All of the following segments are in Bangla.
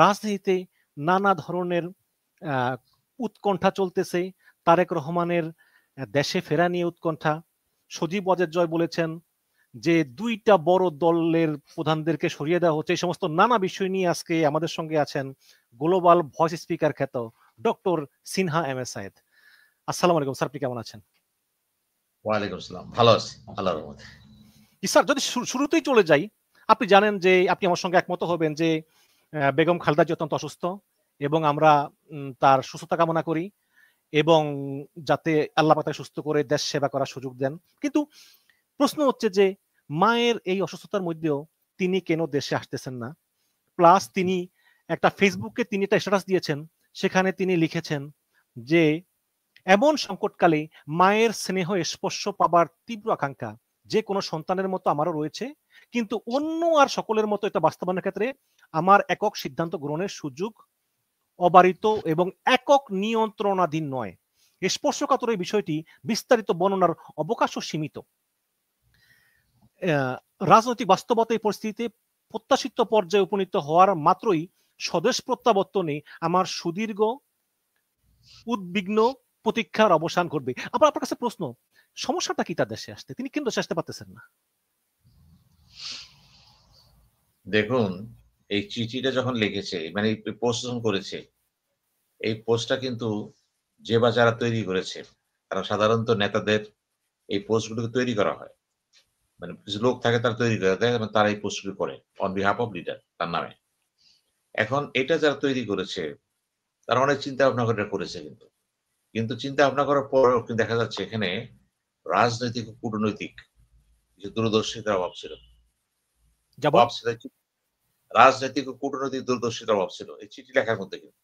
রাজনীতিতে নানা ধরনের উৎকণ্ঠা চলতেছে। তারেক রহমানের দেশে ফেরা নিয়ে উৎকণ্ঠা। সজীব ওয়াজেদ জয় বলেছেন যে ২টা বড় দলের প্রধানদেরকে সরিয়ে দেওয়া হচ্ছে। এই সমস্ত নানা বিষয় নিয়ে আজকে আমাদের সঙ্গে আছেন গ্লোবাল ভয়েস স্পিকার খ্যাত ডক্টর সিনহা এম এ সায়েদ। আসসালামু আলাইকুম স্যার, আপনি কেমন আছেন? ওয়ালাইকুম আসসালাম, ভালো আছি আল্লাহর রহমতে। স্যার, যদি শুরুতেই চলে যাই, আপনি জানেন যে আপনি আমার সঙ্গে একমত হবেন যে বেগম খালেদা জিয়া অত্যন্ত অসুস্থ এবং আমরা তার সুস্থতা কামনা করি এবং যাতে আল্লাহ পাক তাকে সুস্থ করে দেশ সেবা করার সুযোগ দেন। কিন্তু প্রশ্ন হচ্ছে যে মায়ের এই অসুস্থতার মধ্যেও তিনি কেন দেশে আসতেছেন না? প্লাস তিনি একটা ফেসবুকে তিনি একটা স্ট্যাটাস দিয়েছেন, সেখানে তিনি লিখেছেন যে এমন সংকটকালে মায়ের স্নেহ স্পর্শ পাবার তীব্র আকাঙ্ক্ষা যে কোনো সন্তানের মতো আমারও রয়েছে, কিন্তু অন্য আর সকলের মতো এটা বাস্তবায়নের ক্ষেত্রে আমার একক সিদ্ধান্ত গ্রহণের সুযোগ অবারিত এবং একক নিয়ন্ত্রণাধীন নয়। স্পর্শকাতর এই বিষয়টি বিস্তারিত বর্ণনার অবকাশও সীমিত। রাজনৈতিক বাস্তবতা এই পরিস্থিতিতে প্রত্যাশিত পর্যায়ে উপনীত হওয়ার মাত্রই স্বদেশ প্রত্যাবর্তনে আমার সুদীর্ঘ উদ্বিগ্ন প্রতীক্ষার অবসান ঘটবে। আবার আপনার কাছে প্রশ্ন, সমস্যাটা কি তার দেশে আসতে? তিনি কেন দেশে আসতে পারতেছেন না? দেখুন, এই চিঠিটা যখন লিখেছে, মানে পোস্ট যখন করেছে, এই পোস্টটা কিন্তু যে বা যারা তৈরি করেছে, তারা সাধারণত নেতাদের এই পোস্টগুলোকে তৈরি করা হয়। মানে কিছু লোক থাকে তারা তৈরি করে দেয় এবং তারা এই পোস্টগুলো করে অন বিহাফ অফ লিডার তার নামে। এখন এটা যারা তৈরি করেছে তারা অনেক চিন্তা ভাবনা করে করেছে কিন্তু চিন্তা ভাবনা করার পরেও কিন্তু দেখা যাচ্ছে এখানে রাজনৈতিক ও কূটনৈতিক যে দূরদর্শিতার অভাব ছিল। অভাব ছিল রাজনৈতিক ও কূটনৈতিক দূরদর্শিতার অভাব ছিল এই চিঠি লেখার মধ্যে। কিন্তু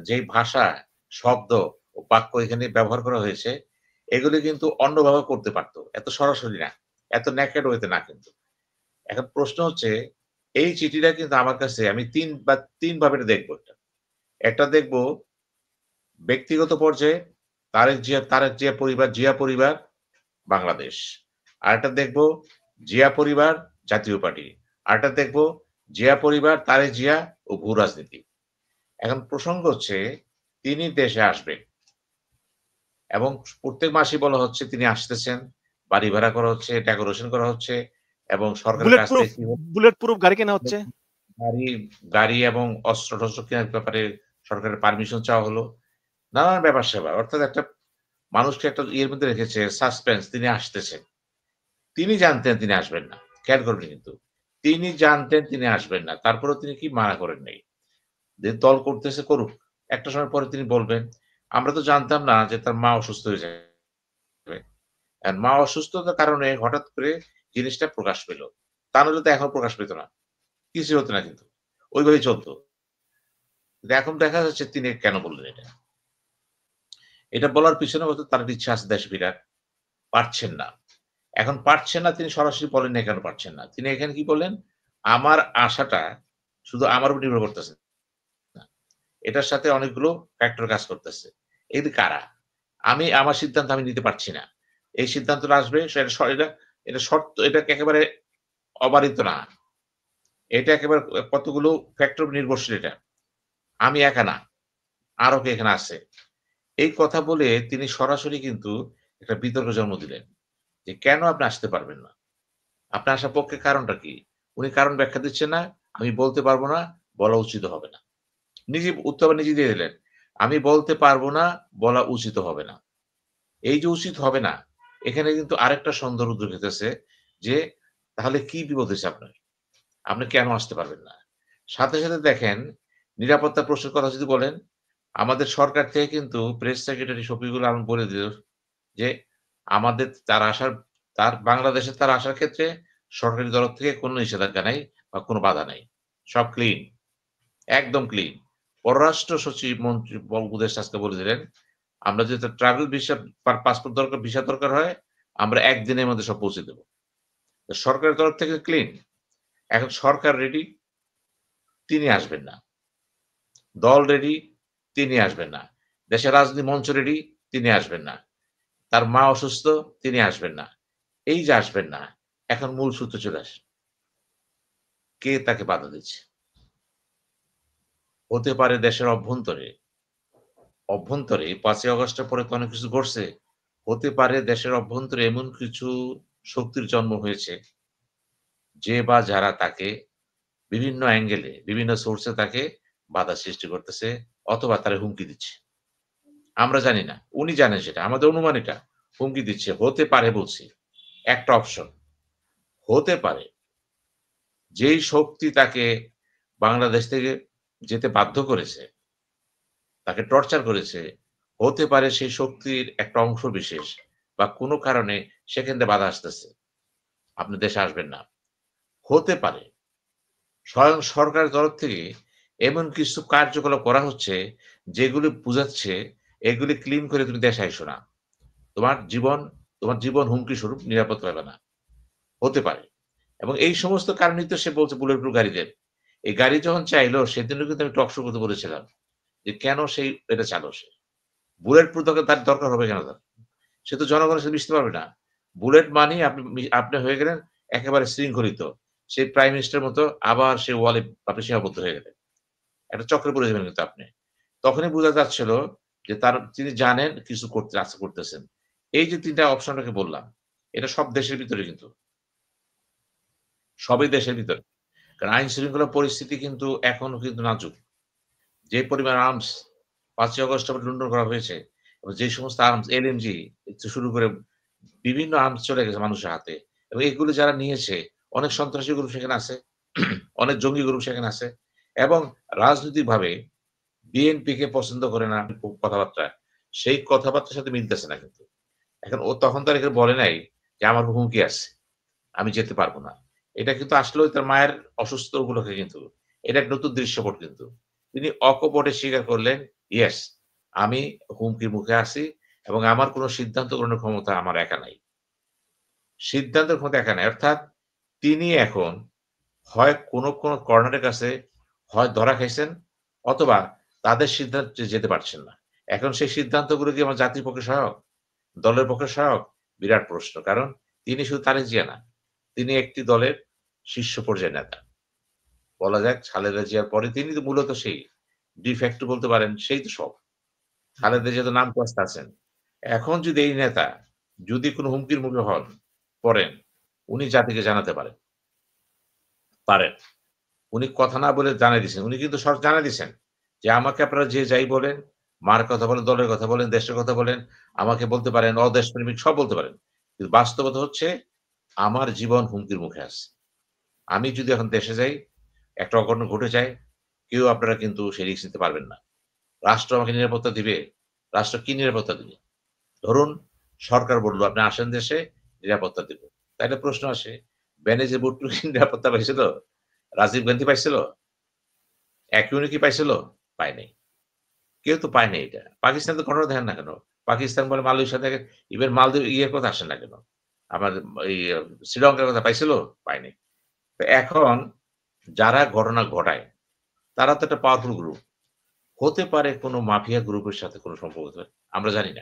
যে ভাষা, শব্দ ও বাক্য এখানে ব্যবহার করা হয়েছে, এগুলি কিন্তু অন্যভাবে করতে পারত। এত সরাসরি না, এত নেকেড ওয়েতে না কিন্তু। এখন প্রশ্ন হচ্ছে, এই চিঠিটা কিন্তু আমার কাছে আমি ৩ ভাবে দেখব। একটা দেখব ব্যক্তিগত পর্যায়ে তারেক জিয়া পরিবার বাংলাদেশ। আরেকটা দেখব জিয়া পরিবার জাতীয় পার্টি। আরেকটা দেখব জিয়া পরিবার তারেক জিয়া ও ভূ রাজনীতি। এখন প্রসঙ্গ হচ্ছে তিনি দেশে আসবেন এবং প্রত্যেক মাসেই বলা হচ্ছে তিনি আসতেছেন, বাড়ি ভাড়া করা হচ্ছে, ডেকোরেশন করা হচ্ছে এবং সরকারের কাছ থেকে বুলেট প্রুফ গাড়ি কেনা হচ্ছে, গাড়ি এবং অস্ত্র-টস্ত্র কেনার ব্যাপারে সরকারের পারমিশন চাওয়া হলো। নানান ব্যাপার-স্যাপার। অর্থাৎ একটা মানুষকে একটা ইয়ের মধ্যে রেখেছে সাসপেন্স, তিনি আসতেছেন। তিনি জানতেন তিনি আসবেন না। খেয়াল করবেন কিন্তু। তিনি জানতেন তিনি আসবেন না। তারপরেও তিনি কি মানা করেন নাই। যে দল করতেছে করুক। একটা সময় পরে তিনি বলবেন, আমরা তো জানতাম না যে তার মা অসুস্থ হয়ে যাবে। আর মা অসুস্থতার কারণে হঠাৎ করে জিনিসটা প্রকাশ পেল। তা নাহলে তো এখন প্রকাশ পেত না। কিছুই হতো না কিন্তু। ওইভাবেই চলত। কিন্তু এখন দেখা যাচ্ছে তিনি কেন বললেন এটা? এটা বলার পিছনে হয়তো তার ইচ্ছা আছে দেশে ফেরার। পারছেন না। এখন পারছেন না, তিনি সরাসরি বলেন না কেন পারছেন না। তিনি এখানে কি বললেন? আমার আশাটা শুধু আমার উপর নির্ভর করতেছে না। এটার সাথে অনেকগুলো ফ্যাক্টর কাজ করতেছে। এগুলি কারা? আমার সিদ্ধান্ত আমি নিতে পারছি না। এই সিদ্ধান্তটা আসবে এটা শর্ত, এটা একেবারে অবারিত না। এটা একেবারে কতগুলো ফ্যাক্টর নির্ভরশীল এটা। আমি একা না। আরো কে এখানে আছে? এই কথা বলে তিনি সরাসরি কিন্তু একটা বিতর্ক জন্ম দিলেন। যে কেন আপনি আসতে পারবেন না? আপনার আসার পক্ষে কারণটা কি? উনি কারণ ব্যাখ্যা দিচ্ছেন না। আমি বলতে পারব না, বলা উচিত হবে না। উত্তর নিজে দিয়ে দিলেন। আমি বলতে পারব না, বলা উচিত হবে না। এই যে উচিত হবে না, এখানে কিন্তু আরেকটা সন্দেহের উদ্রেক হইতেছে যে তাহলে কি বিপদ হইছে আপনার? আপনি কেন আসতে পারবেন না? সাথে দেখেন নিরাপত্তা প্রশ্নের কথা যদি বলেন, আমাদের সরকার থেকে কিন্তু প্রেস সেক্রেটারি শফিকুল আলম বলে দিল যে আমাদের বাংলাদেশে তার আসার ক্ষেত্রে সরকারি তরফ থেকে কোনো নিষেধাজ্ঞা নাই বা কোনো বাধা নাই। সব ক্লিন, একদম ক্লিন। পররাষ্ট্র সচিব মন্ত্রী উপদেষ্টা আজকে বলে দিলেন, আমরা যদি ট্রাভেল ভিসা পাসপোর্ট দরকার, ভিসা দরকার হয়, আমরা ১ দিনের মধ্যে সব পৌঁছে দেব। সরকারের তরফ থেকে ক্লিন। এখন সরকার রেডি, তিনি আসবেন না। দল রেডি, তিনি আসবেন না। দেশের রাজনীতি মঞ্চ রেডি, তিনি আসবেন না। তার মা অসুস্থ, তিনি আসবেন না। এই যে আসবেন না, এখন মূল সূত্রে চলে আসে। কে তাকে বাধা দিচ্ছে? হতে পারে দেশের অভ্যন্তরে ৫ই আগস্টের পরে তো অনেক কিছু ঘটছে। হতে পারে দেশের অভ্যন্তরে এমন কিছু শক্তির জন্ম হয়েছে, যে বা যারা তাকে বিভিন্ন অ্যাঙ্গেলে, বিভিন্ন সোর্সে তাকে বাধা সৃষ্টি করতেছে অথবা তারা হুমকি দিচ্ছে। আমরা জানি না। উনি জানেন সেটা। আমাদের অনুমান এটা। হুমকি দিচ্ছে। হতে পারে বলছি। একটা অপশন। হতে পারে যেই শক্তি তাকে বাংলাদেশ থেকে যেতে বাধ্য করেছে, তাকে টর্চার করেছে, হতে পারে সেই শক্তির একটা অংশ বিশেষ বা কোনো কারণে সেখান থেকে বাধা আসতেছে। আপনি দেশে আসবেন না। হতে পারে স্বয়ং সরকারের তরফ থেকে এমন কিছু কার্যকলাপ করা হচ্ছে, যেগুলি বুঝাচ্ছে এগুলি ক্লিন করে তুমি দেশে আইসো না। তোমার জীবন হুমকি স্বরূপ নিরাপদ পাবে না। হতে পারে। এবং এই সমস্ত কারণেই তো সে বলছে বুলেট প্রুফ গাড়ি দেন। এই গাড়ি যখন চাইলো সেদিনও কিন্তু আমি টক শো করতে বলেছিলাম যে কেন সেই এটা চালো সে। বুলেট প্রুফ তার দরকার হবে কেন তার? সে তো জনগণের সাথে মিশতে পারবে না। বুলেট মানেই আপনি হয়ে গেলেন একেবারে শৃঙ্খলিত। সেই প্রাইম মিনিস্টারের মতো আবার সে ওয়ালে আপনি সীমাবদ্ধ হয়ে গেলেন। একটা চক্রে পড়ে যাবেন কিন্তু আপনি। তখনই বোঝা যাচ্ছিল যে তিনি জানেন কিছু করতেছেন। এই যে ৩ টা অপশন আপনাকে বললাম, এটা সব দেশের ভিতরে কিন্তু। সবই দেশের ভিতরে। কারণ আইন শৃঙ্খলা পরিস্থিতি কিন্তু এখনো কিন্তু নাজুক। যে পরিমাণ আর্মস ৫ই আগস্ট লুণ্ঠন করা হয়েছে এবং যে সমস্ত আর্মস এলএমজি থেকে শুরু করে বিভিন্ন আর্মস চলে গেছে মানুষের হাতে এবং এগুলো যারা নিয়েছে অনেক সন্ত্রাসী গ্রুপ সেখানে আছে, অনেক জঙ্গি গ্রুপ সেখানে আছে এবং রাজনৈতিকভাবে বিএনপিকে পছন্দ করে না কথাবার্তা। সেই কথাবার্তার সাথে মিলতেছে না কিন্তু। এখন ও তখন তো আর এখানে বলে নাই যে আমার হুমকি আছে। আমি যেতে পারব না। এটা কিন্তু আসলেও তার মায়ের অসুস্থ উপলক্ষে কিন্তু। এটা এক নতুন দৃশ্যপট কিন্তু। তিনি অকপটে স্বীকার করলেন, "ইয়েস, আমি হুমকির মুখে আছি এবং আমার কোন সিদ্ধান্ত গ্রহণের ক্ষমতা আমার একা নাই।" সিদ্ধান্তের ক্ষমতা একা নাই। অর্থাৎ তিনি এখন হয় কোন কর্নারের কাছে হয় ধরা খাইছেন অথবা তাদের সিদ্ধান্তে যেতে পারছেন না। এখন সেই সিদ্ধান্তগুলো কি আমার জাতির পক্ষে সহায়ক? দলের পক্ষে সহায়ক? বিরাট প্রশ্ন। কারণ তিনি শুধু তারেক জিয়া না। তিনি একটি দলের শীর্ষ পর্যায়ের নেতা। বলা যাক খালেদা জিয়ার পরে তিনি তো মূলত সেই de facto বলতে পারেন সেই তো সব। খালেদা জিয়া তো নাম কাস্ট আছেন। এখন যদি এই নেতা যদি কোন হুমকির মুখে পড়েন, উনি জাতিকে জানাতে পারেন। উনি কথা না বলে জানাই দিছেন। উনি কিন্তু জানাই দিছেন যে, "আমাকে আপনারা যে যাই বলেন, মার কথা বলেন, দলের কথা বলেন, দেশের কথা বলেন, আমাকে বলতে পারেন অদেশপ্রেমিক সব বলতে পারেন। কিন্তু বাস্তবতা হচ্ছে আমার জীবন হুমকির মুখে আছে। আমি যদি এখন দেশে যাই, একটা অঘটন ঘটে যায়, কেউ আপনারা কিন্তু সেই রিস্ক নিতে পারবেন না। রাষ্ট্র আমাকে নিরাপত্তা দিবে। রাষ্ট্র কি নিরাপত্তা দিবে? ধরুন সরকার বলল, "আপনি আসেন দেশে, নিরাপত্তা দিব।" তাইলে প্রশ্ন আসে, বেনজির ভুট্টো কি নিরাপত্তা পাইছিল? রাজীব গান্ধী পাইছিল? একিউনি কি পাইছিল? পায় নাই। কেউ তো পায় নাই এটা। পাকিস্তান তো ঘটনা দেখেন না কেন? পাকিস্তান বলে মালয়েশিয়া থেকে ইভেন মালদ্বীপ ইয়ের কথা আসে না কেন? আমার এই শ্রীলঙ্কার কথা পাইছিল? পায় নাই। তো এখন যারা ঘটনা ঘটায়, তারা তো একটা পাওয়ারফুল গ্রুপ। হতে পারে কোন মাফিয়া গ্রুপের সাথে কোন সম্পর্ক আমরা জানি না।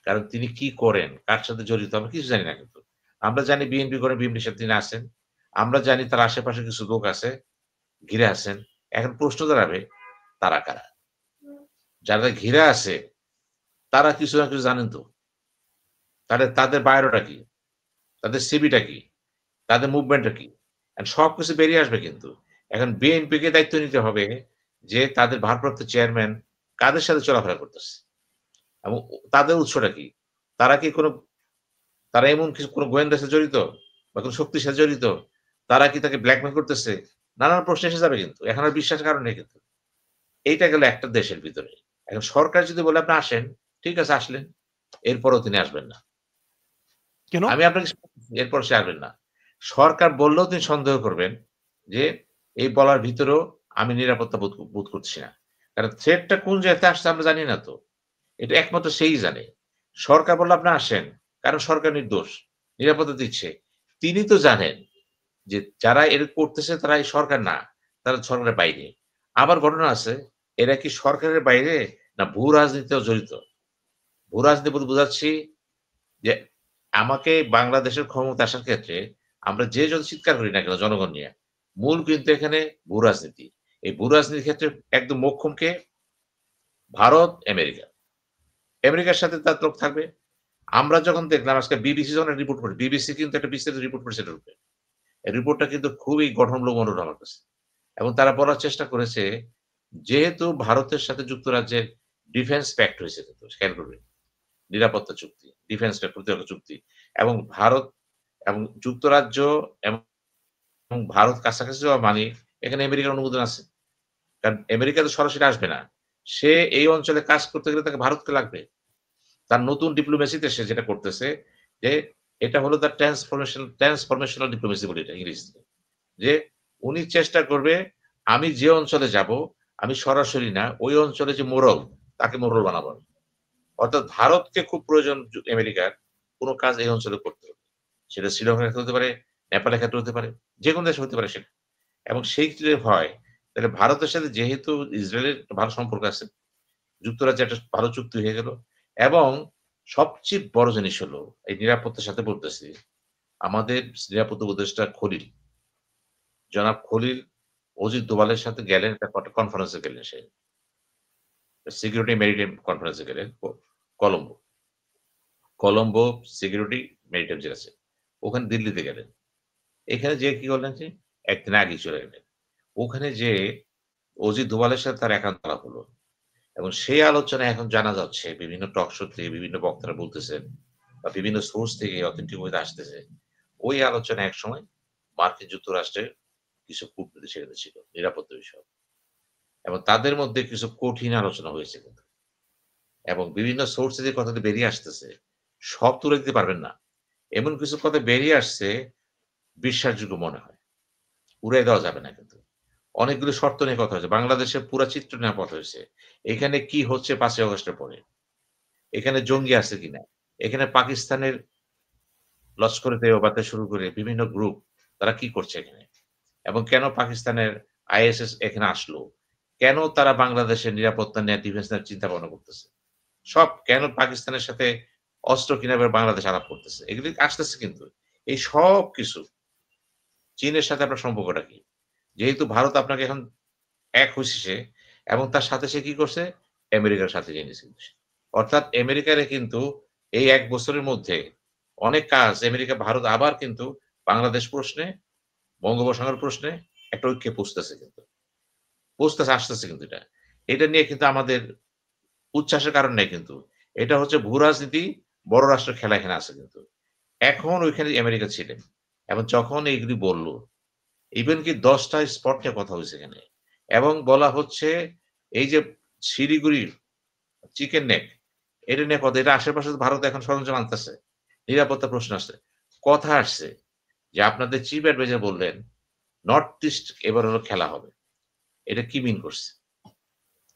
কারণ তিনি কি করেন, কার সাথে জড়িত আমরা কিছু জানি না কিন্তু। আমরা জানি বিএনপি করেন, বিএনপির সাথে তিনি আছেন। আমরা জানি তার আশেপাশে কিছু লোক আছে, ঘিরে আছেন। এখন প্রশ্ন দাঁড়াবে তারা কারা? যারা ঘিরে আছে তারা কিছু না কিছু জানেন তো। তাদের বায়োডাটা কি? তাদের সিভিটা কি? তাদের মুভমেন্টটা কি? সবকিছু বেরিয়ে আসবে কিন্তু। এখন বিএনপিকে দায়িত্ব নিতে হবে যে তাদের ভারপ্রাপ্ত চেয়ারম্যান কাদের সাথে চলাফেরা করতেছে এবং তাদের উৎসটা কি? তারা কি তারা এমন কিছু কোন গোয়েন্দার সাথে জড়িত বা কোন শক্তির সাথে জড়িত? তারা কি তাকে ব্ল্যাকমেইল করতেছে? নানান প্রশ্ন এসে যাবে কিন্তু। এখন আর বিশ্বাসের কারণ নেই কিন্তু। এইটা গেল একটা দেশের ভিতরে। এখন সরকার যদি বলে আপনি আসেন, ঠিক আছে আসলেন। এরপরেও তিনি আসবেন না। কেন? আমি আপনাকে এরপর সে আসবেন না। সরকার বললেও তিনি সন্দেহ করবেন যে এই বলার ভিতরেও আমি নিরাপত্তা বোধ করছি না। কারণ থ্রেটটা কোন জায়গাতে আসছে আমরা জানি না তো। এটা একমাত্র সেই জানে। সরকার বলল আপনি আসেন। কারণ সরকার নির্দোষ। নিরাপত্তা দিচ্ছে। তিনি তো জানেন যে যারা করতেছে তারা এই সরকার না। তারা সরকারের বাইরে। আবার ঘটনা আছে এরা কি সরকারের বাইরে না ভূ রাজনীতিতেও জড়িত। ভূ রাজনীতি বলতে বোঝাচ্ছি যে আমাকে বাংলাদেশের ক্ষমতায় আসার ক্ষেত্রে আমরা যে যত চিৎকার করি না কেন জনগণ নিয়ে, মূল কিন্তু এখানে ভূ-রাজনীতি। এই ভূ রাজনীতির ক্ষেত্রে একদম মোক্ষমকে ভারত, আমেরিকা। আমেরিকার সাথে তার লোক থাকবে। আমরা যখন দেখলাম আজকে বিবিসি যখন রিপোর্ট করে, বিবিসি কিন্তু একটা বিস্তারিত রিপোর্ট করেছে এটার উপরে। এই রিপোর্টটা কিন্তু খুবই গঠনমূলক মনে হলো আমার কাছে। এবং তারা বলার চেষ্টা করেছে, যেহেতু ভারতের সাথে যুক্তরাজ্যের ডিফেন্স প্যাক্ট হয়েছে কিন্তু খেয়াল করবেন। নিরাপত্তা চুক্তি, ডিফেন্স প্যাক্ট প্রতিরক্ষা চুক্তি এবং ভারত এবং যুক্তরাজ্য এবং ভারত কাছাকাছি যাওয়া মানে এখানে আমেরিকার অনুমোদন আছে। কারণ আমেরিকা তো সরাসরি আসবে না। সে এই অঞ্চলে কাজ করতে গেলে তাকে ভারতকে লাগবে। তার নতুন ডিপ্লোমেসিতে সে যেটা করতেছে যে এটা হলো তার ট্রান্সফরমেশনাল ডিপ্লোমেসি বলি এটা ইংরেজিতে। যে উনি চেষ্টা করবে আমি যে অঞ্চলে যাব আমি সরাসরি না ওই অঞ্চলে যে মোড়ল তাকে মোড়ল বানাবো। অর্থাৎ ভারতকে খুব প্রয়োজন আমেরিকার কোন কাজ এই অঞ্চলে করতে হবে। সেটা শ্রীলঙ্কার ক্ষেত্রে হতে পারে, নেপালের ক্ষেত্রে হতে পারে, যেকোনো দেশে হতে পারে সেটা। এবং সেই যদি হয় তাহলে ভারতের সাথে যেহেতু ইসরায়েলের ভালো সম্পর্ক আছে, যুক্তরাজ্যে একটা ভালো চুক্তি হয়ে গেল এবং সবচেয়ে বড় জিনিস হলো এই নিরাপত্তার সাথে বলতেছি, আমাদের নিরাপত্তা উপদেষ্টা খলিল, জনাব খলিল অজিত দোভালের সাথে গেলেন একটা কনফারেন্সে গেলেন সে। সিকিউরিটি মেরিটাইম কনফারেন্সে গেলেন কলম্বো। কলম্বো সিকিউরিটি মেরিটাইম যে আছে ওখানে দিল্লিতে গেলেন। এখানে যেয়ে কি করলেন যে একদিন আগেই চলে গেলেন। ওখানে যেয়ে অজিত দোভালের সাথে তার একান্ত আলাপ হলো। এবং সেই আলোচনায় এখন জানা যাচ্ছে বিভিন্ন টক শো থেকে বিভিন্ন বক্তারা বলতেছেন বা বিভিন্ন সোর্স থেকে অথেন্টিক ওয়েতে আসতেছে। ওই আলোচনায় একসময় মার্কিন যুক্তরাষ্ট্রের কিছু কূটনীতি সেখানে ছিল নিরাপত্তা বিষয়ক। এবং তাদের মধ্যে কিছু কঠিন আলোচনা হয়েছে কিন্তু। এবং বিভিন্ন সোর্সে যে কথাটা বেরিয়ে আসতেছে সব তুলে দিতে পারবেন না। এমন কিছু কথা বেরিয়ে আসছে বিশ্বাসযোগ্য মনে হয়। উড়াই দেওয়া যাবে না কিন্তু। অনেকগুলো শর্ত নিয়ে কথা হয়েছে। বাংলাদেশের পুরা চিত্র নেওয়া কথা হয়েছে। এখানে কি হচ্ছে ৫ই আগস্টের পরে? এখানে জঙ্গি আছে কিনা? এখানে পাকিস্তানের লস্করে তৈয়বা থেকে শুরু করে বিভিন্ন গ্রুপ তারা কি করছে এখানে? এবং কেন পাকিস্তানের আইএসএস এখানে আসলো? কেন তারা বাংলাদেশের নিরাপত্তা নিয়ে ডিফেন্স নিয়ে চিন্তা ভাবনা করতেছে? সব কেন পাকিস্তানের সাথে অস্ত্র কিনে আবার বাংলাদেশ আলাপ করতেছে? এগুলি আসতেছে কিন্তু। এই সব কিছু চীনের সাথে আপনার সম্পর্কটা কি? যেহেতু ভারত আপনাকে এখন এক হইছে সে এবং তার সাথে সে কি করছে? আমেরিকার সাথে নিয়ে নিছে কিন্তু সে। অর্থাৎ আমেরিকারে কিন্তু এই ১ বছরের মধ্যে অনেক কাজ আমেরিকা, ভারত আবার কিন্তু বাংলাদেশ প্রশ্নে, বঙ্গোপসাগর প্রশ্নে একটা ঐক্যে পৌঁছতেছে কিন্তু। পৌঁছতেছে, আসতেছে কিন্তু এটা। এটা নিয়ে কিন্তু আমাদের উচ্ছ্বাসের কারণ নাই কিন্তু। এটা হচ্ছে ভূ-রাজনীতি, বড় রাষ্ট্রের খেলা এখানে আছে কিন্তু। এখন ওইখানে আমেরিকা ছিলেন এবং যখন এইগুলি বলল, ইভেন কি ১০ টা স্পট নিয়ে কথা হইছে এখানে। এবং বলা হচ্ছে এই যে শিলিগুড়ির চিকেন নেক এটা নিয়ে কথা, এটা আশেপাশে তো ভারত এখন সরঞ্জাম আনতেছে। নিরাপত্তা প্রশ্ন আসছে। কথা আসছে যে আপনাদের চিফ অ্যাডভাইজার বললেন, নর্থ ইস্ট এবার হলো খেলা হবে। এটা কি মিন করছে?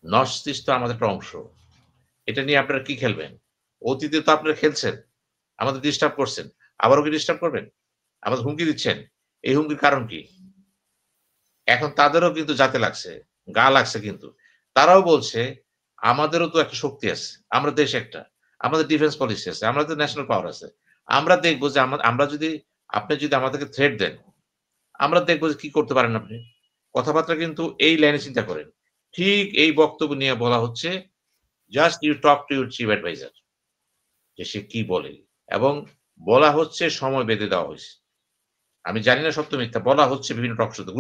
নর্থ ইস্ট তো আমাদের একটা অংশ। এটা নিয়ে আপনারা কি খেলবেন? অতীতে তো আপনারা খেলছেন। আমাদের ডিস্টার্ব করছেন। আবারও কি ডিস্টার্ব করবেন? আমাদের হুমকি দিচ্ছেন। এই হুমকির কারণ কি? এখন তাদেরও কিন্তু জাতে লাগছে, গা লাগছে কিন্তু। তারাও বলছে, আমাদেরও তো একটা শক্তি আছে। আমরা দেশ একটা। আমাদের ডিফেন্স পলিসি আছে। আমাদের ন্যাশনাল পাওয়ার আছে। আমরা দেখব যে আমরা যদি আপনি যদি আমাদেরকে থ্রেট দেন, আমরা দেখব যে কি করতে পারেন আপনি। কথাবার্তা কিন্তু এই লাইনে চিন্তা করেন। ঠিক এই বক্তব্য নিয়ে বলা হচ্ছে, just you talk to your chief adviser যে সে কি বলে এবং বলা হচ্ছে সময় বেঁধে দেওয়া হইছে। আমি জানি না সত্য মিথ্যা। বলা হচ্ছে বিভিন্ন টক শোতে।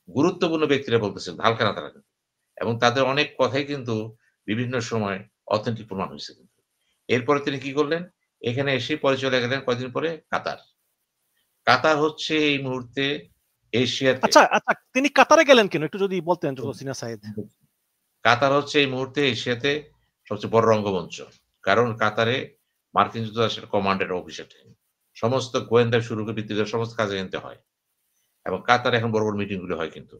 গুরুত্বপূর্ণ ব্যক্তিরা বলতেছেন, হালকা না তারা কিন্তু। এবং তাদের অনেক কথাই কিন্তু বিভিন্ন সময় অথেন্টিক প্রমাণ হইছে কিন্তু। এরপরে তিনি কি করলেন? এখানে এসে পরে চলে গেলেন কয়দিন পরে কাতার। কাতার হচ্ছে এই মুহূর্তে এশিয়াতে আচ্ছা, আচ্ছা, তিনি কাতারে গেলেন কেন? একটু যদি বলতেন সিনা সাইদ। কাতার হচ্ছে এই মুহূর্তে এশিয়াতে সবচেয়ে বড় রঙ্গমঞ্চ। কারণ কাতারে মার্কিন যুক্তরাষ্ট্রের কমান্ডের অফিস এটা। সমস্ত গোয়েন্দা শুরু করে বিদ্যুতের সমস্ত কাজে এনতে হয়। এবং কাতারে এখন বড় মিটিং গুলো হয় কিন্তু।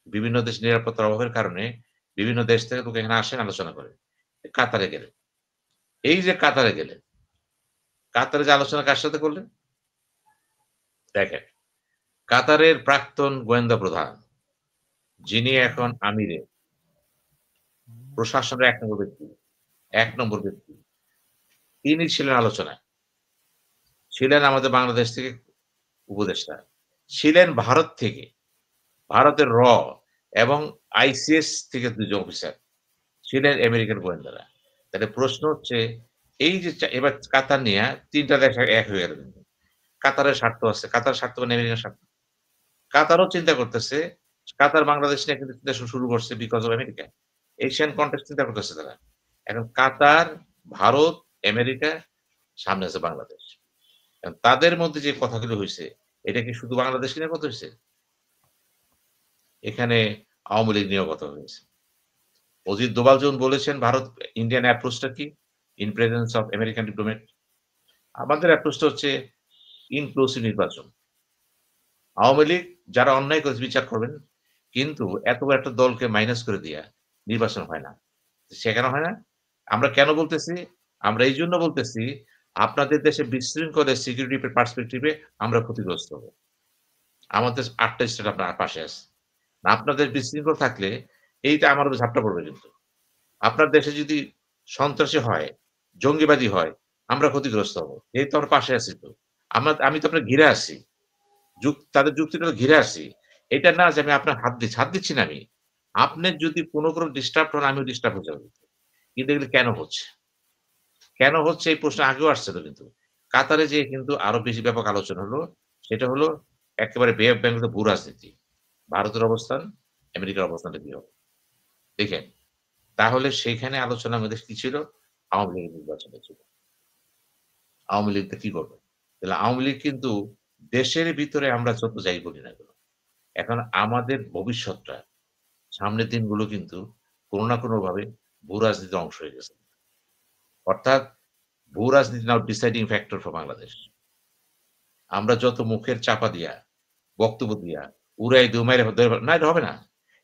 বিভিন্ন দেশ নিরাপত্তার অভাবের কারণে বিভিন্ন দেশ থেকে লোক এখানে আসেন আলোচনা করে। কাতারে গেলেন। এই যে কাতারে গেলেন, কাতারে যে আলোচনা কার সাথে করলেন? দেখেন, কাতারের প্রাক্তন গোয়েন্দা প্রধান, যিনি এখন আমিরে, প্রশাসনের ১ নম্বর ব্যক্তি, ১ নম্বর ব্যক্তি। তিনি ছিলেন আলোচনায়। ছিলেন আমাদের বাংলাদেশ থেকে উপদেষ্টা। ছিলেন ভারত থেকে। ভারতের এবং আইসিএস থেকে 2 জন অফিসার ছিলেন আমেরিকান গোয়েন্দারা। তাহলে প্রশ্ন হচ্ছে এই যে এবার কাতার নিয়ে ৩ টা দেশ এক হয়ে গেল কিন্তু। কাতারের স্বার্থ আছে। কাতারের স্বার্থ মানে আমেরিকার স্বার্থ। কাতারও চিন্তা করতেছে, কাতার বাংলাদেশ নিয়ে কিন্তু চিন্তা শুরু করছে because of America. Asian context চিন্তা করতেছে তারা। এখন কাতার, ভারত, আমেরিকা, সামনে আছে বাংলাদেশ। তাদের মধ্যে যে কথাগুলো হইছে, এটা কি শুধু বাংলাদেশ নিয়ে কথা হইছে? এখানে আওয়ামী লীগ নিয়েও কথা হয়েছে। অজিত দোভাল যখন বলেছেন ভারত ইন্ডিয়ান অ্যাপ্রোচটা কি? In presence of American diplomat. আমাদের অ্যাপ্রোচটা হচ্ছে ইনক্লুসিভ নির্বাচন। আওয়ামী লীগ যারা অন্যায় করেছে বিচার করবেন, কিন্তু এত বড় একটা দলকে মাইনাস করে দিয়া নির্বাচন হয় না। সে কেন হয় না? আমরা কেন বলতেছি? আমরা এই জন্য বলতেছি, আপনাদের দেশে বিশৃঙ্খলের সিকিউরিটি পার্সপেক্টিভে আমরা ক্ষতিগ্রস্ত হব। আমাদের ৮ টা স্টেট আপনার পাশে আছে। আপনাদের বিশৃঙ্খল থাকলে এইটা আমার উপর ঝাপটা পড়বে কিন্তু। আপনার দেশে যদি সন্ত্রাসী হয়, জঙ্গিবাদী হয়, আমরা ক্ষতিগ্রস্ত হব। এই তো আমরা পাশে আছি তো। আমি তো আপনার ঘিরে আছি। তাদের যুক্তিটা ঘিরে আছি। এটা না যে আমি আপনার হাত দিচ্ছি না আমি। আপনি যদি কোনো ডিস্টার্ব হন, আমিও ডিস্টার্ব হয়ে যাব। কিন্তু এগুলো কেন হচ্ছে? কেন হচ্ছে এই প্রশ্ন আগেও আসছিল কিন্তু। কাতারে যেয়ে কিন্তু আরো বেশি ব্যাপক আলোচনা হলো। সেটা হলো একেবারে বে অফ বেঙ্গল ভূ রাজনীতি। ভারতের অবস্থান, আমেরিকার অবস্থানটা কি হবে? দেখেন, তাহলে সেইখানে আলোচনার মধ্যে কি ছিল? আওয়ামী লীগের নির্বাচনটা ছিল। আওয়ামী লীগটা কি করবে? তাহলে আওয়ামী লীগ কিন্তু দেশের ভিতরে আমরা যত যাই বলি না কেন, এখন আমাদের ভবিষ্যৎটা, সামনের দিনগুলো কিন্তু কোন না কোনভাবে ভূ রাজনীতির অংশ হয়ে গেছে। অর্থাৎ ভূ রাজনীতি নাও ডিসাইডিং ফ্যাক্টর ফর বাংলাদেশ। আমরা যত মুখের চাপা দিয়া, বক্তব্য দিয়া, উড়াই দু মাইরে না, এটা হবে না।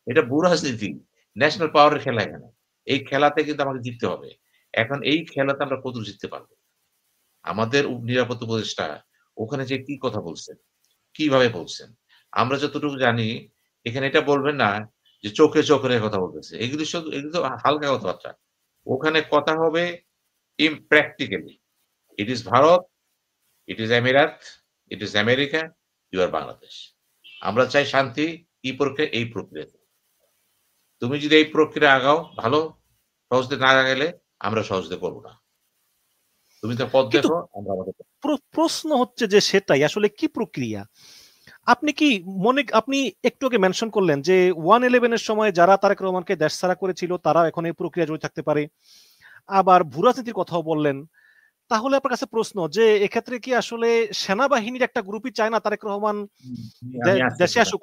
এটা ভূ রাজনীতি। ন্যাশনাল পাওয়ার এর খেলা এখানে। এই খেলাতে কিন্তু আমাকে জিততে হবে। এখন এই খেলাতে আমরা কতদূর জিততে পারব? আমাদের নিরাপত্তা উপদেষ্টা ওখানে যে কি কথা বলছেন, কিভাবে বলছেন? আমরা যতটুকু জানি এখানে এটা বলবেন না যে চোখে চোখ রেখে কথা বলতেছে। এগুলো তো হালকা কথাবার্তা। ওখানে কথা হবে impractically. It is Bharat, it is Emirates, it is America, you are Bangladesh. আমরা চাই শান্তি, কি প্রক্রিয়া? এই প্রক্রিয়াতে। তুমি যদি এই প্রক্রিয়া আগাও ভালো, সহজে না আগাইলে আমরা সহজে করব না। তুমি তো পথ কিন্তু দেখো, আমরা আমাদের প্রশ্ন হচ্ছে যে সেটাই আসলে কি প্রক্রিয়া? আপনি একটু আগে মেনশন করলেন যে 111 এর সময় যারা তারেক রহমানকে দেশছাড়া করেছিল তারা এখন এই প্রক্রিয়া জড়িত থাকতে পারে। আবার ভূ রাজনীতির কথাও বললেন। তাহলে আপনার কাছে প্রশ্ন যে এক্ষেত্রে কি আসলে সেনাবাহিনীর একটা গ্রুপই চায় না তারেক রহমান আমি আসতেছি দেশে না। আসুক,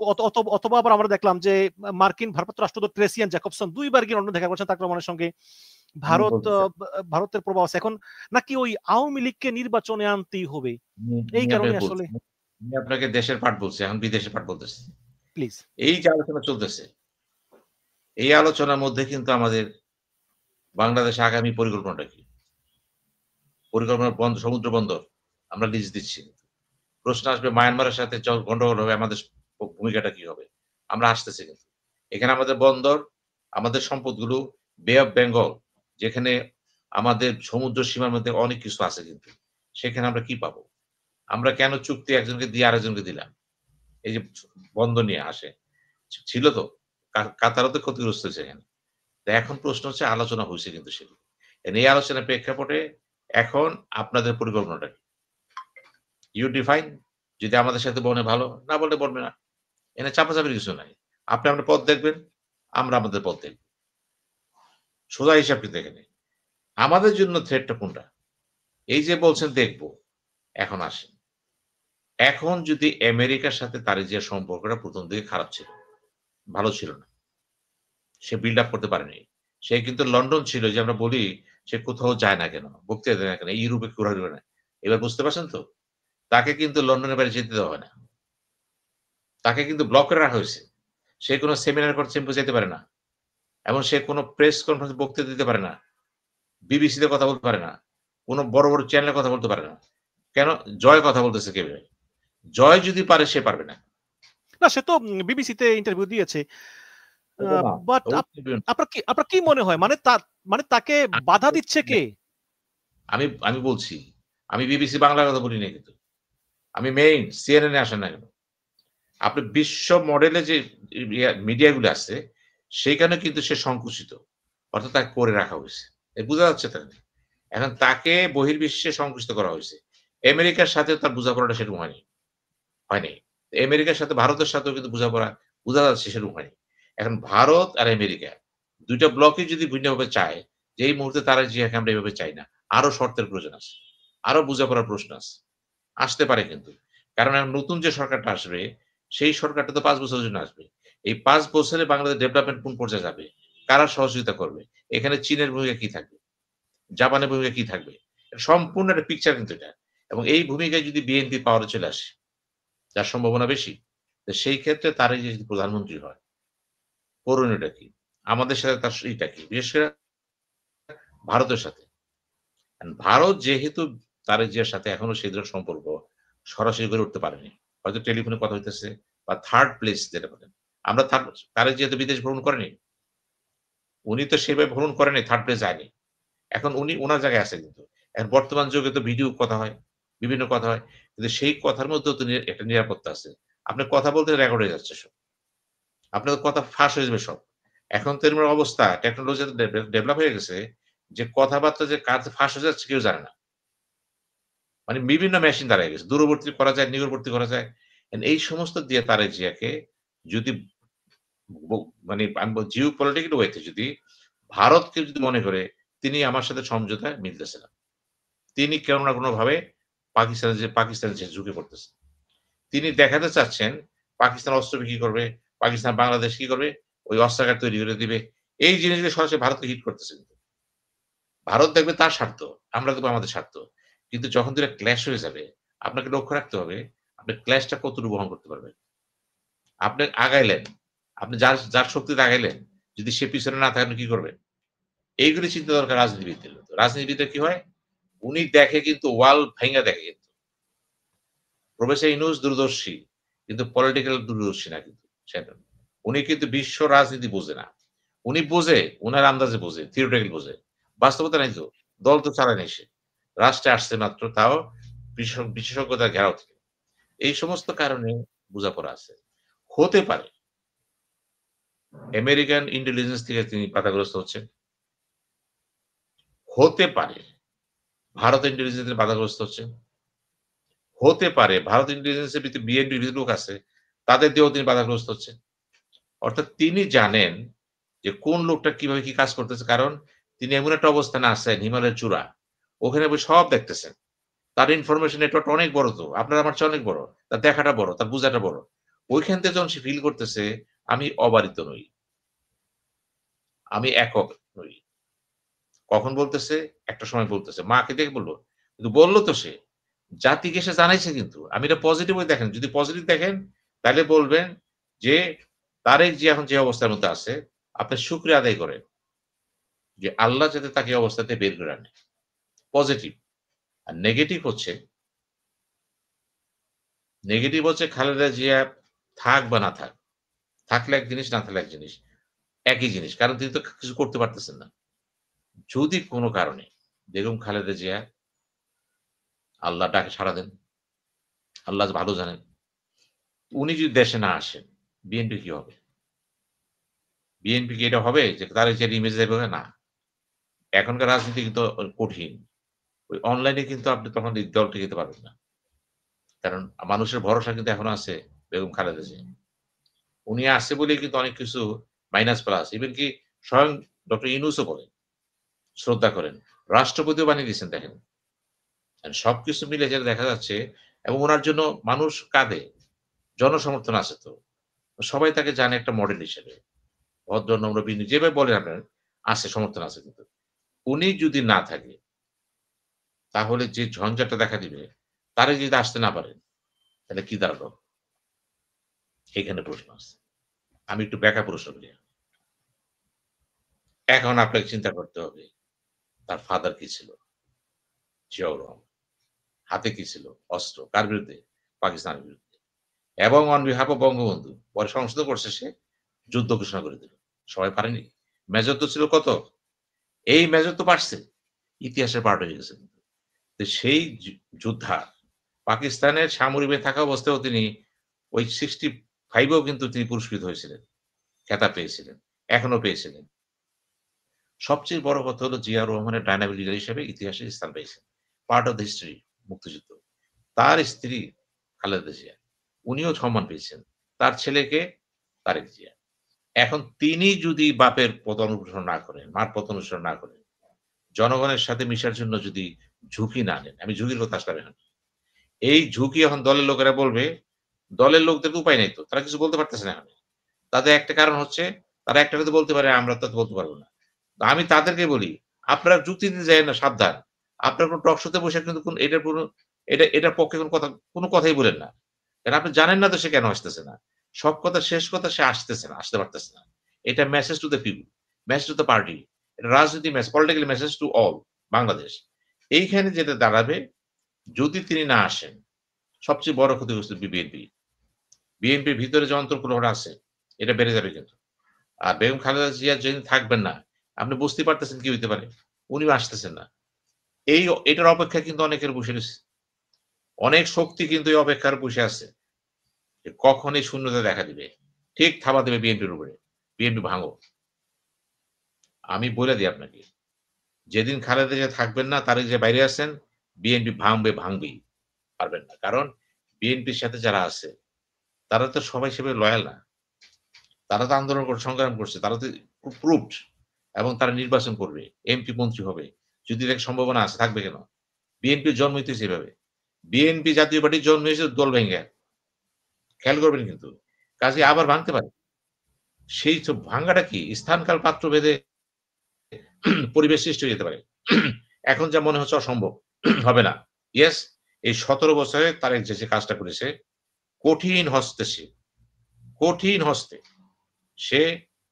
অথবা আবার আমরা দেখলাম যে মার্কিন ভারপ্রাপ্ত রাষ্ট্রদূত ট্রেসিয়ান জ্যাকবসন ২ বার গিয়ে লন্ডনে দেখা করেছেন তারেক রহমানের সঙ্গে। আমি বলতেছি, ভারতের প্রভাব আছে এখন, নাকি ওই আওয়ামী লীগকে নির্বাচনে আনতেই হবে এই আমি কারণে আপনাকে আসলে? বলছি। আমি আপনাকে দেশের পাঠ বলছি, এখন বিদেশের পাঠ বলতেছি। প্লিজ। এই যে আলোচনা চলতেছে, এই আলোচনার মধ্যে কিন্তু আমাদের বাংলাদেশের আগামী পরিকল্পনাটা কি? পরিকল্পনা সমুদ্র বন্দর আমরা লিজ দিচ্ছি। প্রশ্ন আসবে মায়ানমারের সাথে গন্ডগোল হবে, আমাদের ভূমিকাটা কি হবে? আমরা আসতেছি কিন্তু। এখানে আমাদের বন্দর, আমাদের সম্পদগুলো, বে অফ বেঙ্গল, যেখানে আমাদের সমুদ্র সীমার মধ্যে অনেক কিছু আছে কিন্তু। সেখানে আমরা কি পাবো? আমরা কেন চুক্তি একজনকে দিয়ে আরেকজনকে দিলাম? এই যে বন্দর নিয়ে আসে, ছিল তো। কাতারও তো ক্ষতিগ্রস্ত হয়েছে এখানে। তো এখন প্রশ্ন হচ্ছে, আলোচনা হইছে কিন্তু সেগুলো। এই আলোচনার প্রেক্ষাপটে এখন আপনাদের পরিকল্পনাটা কি? You define. যদি আমাদের সাথে বনে ভালো, না বললে বলবে না। এখানে চাপাচাপির কিছু নাই। আপনি আপনার পথ দেখবেন, আমরা আমাদের পথ দেখব। সোজা হিসাব কিন্তু এখানে। আমাদের জন্য থ্রেটটা কোনটা? এই যে বলছেন দেখব, এখন আসেন। এখন যদি আমেরিকার সাথে তার যে সম্পর্কটা ১ম দিকে খারাপ ছিল, ভালো ছিল না। সে বিল্ড আপ করতে পারেনি। সে কিন্তু লন্ডন ছিল, যে আমরা বলি সে কোথাও যায় না কেন? বক্তৃতা দেয় না কেন? ইউরোপে ঘোরাঘুরি না। এবার বুঝতে পারছেন তো? তাকে কিন্তু লন্ডনের বাইরে যেতে দেওয়া হয় না। তাকে কিন্তু ব্লক করে রাখা হয়েছে। সে কোন সেমিনার করতে যেতে পারে না। এবং সে কোন প্রেস কনফারেন্স বক্তৃতা দিতে পারে না। বিবিসিতে কথা বলতে পারে না। কোন বড়, বড় চ্যানেলে কথা বলতে পারে না। কেন? জয় কথা বলতেছে কিভাবে? জয় যদি পারে, সে পারবে না। না, সে তো বিবিসিতে ইন্টারভিউ দিয়েছে। বাট আপনার কি মনে হয়, মানে তাকে বাধা দিচ্ছে কে? আমি বলছি, আমি বিবিসি বাংলার কথা বলি না কিন্তু। আমি মেইন সিএনএন এ আসেন না কেন? আপনি বিশ্ব মডেলে যে মিডিয়াগুলো আছে সেখানে কিন্তু সে সংকুচিত। অর্থাৎ তাকে করে রাখা হয়েছে। বোঝা যাচ্ছে তাহলে? এখন তাকে বহির্বিশ্বে সংকুচিত করা হয়েছে। আমেরিকার সাথে তার বোঝাপড়াটা সেরকম হয়নি। হয়নি। আমেরিকার সাথে ভারতের সাথেও কিন্তু বোঝা যাচ্ছে সেরকম হয়নি। এখন ভারত আর আমেরিকা ২ টা ব্লকই যদি ভিন্নভাবে চায় যে এই মুহূর্তে তারা জিয়াকে আমরা এভাবে চাই না। আরো শর্তের প্রয়োজন আছে। আরো বোঝাপড়ার প্রশ্ন আছে। আসতে পারে কিন্তু। কারণ এখন নতুন যে সরকারটা আসবে, সেই সরকারটা তো ৫ বছরের জন্য আসবে। এই ৫ বছরে বাংলাদেশ ডেভেলপমেন্ট কোন পর্যায়ে যাবে? কারা সহযোগিতা করবে? এখানে চীনের ভূমিকা কি থাকবে? জাপানের ভূমিকা কি থাকবে? সম্পূর্ণ একটা পিকচার কিন্তু এটা। এবং এই ভূমিকায় যদি বিএনপি পাওয়ারে চলে আসে, যার সম্ভাবনা বেশি। তো সেই ক্ষেত্রে তারই যদি প্রধানমন্ত্রী হয়, করণীয়টা কি? আমাদের সাথে তার ইটা কি? বিশেষ করে ভারতের সাথে। ভারত যেহেতু তারেক জিয়ার সাথে এখনো সেই ধরনের সম্পর্ক সরাসরি গড়ে উঠতে পারেনি। হয়তো টেলিফোনে কথা হইতেছে বা থার্ড প্লেস যেটা বলেন। আমরা তারেক জিয়া তো বিদেশ ভ্রমণ করেনি। উনি তো সেভাবে ভ্রমণ করেনি, থার্ড প্লেস যায়নি। এখন উনি উনার জায়গায় আছে কিন্তু। এখন বর্তমান যুগে তো ভিডিও কথা হয়, বিভিন্ন কথা হয়। কিন্তু সেই কথার মধ্যেও তো একটা নিরাপত্তা আছে। আপনি কথা বলতে রেকর্ড হয়ে যাচ্ছে সব। আপনার কথা ফাঁস হয়ে যাবে সব। এখন তো এরকম অবস্থা টেকনোলজি এত ডেভেলপ হয়ে গেছে যে কথাবার্তা যে কার ফাঁস হয়ে যাচ্ছে কেউ জানে না। মানে বিভিন্ন মেশিন দাঁড়ায় গেছে। দূরবর্তী করা যায়, নিকটবর্তী করা যায়। এই সমস্ত দিয়ে তারেক জিয়াকে যদি ব মানে আমি জিও পলিটিক্যাল ওয়েতে যদি ভারতকে যদি মনে করে তিনি আমার সাথে সমঝোতায় মিলতেছে না। তিনি কোন না কোনভাবে পাকিস্তানের যে ঝুঁকে পড়তেছেন। তিনি দেখাতে চাচ্ছেন পাকিস্তান অস্ত্র বিক্রি করবে, পাকিস্তান বাংলাদেশ কি করবে? ওই অস্ত্রাগার তৈরি করে দিবে। এই জিনিসগুলো সরাসরি ভারতকে হিট করতেছে কিন্তু। ভারত দেখবে তার স্বার্থ, আমরা দেখব আমাদের স্বার্থ। কিন্তু যখন ২ টা ক্ল্যাশ হয়ে যাবে, আপনাকে লক্ষ্য রাখতে হবে, আপনি ক্ল্যাশটা কতটুকু বহন করতে পারবেন। আপনি আগাইলেন, আপনি যার শক্তিতে আগাইলেন, যদি সে পিছনে না থাকে আপনি কি করবেন? এইগুলি চিন্তা দরকার রাজনীতিবিদদের। রাজনীতিবিদরা কি হয়? উনি দেখে কিন্তু ওয়াল ভাইঙা দেখে কিন্তু। প্রফেসর ইউনূস দূরদর্শী, কিন্তু পলিটিক্যাল দূরদর্শী না কিন্তু সেটা। উনি কিন্তু বিশ্ব রাজনীতি বোঝে না। উনি বোঝে, উনার আন্দাজে বোঝে, থিওরিটিক্যাল বোঝে। বাস্তবতা নাই তো। দল তো চালায় নাই সে। রাষ্ট্রে আসছে মাত্র তাও বিশেষজ্ঞতার ঘেরাও থেকে। এই সমস্ত কারণে বোঝাপড়া আছে। হতে পারে আমেরিকান ইন্টেলিজেন্স থেকে তিনি বাধাগ্রস্ত হচ্ছেন। হতে পারে ভারত ইন্টেলিজেন্স থেকে বাধাগ্রস্ত হচ্ছেন। হতে পারে ভারত ইন্টেলিজেন্স এর ভিতরে বিএনপির কিছু লোক আছে, তাদের দিয়েও তিনি বাধাগ্রস্ত হচ্ছেন। অর্থাৎ তিনি জানেন যে কোন লোকটা কিভাবে কি কাজ করতেছে। কারণ তিনি এমন একটা অবস্থানে আছেন হিমালয়ের চূড়া। ওখানে বসে সব দেখতেছেন। তার ইনফরমেশন নেটওয়ার্কটা অনেক বড় তো। আপনার আমার চেয়ে অনেক বড়। তার দেখাটা বড়, তার বুঝাটা বড়। ওইখান থেকে যখন সে ফিল করতেছে আমি অবারিত নই। আমি একক নই। কখন বলতেছে? একটা সময় বলতেছে। মাকে দেখে বলল। কিন্তু বলল তো সে। জাতিকে সে জানাইছে কিন্তু। আমি এটা পজিটিভ ওয়ে দেখেন। যদি পজিটিভ দেখেন তাইলে বলবেন যে তারেক জিয়া এখন যে অবস্থার মধ্যে আছে, আপনি শুকরিয়া আদায় করেন। যে আল্লাহ যাতে তাকে এই অবস্থা থেকে বের করে আনে। পজিটিভ। আর নেগেটিভ হচ্ছে খালেদা জিয়া থাক বা না থাক। থাকলে এক জিনিস, না থাকলে এক জিনিস। একই জিনিস। কারণ তিনি তো কিছু করতে পারতেছেন না। যদি কোন কারণে বেগম খালেদা জিয়া আল্লাহর ডাকে সাড়া দেন, আল্লাহ ভালো জানেন। উনি যদি দেশে না আসেন, বিএনপি কি হবে? বিএনপি কি এটা হবে যে তারেক জিয়ার ইমেজ যাবে? না। এখনকার রাজনীতি কিন্তু কঠিন। ওই অনলাইনে কিন্তু আপনি তখন এই দল টিকাতে পারবেন না। কারণ মানুষের ভরসা কিন্তু এখনো আছে বেগম খালেদা জিয়া। উনি আছে বলেই কিন্তু অনেক কিছু মাইনাস প্লাস। ইভেন কি স্বয়ং ডক্টর ইউনূসও বলেন, শ্রদ্ধা করেন। রাষ্ট্রপতিও বানিয়ে দিয়েছেন দেখেন। সবকিছু মিলে যেটা দেখা যাচ্ছে এবং উনার জন্য মানুষ কাঁদে। জনসমর্থন আছে তো। সবাই তাকে জানে একটা মডেল হিসেবে। ভদ্র, নম্র, বিনয়ী যেভাবে বলেন আপনার আছে সমর্থন আছে কিন্তু। উনি যদি না থাকে তাহলে যে ঝঞ্ঝাটা দেখা দিবে, তারে যদি আসতে না পারেন, তাহলে কি দাঁড়ালো? এখানে প্রশ্ন আছে। আমি একটু ব্যাখ্যা প্রশ্ন করি। এখন আপনাকে চিন্তা করতে হবে, তার ফাদার কি ছিল? জিয়াউর রহমান। হাতে কি ছিল? অস্ত্র। কার বিরুদ্ধে? পাকিস্তানের বিরুদ্ধে। এবং অন বিহাফ অফ বঙ্গবন্ধু। পরে সংশোধন করছে সে, যুদ্ধ ঘোষণা করে দিল। সবাই পারেনি। মেজর তো ছিল কত? এই মেজর তো পারছে। ইতিহাসের পার্ট হয়ে গেছে। তো সেই যোদ্ধা পাকিস্তানের সামরিক বাহিনী থাকা অবস্থায়ও তিনি ওই 5-এও কিন্তু তিনি পুরস্কৃত হয়েছিলেন, খেতাব পেয়েছিলেন, এখনো পেয়েছিলেন। সবচেয়ে বড় কথা হলো জিয়াউর রহমানের ডায়নামিক লিডার হিসেবে ইতিহাসে স্থান পেয়েছেন। পার্ট অফ দ্য হিস্টরি মুক্তিযুদ্ধ। তার স্ত্রী খালেদা জিয়া, উনিও সম্মান পেয়েছেন। তার ছেলেকে তারেক জিয়া। এখন তিনি যদি বাপের পথ অনুসরণ না করেন, মার পথ অনুসরণ না করেন, জনগণের সাথে মিশার জন্য যদি ঝুঁকি না নেন, আমি ঝুঁকির কথা আসলাম এখন। এই ঝুঁকি এখন দলের লোকেরা বলবে, দলের লোকদের তো উপায় নাই তো। তারা কিছু বলতে পারতেছে না এখন। তাদের একটা কারণ হচ্ছে, তারা একটা কথা বলতে পারে, আমরা তো বলতে পারব না। তো আমি তাদেরকে বলি, আপনারা যুক্তি দিতে যায়েন না, সাবধান। আপনার কোন টক শোতে বসে কিন্তু এটার কোন এটার পক্ষে কোন কথাই বলেন না। কারণ আপনি জানেন না তো সে কেন আসতেছে না। সব কথা শেষ কথা সে আসতেছে না, আসতে পারতেছে না। এটা message to the people, message to the party. এটা রাজনীতি message, political message to all Bangladesh. এইখানে যেটা দাঁড়াবে, যদি তিনি না আসেন, সবচেয়ে বড় ক্ষতিগ্রস্ত বিএনপি। বিএনপির ভিতরে যে অন্তর্কলহ আছে, এটা বেড়ে যাবে কিন্তু। আর বেগম খালেদা জিয়া যেদিন থাকবেন না, আপনি বুঝতেই পারতেছেন কি হইতে পারে। উনিও আসতেছেন না। এটার অপেক্ষায় কিন্তু অনেকের বসে রয়েছে। অনেক শক্তি কিন্তু এই অপেক্ষার বসে আছে। যে কখন এই শূন্যতা দেখা দিবে। ঠিক থাবা দেবে বিএনপির উপরে। বিএনপি ভাঙো। আমি বলে দিই আপনাকে। যেদিন খালেদা জিয়া থাকবেন না, তারেক জিয়া বাইরে আছেন, বিএনপি ভাঙবেই। পারবেন না। কারণ বিএনপির সাথে যারা আছে, তারা তো সবাই সেভাবে লয়াল না। তারা তো আন্দোলন করে সংগ্রাম করছে। তারা তো প্রুভড এবং তারা নির্বাচন করবে। এমপি মন্ত্রী হবে। যদি এর সম্ভাবনা আছে, থাকবে কেন? বিএনপির জন্ম হইতেছে এভাবে। বিএনপি জাতীয় পার্টির জন্ম হয়েছে দল ভেঙে। খেয়াল করবেন কিন্তু। কাজেই আবার ভাঙতে পারে। সেই ভাঙ্গাটা কি? স্থান-কাল পাত্র ভেদে পরিবেশ সৃষ্টি হয়ে যেতে পারে। এখন যা মনে হচ্ছে অসম্ভব। হবে না। ইয়েস, এই ১৭ বছরে তারেক যে কাজটা করেছে, কঠিন হস্তে সে, কঠিন হস্তে সে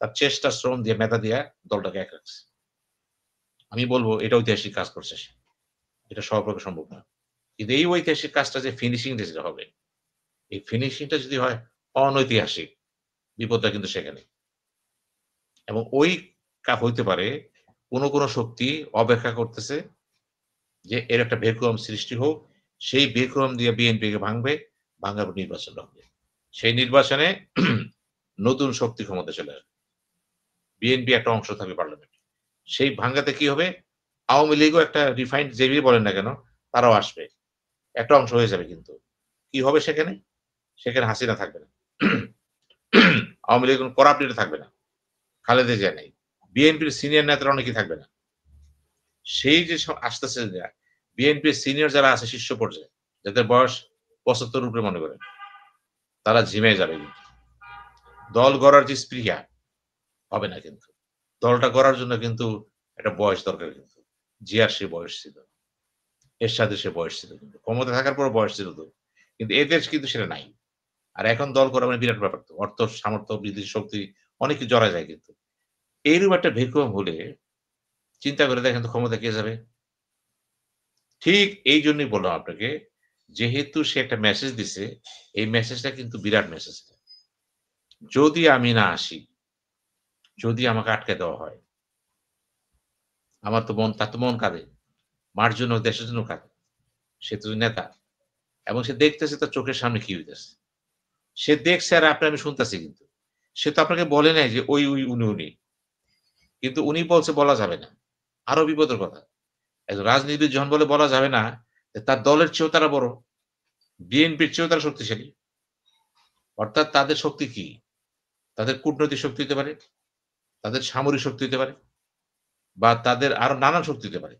তার চেষ্টা, শ্রম দিয়ে, মেধা দিয়ে দলটাকে এক রাখছে। আমি বলব এটা ঐতিহাসিক কাজ করছে সে। এটা সবার পক্ষে সম্ভব না। কিন্তু এই ঐতিহাসিক কাজটা যে ফিনিশিং যেটা হবে, এই ফিনিশিংটা যদি হয় অনৈতিহাসিক, বিপদটা কিন্তু সেখানে। এবং ওই হইতে পারে কোন শক্তি অপেক্ষা করতেছে যে এর একটা ভেকুয়াম সৃষ্টি হোক। সেই ভেকুয়াম দিয়ে বিএনপিকে ভাঙবে, ভাঙার পর নির্বাচন হবে। সেই নির্বাচনে নতুন শক্তি ক্ষমতায় চলে আসবে। বিএনপি একটা অংশ থাকবে পার্লামেন্টে। সেই ভাঙ্গাতে কি হবে? আওয়ামী লীগও একটা রিফাইন্ড যেভাবেই বলেন না কেন, তারাও আসবে। একটা অংশ হয়ে যাবে কিন্তু। কি হবে সেখানে? সেখানে হাসিনা থাকবে না। আওয়ামী লীগের কোন করাপ্ট লিডার থাকবে না। খালেদা জিয়া নেই। বিএনপির সিনিয়র নেতারা অনেকেই থাকবে না। সেই যে আসতেছে বিএনপির সিনিয়র যারা আছে শীর্ষ পর্যায়ে, যাদের বয়স ৭৫ উপরে মনে করেন, তারা ঝিমিয়ে যাবে কিন্তু। দল গড়ার যে স্পৃহা হবে না কিন্তু। দলটা গড়ার জন্য কিন্তু একটা বয়স দরকার কিন্তু। জিয়ার সে বয়স ছিল। এরশাদের সে বয়স ছিল কিন্তু। ক্ষমতা থাকার পরও বয়স ছিল তো। কিন্তু এদের কিন্তু সেটা নাই। আর এখন দল করা মানে বিরাট ব্যাপার তো। অর্থ, সামর্থ্য, বিদেশি শক্তি অনেক কিছু জড়ায় যায় কিন্তু। এইরকম একটা ভ্যাকুয়াম হলে চিন্তা করে দেখেন তো ক্ষমতা কে যাবে? ঠিক এই জন্যই বললাম আপনাকে, যেহেতু সে একটা মেসেজ দিছে, এই মেসেজটা কিন্তু বিরাট মেসেজ। যদি আমি না আসি, যদি আমাকে আটকে দেওয়া হয়, আমার তো তার তো মন কাঁদে। মার জন্য, দেশের জন্য কাঁদে। সে তো নেতা এবং সে দেখতেছে তার চোখের সামনে কি হইতেছে। সে দেখছে আর আমি শুনতেছি কিন্তু। সে তো আপনাকে বলে নাই যে ওই, উনি। কিন্তু উনি বলছে বলা যাবে না। আরো বিপদের কথা। একজন রাজনীতিবিদ যখন বলে বলা যাবে না, তার দলের চেয়েও তারা বড়। বিএনপির চেয়েও তারা শক্তিশালী। অর্থাৎ তাদের শক্তি কি? তাদের কূটনৈতিক শক্তি হতে পারে, তাদের সামরিক শক্তি হতে পারে বা তাদের আরো নানান শক্তি হতে পারে।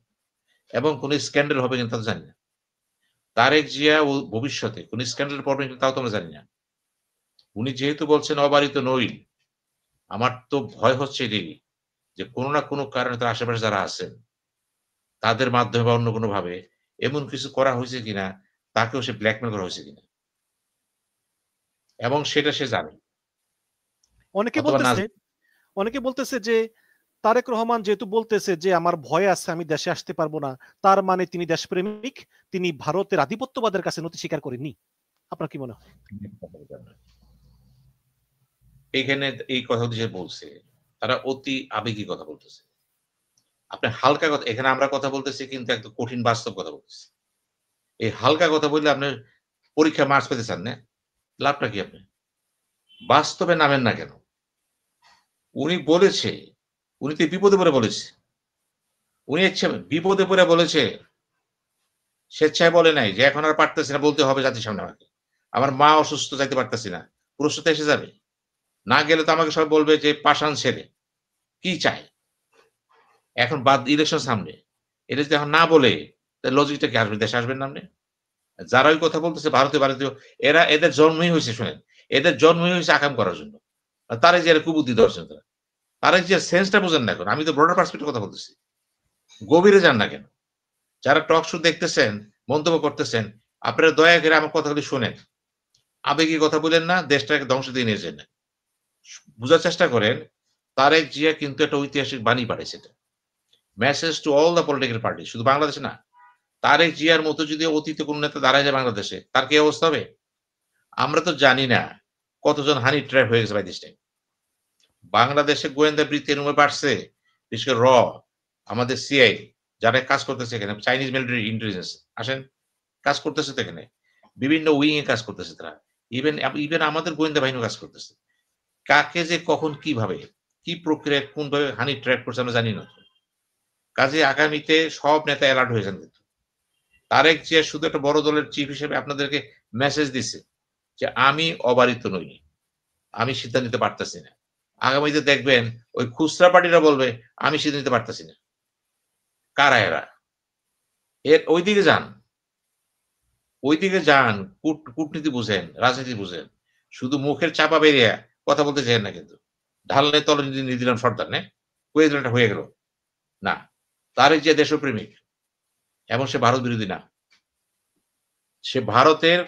এবং কোন স্ক্যান্ডাল হবে কিনা তা জানি না। তারেক জিয়া ভবিষ্যতে কোন স্ক্যান্ডাল পড়বেন কিনা তাও তো আমরা জানি না। উনি যেহেতু বলছেন অবারিত নই, আমার তো ভয় হচ্ছে এটাই যে কোন না কোন কারণে তার আশেপাশে যারা আছেন, তাদের মাধ্যমে বা অন্য কোনভাবে এমন কিছু করা হয়েছে কিনা, তাকেও সে ব্ল্যাকমেইল করা হয়েছে কিনা। এবং সেটা সে জানে। অনেকে অথবা না বলতেছে অনেকে বলতেছে যে তারেক রহমান যেহেতু বলতেছে যে আমার ভয় আছে, আমি দেশে আসতে পারবো না, তার মানে তিনি দেশপ্রেমিক, তিনি ভারতের আধিপত্যবাদের কাছে নতি স্বীকার করেননি। আপনার কি মনে হয়? এখানে এই কথাগুলো যে বলছে, তারা অতি আবেগী কথা বলতেছে। আপনি হালকা কথা, এখানে আমরা কথা বলতেছি কিন্তু একদম কঠিন বাস্তব কথা বলতেছি। এই হালকা কথা বললে আপনার পরীক্ষায় মার্কস পেতে চান না? লাভটা কি আপনি? বাস্তবে নামেন না কেন? উনি বলেছে, উনি তো বিপদে পড়ে বলেছে। উনি বিপদে পড়ে বলেছে, স্বেচ্ছায় বলে নাই যে এখন আর পারতেছি না, বলতে হবে জাতির সামনে আমাকে। আমার মা অসুস্থ, যাইতে পারতেছি না। প্রশ্ন তো এসে যাবে। না গেলে তো আমাকে সবাই বলবে যে পাষাণ ছেলে। কি চায়? এখন বাদ ইলেকশন সামনে। এটা যদি এখন না বলে, তাহলে লজিকটা কি আসবে? দেশে আসবেন না আপনি? যারা ওই কথা বলতেছে ভারতীয়, এদের জন্মই হইছে শোনেন। এদের জন্মই হইছে আকাম করার জন্য। আর তারেক জিয়ার কুবুদ্ধি দেওয়ার জন্য। তারেক জিয়ার সেন্সটা বোঝেন না এখন। আমি তো ব্রডার পার্সপেক্টিভ কথা বলতেছি। গভীরে যান না কেন? যারা টক শো দেখতেছেন, মন্তব্য করতেছেন, আপনারা দয়া করে আমার কথাগুলি শোনেন। আবেগী কথা বলেন না, দেশটাকে ধ্বংস দিয়ে নিয়ে যান না। বুঝার চেষ্টা করেন, তারেক জিয়া কিন্তু একটা ঐতিহাসিক বাণী পাঠাইছে এটা। Message to all the political party, শুধু বাংলাদেশে না। তারেক জিয়ার মতো যদি অতীতে কোন নেতা দাঁড়ায় যায় বাংলাদেশে, তার কি অবস্থা হবে? আমরা তো জানি না কতজন হানি ট্র্যাপ হয়ে গেছে বাই দিস টাইম। বাংলাদেশে গোয়েন্দা বৃত্তি এরকম বাড়ছে, বিশেষ করে আমাদের সিআই যারা কাজ করতেছে এখানে, চাইনিজ মিলিটারি ইন্টেলিজেন্স আসেন, কাজ করতেছে তো এখানে। বিভিন্ন উইং এ কাজ করতেছে তারা। ইভেন আমাদের গোয়েন্দা বাহিনীও কাজ করতেছে। কাকে যে কখন কিভাবে, কি প্রক্রিয়ায় কোনভাবে হানি ট্র্যাপ করছে আমরা জানি না। কাজে আগামীতে সব নেতা এলার্ট হয়ে যান কিন্তু। তারেক জিয়া শুধু একটা বড় দলের চিফ হিসেবে আপনাদেরকে মেসেজ দিছে যে আমি অবারিত নই। আমি সিদ্ধান্ত নিতে পারতেছি না। আগামীতে দেখবেন ওই খুচরা পার্টিরা বলবে আমি সিদ্ধান্ত নিতে পারতেছি না। কারা এরা? ওইদিকে যান। ওইদিকে যান। কূটনীতি বুঝেন, রাজনীতি বুঝেন। শুধু মুখের চাপা বেরিয়ে কথা বলতে চান না কিন্তু। ঢাললে তলে নিয়ে দিলাম সর্দার নে। হয়ে গেল, হয়ে গেল। না। তারেক জিয়া দেশপ্রেমিক এবং সে ভারত বিরোধী না। সে ভারতের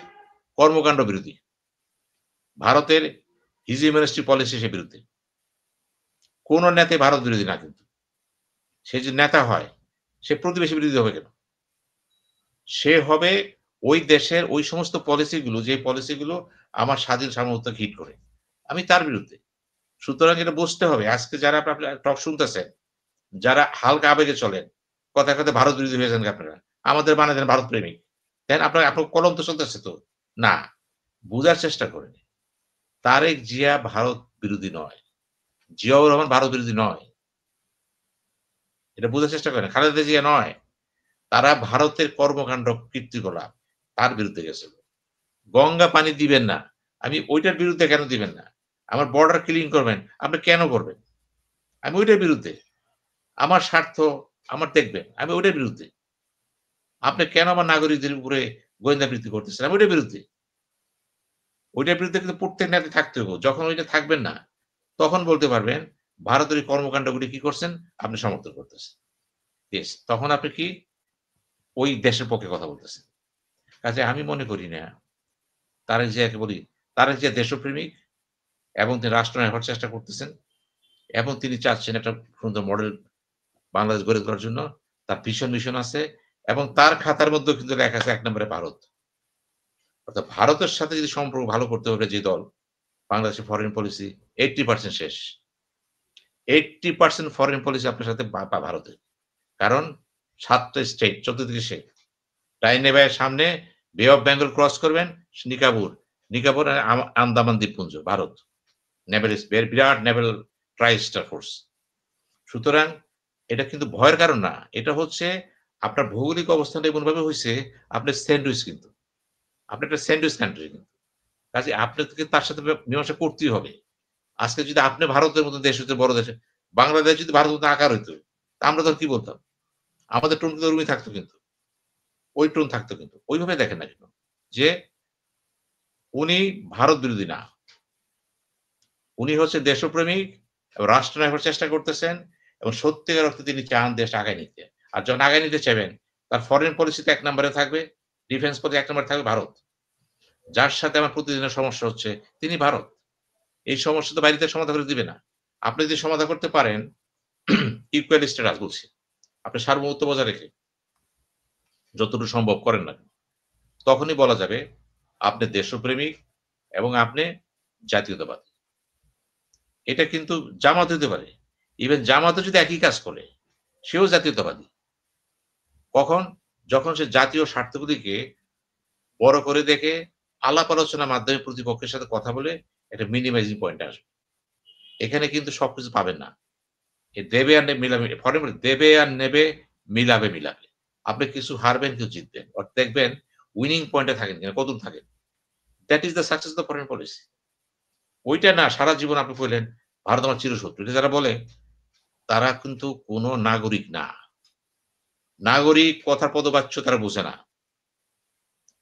কর্মকাণ্ড বিরোধী। ভারতের হিউম্যানিস্টিক পলিসি সে বিরুদ্ধে। কোন নেতাই ভারত বিরোধী না কিন্তু। সে যদি নেতা হয়, সে প্রতিবেশী বিরোধী হবে কেন? সে হবে ওই দেশের ওই সমস্ত পলিসিগুলো, যে পলিসিগুলো আমার স্বাধীন সার্বভৌমত্বকে হিট করে। আমি তার বিরুদ্ধে। সুতরাং এটা বুঝতে হবে। আজকে যারা আপনারা টক শুনতেছেন, যারা হালকা আবেগে চলেন, কথায়, কথায় ভারত বিরোধী হয়ে যান আপনারা। আমাদের বানায় দেন ভারত প্রেমিক। দেন আপনার কলম তো চলতেছে তো। না, বুঝার চেষ্টা করেন। তারেক জিয়া ভারত বিরোধী নয়। জিয়াউর রহমান ভারত বিরোধী নয়। এটা বুঝার চেষ্টা করেন। খালেদা জিয়া নয়। তারা ভারতের কর্মকাণ্ড কীর্তিকলাপ তার বিরুদ্ধে গেছে। গঙ্গা পানি দিবেন না। আমি ওইটার বিরুদ্ধে কেন দিবেন না? আমার বর্ডার ক্লিন করবেন। আপনি কেন করবেন? আমি ওইটার বিরুদ্ধে। আমার স্বার্থ আমার দেখবেন। আমি ওইটার বিরুদ্ধে। আপনি কেন আমার নাগরিকদের উপরে গোয়েন্দা বৃত্তি করতেছেন? আমি ওইটার বিরুদ্ধে। ওইটার বিরুদ্ধে কিন্তু প্রত্যেক নেতা থাকতে হবে। যখন ওইটা থাকবেন না, তখন বলতে পারবেন ভারতের এই কর্মকাণ্ডগুলি কি করছেন? আপনি সমর্থন করতেছেন। ইয়েস, তখন আপনি কি ওই দেশের পক্ষে কথা বলতেছেন। কাজে আমি মনে করি না, তারেক জিয়াকে বলি, তারেক জিয়া দেশপ্রেমিক এবং তিনি রাষ্ট্র নেওয়ার চেষ্টা করতেছেন এবং তিনি চাচ্ছেন একটা সুন্দর মডেল বাংলাদেশ গড়ে তোলার জন্য। তার ভিশন মিশন আছে এবং তার খাতার মধ্যেও কিন্তু লেখা আছে ১ নম্বরে ভারত। অর্থাৎ ভারতের সাথে যদি সম্পর্ক ভালো করতে হবে যে দল, বাংলাদেশের ফরেন পলিসি 80% শেষ। 80% ফরেন পলিসি আপনার সাথে ভারতের। কারণ ৭ টা স্টেট, ১৪ থেকে সে। টাইনে ভাইয়ের সামনে বে অফ বেঙ্গল ক্রস করবেন, নিকাপুর। নিকাপুর আন্দামান দ্বীপপুঞ্জ, ভারত। বিরাট নেভেল ট্রাই স্টার ফোর্স। সুতরাং এটা কিন্তু ভয়ের কারণ না। এটা হচ্ছে আপনার ভৌগোলিক অবস্থানটা এমনভাবে হইছে, আপনি স্যান্ডউইচ কিন্তু। আপনি একটা স্যান্ডউইচ কান্ট্রি কিন্তু। কাজেই আপনাকে তার সাথে মীমাংসা করতেই হবে। আজকে যদি আপনি ভারতের মতো দেশ হইতো, বড় দেশে, বাংলাদেশ যদি ভারতের মতো আকার হইতো, আমরা তখন কি বলতাম? আমাদের টোন কিন্তু ওরকমই থাকতো কিন্তু। ওই টোন থাকতো কিন্তু। ওইভাবে দেখেন না কেন? যে উনি ভারত বিরোধী না। উনি হচ্ছে দেশপ্রেমিক এবং রাষ্ট্র নেওয়ার চেষ্টা করতেছেন এবং সত্যিকার অর্থে তিনি চান দেশ আগায় নিতে। আর যখন আগায় নিতে চাইবেন, তার ফরেন পলিসিতে ১ নম্বরে থাকবে, ডিফেন্স পলিসি ১ নম্বরে থাকবে ভারত। যার সাথে আমার প্রতিদিনের সমস্যা হচ্ছে, তিনি ভারত। এই সমস্যা তো বাইরে থেকে সমাধান করে দিবে না। আপনি যদি সমাধান করতে পারেন, ইকুয়াল স্ট্যাটাস বলছি। আপনি সার্বভৌমত্ব বজায় রেখে যতটুকু সম্ভব করেন না, তখনই বলা যাবে আপনি দেশপ্রেমিক এবং আপনি জাতীয়তাবাদী। এটা কিন্তু জামাত হইতে পারে। ইভেন জামাতও যদি একই কাজ করে, সেও জাতীয়তাবাদী। কখন? যখন সে জাতীয় স্বার্থগুলিকে বড় করে দেখে আলাপ আলোচনার মাধ্যমে প্রতিপক্ষের সাথে কথা বলে একটা মিনিমাইজিং পয়েন্ট আসবে। এখানে কিন্তু সবকিছু পাবেন না। দেবে আর মিলাবে, ফরেন দেবে আর নেবে, মিলাবে মিলাবে। আপনি কিছু হারবেন, কিছু জিতবেন। দেখবেন উইনিং পয়েন্টে থাকেন কিনা, কতদূর থাকেন। That is the success of the foreign policy. ওইটা না সারা জীবন আপনি কইলেন ভারত আমার চিরশত্রু। এটা যারা বলে তারা কিন্তু কোন নাগরিক না। নাগরিক কথার পদবাচ্য তারা বুঝে না।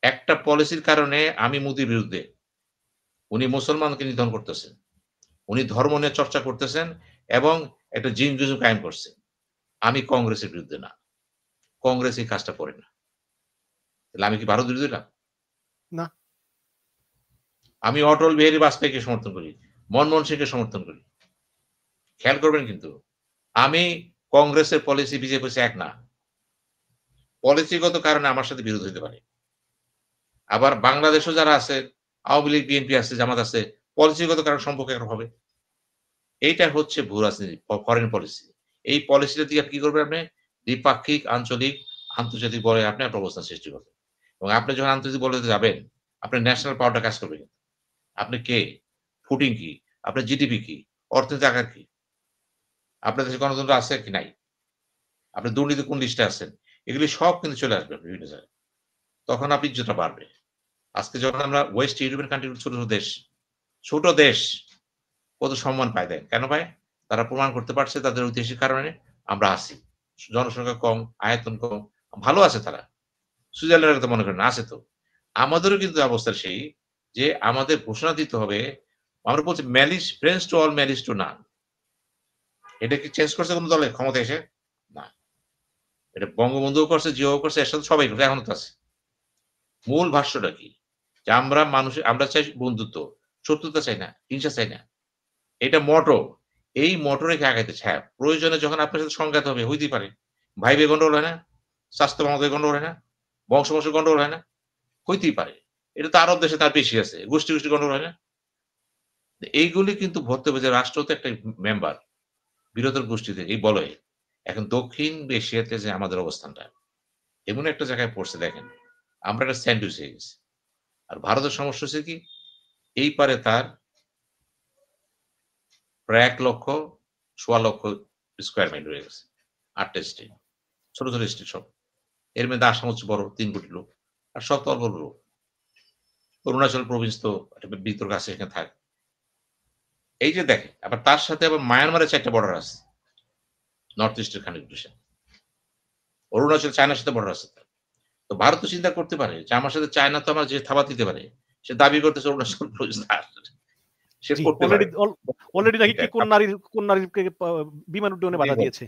একটা পলিসির কারণে আমি মোদির বিরুদ্ধে। উনি মুসলমানকে নিধন করতেছেন। উনি ধর্ম নিয়ে চর্চা করতেছেন এবং একটা জিনজুজু কায়েম করছেন। আমি কংগ্রেসের বিরুদ্ধে না। কংগ্রেস এই কাজটা করে না। তাহলে আমি কি ভারত বিরোধী না? না। আমি অটল বিহারী বাজপেয়ীকে সমর্থন করি। মনমোহন সিংকে সমর্থন করি। খেয়াল করবেন কিন্তু আমি কংগ্রেসের পলিসি বিজেপির এক না। পলিসিগত কারণে আমার সাথে বিরোধ হইতে পারে। আবার বাংলাদেশেও যারা আছে, আওয়ামী লীগ, বিএনপি আছে, জামাত আছে, পলিসিগত কারণ সম্পর্কে একরকম হবে। এইটা হচ্ছে ভূ রাজনীতি, ফরেন পলিসি। এই পলিসিটা দিয়ে কি করবেন আপনি? দ্বিপাক্ষিক, আঞ্চলিক, আন্তর্জাতিক বলয়ে আপনি একটা অবস্থান সৃষ্টি করবেন। এবং আপনি যখন আন্তর্জাতিক বলয়ে যাবেন, আপনার ন্যাশনাল পাওয়ারটা কাজ করবে কিন্তু। আপনি কে? ফুটিং কি? আপনার জিডিপি কি? অর্থনৈতিক আকার কি? আপনার দেশে গণতন্ত্র আছে কি নাই? আপনি দুর্নীতি কোন লিস্টে আছেন? এগুলি সব কিন্তু চলে আসবে বিভিন্ন জায়গায়। তখন আপনার ইজ্জতটা বাড়বে। আজকে যখন আমরা ওয়েস্ট ইউরোপিয়ান কান্ট্রি ছোট, ছোট দেশ, ছোট দেশ কত সম্মান পায় দেন। কেন পায়? তারা প্রমাণ করতে পারছে তাদের ঐতিহাসিক কারণে আমরা আছি। জনসংখ্যা কম, আয়তন কম, ভালো আছে তারা। সুইজারল্যান্ডের কথা মনে করেন আছে তো। আমাদেরও কিন্তু অবস্থা সেই যে আমাদের ঘোষণা দিতে হবে। আমরা বলছি malice friends to all malice two নান। এটা কি চেঞ্জ করছে কোন দলে ক্ষমতায় এসে? না। এটা বঙ্গবন্ধুও করছে, জিয়াও করছে, এর সাথে সবাই করছে, এখনো তো আছে। মূল ভাষ্যটা কি? যে আমরা চাই বন্ধুত্ব, শত্রুতা চাই না, হিংসা চাই না। এটা মটো। এই মটো রেখে আগাইতেছে। হ্যাঁ, প্রয়োজনে যখন আপনার সাথে সংঘাত হবে, হইতেই পারে। ভাই ভাই গন্ডগোল হয় না? স্বাস্থ্য মমতায় গন্ডগোল হয় না? বংশ গন্ডগোল হয় না? হইতেই পারে। এটা তো আরব দেশে তার বেশি আছে। গোষ্ঠী গন্ডগোল হয় না? এইগুলি কিন্তু ধরতে হবে যে রাষ্ট্র তো একটা মেম্বার। বৃহত্তর গোষ্ঠীতে এই বলয়ে। এখন দক্ষিণ এশিয়াতে যে আমাদের অবস্থানটা, এমন একটা জায়গায় পড়ছে দেখেন। আমরা একটা স্যান্ডউইচ হয়ে গেছি। আর ভারতের সমস্যা হচ্ছে কি? এই পারে তার প্রায় ১ লক্ষ, ১.৫ লক্ষ স্কয়ার মাইল হয়ে গেছে। ৮ টা স্টেট। ছোট, ছোট স্টেট সব। এর মধ্যে আসাম হচ্ছে বড় ৩ কোটি লোক। আর সব তো অল্প, অল্প লোক। অরুণাচল প্রভিন্স তো একটা ভিতর কাছে এখানে থাকে। এই যে দেখেন, আবার তার সাথে আবার মায়ানমারের ৪ টা বর্ডার আছে। নর্থ ইস্টের খানিক দূরে। অরুণাচল চায়নার সাথে বর্ডার আছে তার। তো ভারত তো চিন্তা করতে পারে যে আমার সাথে চায়না তো আমার যে থাবা দিতে পারে। সে দাবি করতেছে অরুণাচল প্রদেশ তার। সে জি, করতে পারে। অলরেডি নাকি কি কোন নারীকে বিমান উড্ডয়নে বাধা দিয়েছে।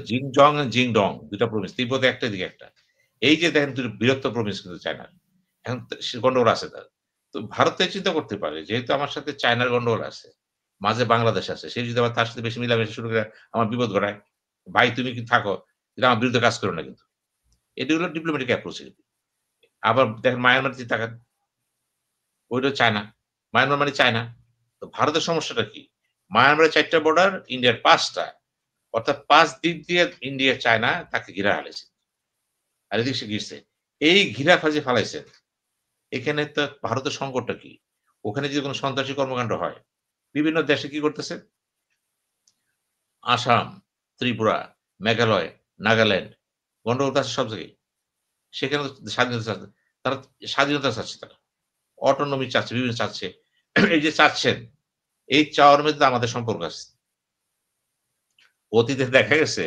জিনজং এন্ড জিংডং ২ টা প্রভিন্স। তিব্বতে একটা এদিকে একটা। এই যে দেখেন ২ বৃহত্তর প্রভিন্স কিন্তু চায়নার। এখন সে গন্ডগোল আছে তার। তো ভারত তো চিন্তা করতে পারে যেহেতু আমার সাথে চায়নার গন্ডগোল আছে। মাঝে বাংলাদেশ আছে। সে যদি আবার তার সাথে বেশি মিলামেশা শুরু করে আমার বিপদ ঘটায়। ভাই তুমি কি থাকো। কিন্তু আমার বিরুদ্ধে কাজ করো না কিন্তু। এটি হলো ডিপ্লোম্যাটিক অ্যাপ্রোচ। আবার দেখেন মায়ানমার দিকে তাকান। ওইটা চায়না। মায়ানমার মানে চায়না। তো ভারতের সমস্যাটা কি? মায়ানমারের ৪ টা বর্ডার, ইন্ডিয়ার ৫ টা। অর্থাৎ ৫ দিক দিয়ে ইন্ডিয়া, চায়না তাকে ঘিরা হালাইছে। আর এদিকে সে ঘিরছে। এই ঘিরাফাজি ফালাইছে। এখানে তো ভারতের সংকটটা কি? ওখানে যদি কোন সন্ত্রাসী কর্মকাণ্ড হয়, বিভিন্ন দেশে কি করতেছে? আসাম, ত্রিপুরা, মেঘালয়, নাগাল্যান্ড গন্ডগোল তো আছে সব জায়গায়। সেখানে তো স্বাধীনতা চাচ্ছে। তারা স্বাধীনতা চাচ্ছে তারা। অটোনমি চাচ্ছে, বিভিন্ন চাচ্ছে। এই যে চাচ্ছেন, এই চাওয়ার মধ্যে আমাদের সম্পর্ক আছে। অতীতে দেখা গেছে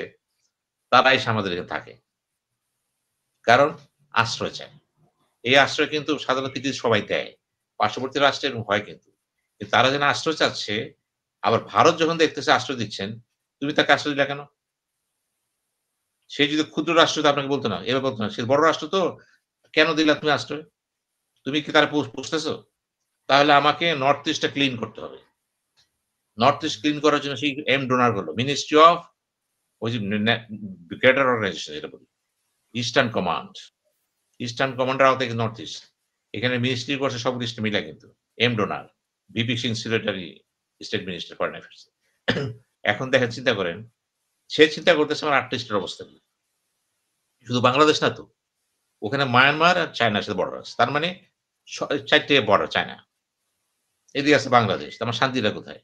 তারা এসে আমাদের এখানে থাকে। কারণ আশ্রয় চায়। এই আশ্রয় কিন্তু সাধারণত পৃথিবীর সবাই দেয়। পার্শ্ববর্তী রাষ্ট্রে এরকম হয় কিন্তু। কিন্তু তারা যেন আশ্রয় চাচ্ছে, আবার ভারত যখন দেখতেছে আশ্রয় দিচ্ছেন, তুমি তাকে আশ্রয় দিলা কেন? সে যদি ক্ষুদ্র রাষ্ট্র তো আপনাকে বলতো না। এভাবে বলতো না। সে বড় রাষ্ট্র তো, কেন দিলা তুমি আশ্রয়? তুমি কি তারা পুষতেছো? তাহলে আমাকে নর্থ ইস্টটা ক্লিন করতে হবে। নর্থ ইস্ট ক্লিন করার জন্য সেই ডোনার গুলো। মিনিস্ট্রি অফ ওই যে গ্রেটার অর্গানাইজেশন যেটা বলি। Eastern command. ইস্টার্ন কমান্ডের আওতায় নর্থ ইস্ট। এখানে মিনিস্ট্রি করছে সব লিস্ট মিলা কিন্তু। Donor, VP Singh secretary state minister foreign affairs. এখন দেখেন চিন্তা করেন, সে চিন্তা করতেছে আমার ৮ টা স্টেটের অবস্থা কি? শুধু বাংলাদেশ না তো। ওখানে মায়ানমার আর চায়নার সাথে বর্ডার আছে। তার মানে ৪ টে বর্ডার চায়না। এদিকে আছে বাংলাদেশ, আমার শান্তিটা কোথায়?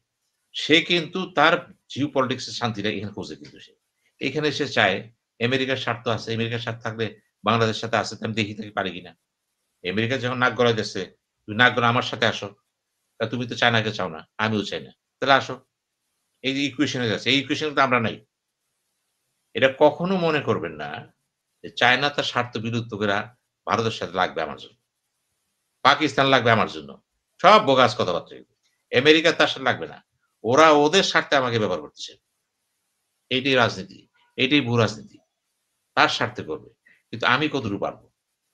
সে কিন্তু তার জিও পলিটিক্স এর শান্তিটা এখানে খোঁজে কিন্তু সে। এখানে সে চায় আমেরিকার স্বার্থ আছে, আমেরিকার স্বার্থ থাকলে বাংলাদেশের সাথে আছে, আমি দেখি তাকে পারি কিনা। আমেরিকা যখন নাক গলাইতেছে, "তুমি নাক গলায় আমার সাথে আসো।" তুমি তো চায়নাকে চাও না, আমিও চাই না। তাহলে আসো। এই যে ইকুয়েশন এ যাচ্ছে, এই ইকুয়েশন তো আমরা নাই। এটা কখনো মনে করবেন না যে চায়না তার স্বার্থ বিলুপ্ত কইরা ভারতের সাথে লাগবে আমার জন্য। পাকিস্তান লাগবে আমার জন্য। সব বোগাস কথাবার্তা এগুলো। আমেরিকা তার সাথে লাগবে না। ওরা ওদের স্বার্থে আমাকে ব্যবহার করতেছে। এইটাই রাজনীতি। এইটাই ভূ-রাজনীতি। তার স্বার্থে করবে। কিন্তু আমি কতটুকু পারব?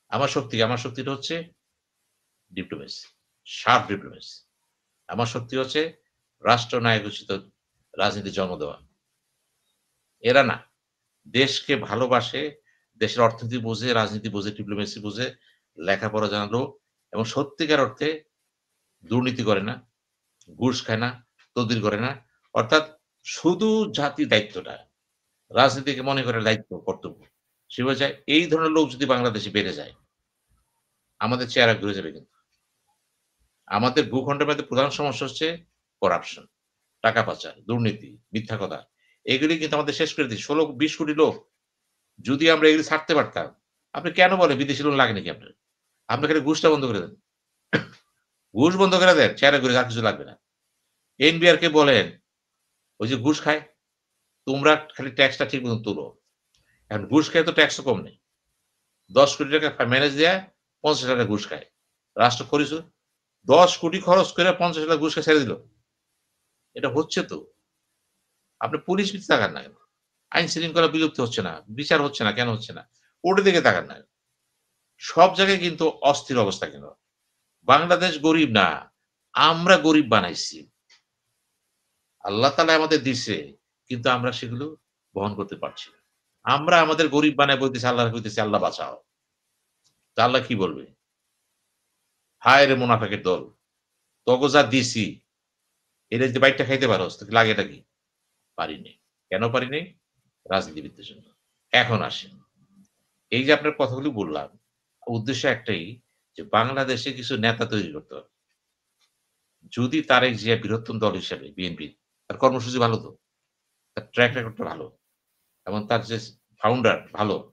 আমার শক্তিটা হচ্ছে ডিপ্লোমেসি, শার্প ডিপ্লোমেসি। আমার শক্তি হচ্ছে রাষ্ট্রনায়কোচিত রাজনীতির জন্ম দেওয়া। এরা না। দেশকে ভালোবাসে, দেশের অর্থনীতি বোঝে, রাজনীতি বোঝে, ডিপ্লোমেসি বোঝে, লেখাপড়া জানা লোক এবং সত্যিকার অর্থে দুর্নীতি করে না, ঘুষ খায় না, তদবির করে না। অর্থাৎ শুধু জাতির দায়িত্বটা, রাজনীতিকে মনে করে দায়িত্ব, কর্তব্য। সে বোঝায় এই ধরনের লোক যদি বাংলাদেশে বেড়ে যায়, আমাদের চেহারা ঘুরে যাবে কিন্তু। আমাদের ভূখণ্ডের মধ্যে প্রধান সমস্যা হচ্ছে করাপশন, টাকা পাচার, দুর্নীতি, মিথ্যা কথা। এগুলি কিন্তু আমাদের শেষ করে দিচ্ছে। ১৬-২০ কোটি লোক যদি আমরা এগুলি ছাড়তে পারতাম, আপনি কেন বলেন বিদেশি লোন লাগে নাকি আপনার? আপনি খালি ঘুষটা বন্ধ করে দেন। ঘুষ বন্ধ করে দেন, চেহারা ঘুরে আর কিছু লাগবে না। এনবিআর কে বলেন, ওই যে ঘুষ খায়, তোমরা খালি ট্যাক্সটা ঠিক মতন তুলো। এখন ঘুষ খেয়ে তো ট্যাক্সও কম নেই। ৳১০ কোটি ম্যানেজ দেয়া ৳৫০,০০,০০০ ঘুষ খায়। রাষ্ট্র করেছে ১০ কোটি খরচ করে ৳৫০,০০,০০০ ঘুষ খেয়ে ছেড়ে দিল। এটা হচ্ছে তো। আপনি পুলিশ দিকে তাকান না কেন? আইন শৃঙ্খলা বিলুপ্ত হচ্ছে না, বিচার হচ্ছে না, কেন হচ্ছে না? ওটার দিকে তাকান না। সব জায়গায় কিন্তু অস্থির অবস্থা কেন? বাংলাদেশ গরিব না। আমরা গরিব বানাইছি। আল্লাহ তাআলা আমাদের দিছে। কিন্তু আমরা সেগুলো বহন করতে পারছি না। আমরা আমাদের গরিব বানায় বলতেছি আল্লাহরে কইতেছি, "আল্লাহ বাঁচাও।" তা আল্লাহ কি বলবে? হায় রে মুনাফিকের দল! তোকে যা দিছি, এটা যদি বাইটটা খাইতে পারোস, তো লাগেটা কি? পারি নাই। কেন পারি নাই? রাজনীতিবিদদের জন্য। এখন আসেন। এই যে আপনার কথাগুলো বললাম, উদ্দেশ্য একটাই যে বাংলাদেশে কিছু নেতা তৈরি করতে হবে। যদি তারেক জিয়া বৃহত্তম দল হিসেবে বিএনপি, তার কর্মসূচি ভালো তো। তার ট্র্যাক রেকর্ডটা ভালো এবং তার যে ফাউন্ডার ভালো।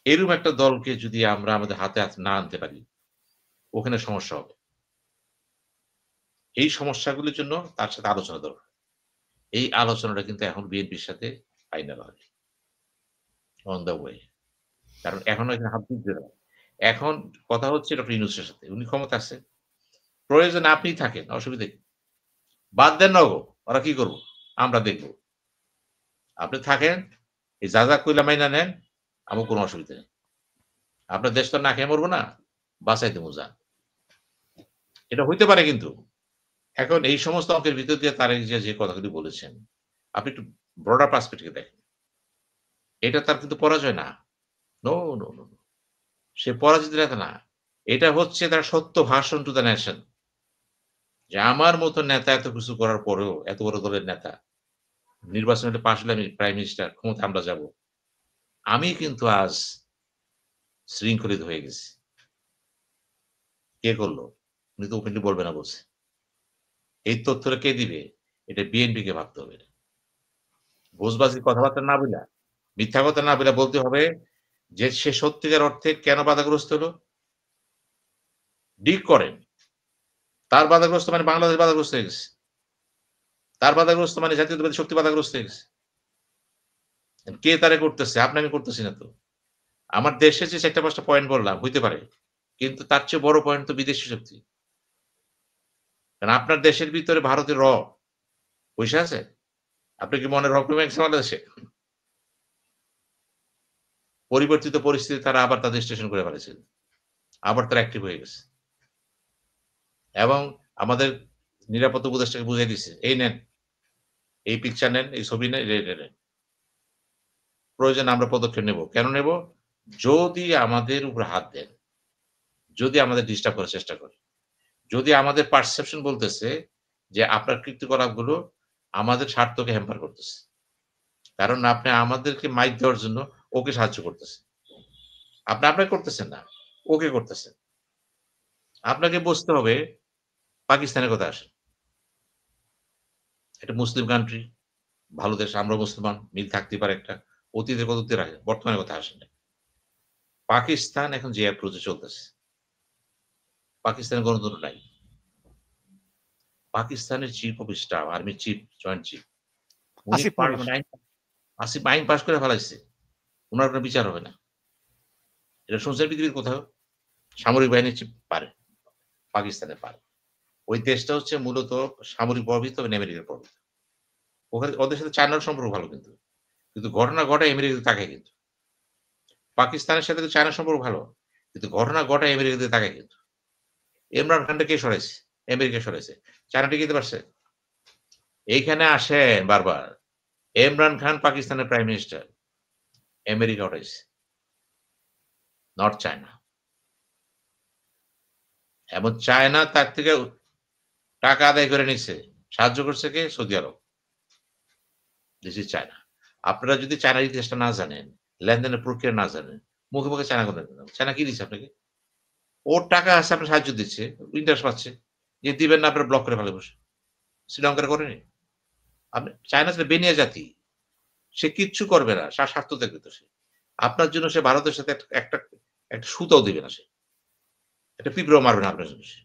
এরকম একটা দলকে যদি আমরা আমাদের হাতে না আনতে পারি, ওখানে সমস্যা হবে। এই সমস্যাগুলির জন্য তার সাথে আলোচনা দরকার। এই আলোচনাটা কিন্তু এখন বিএনপির সাথে ফাইনাল হবে। On the way. কারণ এখনো এখানে হাত দিতে না। এখন কথা হচ্ছে ডক্টর ইউনূসের সাথে। উনি ক্ষমতা আছে। প্রয়োজনে আপনিই থাকেন, অসুবিধা কি? বাদ দেন না ওগো। ওরা কি করব? আমরা দেখব। আপনি থাকেন, এই যা কইলা মাইনা নেন, আমার কোন অসুবিধা নেই। আপনার দেশ তো আর না খেয়ে মরব না। বাঁচাই দেবো যান। এটা হইতে পারে কিন্তু। এখন এই সমস্ত অঙ্কের ভিতর দিয়ে তারেক জিয়া যে কথাগুলি বলেছেন, আপনি একটু ব্রডার পার্সপেক্টিভ এ দেখেন। এটা তার কিন্তু পরাজয় না। No, no, no, no. সে পরাজিত নেতা না। এটা হচ্ছে তার সত্য ভাষণ টু দ্যা নেশন। যে আমার মত নেতা এত কিছু করার পরেও, এত বড় দলের নেতা, নির্বাচনে হলে পাশ হলে আমি প্রাইম মিনিস্টার, ক্ষমতায় আমরা যাব। আমি কিন্তু আজ শৃঙ্খলিত হয়ে গেছি। কে করল? উনি তো ওপেনলি বলবে না বলছে। এই তথ্যটা কে দিবে? এটা বিএনপি কে ভাবতে হবে। ভোজবাজির কথাবার্তা না বইলা, মিথ্যা কথা না বইলা বলতে হবে যে সে সত্যিকার অর্থে কেন বাধাগ্রস্ত হলো? ডিগ করেন। তার বাধাগ্রস্ত মানে বাংলাদেশ বাধাগ্রস্ত হয়ে গেছে। তার বাধাগ্রস্ত মানে জাতীয়তাবাদী শক্তি বাধাগ্রস্ত হয়ে গেছে। কে তারে করতেছে? আপনি আমি করতেছি না তো। আমার দেশে যে ৪ টা ৫ টা পয়েন্ট বললাম হইতে পারে। কিন্তু তার চেয়ে বড় পয়েন্ট তো বিদেশি শক্তি। কারণ আপনার দেশের ভিতরে ভারতের পইসা আছে? আপনি কি মনে রক কমে গেছে বাংলাদেশে? পরিবর্তিত পরিস্থিতি তারা আবার তাদের স্টেশন করে ফেলেছে। আবার তারা অ্যাক্টিভ হয়ে গেছে। এবং আমাদের নিরাপত্তা উপদেষ্টাকে বুঝাই দিছে। এই নেন, এই পিকচার নেন, এই ছবি নেন, এটা নেন। প্রয়োজনে আমরা পদক্ষেপ নেব। কেন নেব? যদি আমাদের উপর হাত দেন, যদি আমাদের ডিস্টার্ব করার চেষ্টা করে, যদি আমাদের পারসেপশন বলতেছে যে আপনার কৃত্যকলাপগুলো আমাদের স্বার্থকে হ্যাম্পার করতেছে। কারণ আপনি আমাদেরকে মাইক দেওয়ার জন্য ওকে সাহায্য করতেছেন। আপনি আপনাকে করতেছেন না, ওকে করতেছেন। আপনাকে বুঝতে হবে পাকিস্তানের কথা আসেন। একটা মুসলিম কান্ট্রি, ভালো দেশ, আমরা মুসলমান, মিল থাকতে পারে একটা। অতীতের কথা অতীতে রাখে, বর্তমানের কথা আসে না। পাকিস্তান এখন যে অ্যাপ্রোচে চলতেছে, পাকিস্তানের গণতন্ত্র নাই। পাকিস্তানের chief of staff, army chief, joint chief, উনি আসিফ মনির। পার্লামেন্ট আসিফ আইন পাস করে ফেলাইছে। উনার কোনো বিচার হবে না। এটা শুনছেন পৃথিবীর কোথাও? সামরিক বাহিনীর চিফ পারে, পাকিস্তানে পারে। ওই দেশটা হচ্ছে মূলত সামরিক প্রভাবিত এবং আমেরিকার প্রভাবিত। ওখানে ওদের সাথে চায়নার সম্পর্ক ভালো কিন্তু। কিন্তু ঘটনা ঘটায় আমেরিকা তাকায় কিন্তু। পাকিস্তানের সাথে তো চায়নার সম্পর্ক ভালো। কিন্তু ঘটনা ঘটায় আমেরিকা দিকে তাকায় কিন্তু। ইমরান খানটা কে সরাইছে? আমেরিকা সরাইছে। চায়না টিকাইতে পারছে? এইখানে আসেন বারবার। ইমরান খান পাকিস্তানের প্রাইম মিনিস্টার। আমেরিকা উঠাইছে। Not China. এবং চায়না তার থেকে টাকা আদায় করে নিচ্ছে। সাহায্য করছে কে? সৌদি আরব। This is China. আপনারা যদি চায়নার ইতিহাসটা না জানেন, লেনদেনের প্রক্রিয়া না জানেন, মুখে, মুখে চায়না কথা বলেন। চায়না কি দিচ্ছে আপনাকে? ওর টাকা আছে আপনার সাহায্য দিচ্ছে, ইন্টারেস্ট পাচ্ছে। যে দিবেন না আপনারা ব্লক করে ফেলে বসে। শ্রীলঙ্কার করেনি? আপনি চায়না ছিল বেনিয়া জাতি। সে কিচ্ছু করবে না। স্বার্থ দেখবে তো সে। আপনার জন্য সে ভারতের সাথে একটা একটা সুতাও দিবে না সে। একটা পিঁপড়েও মারবে না আপনার জন্য সে।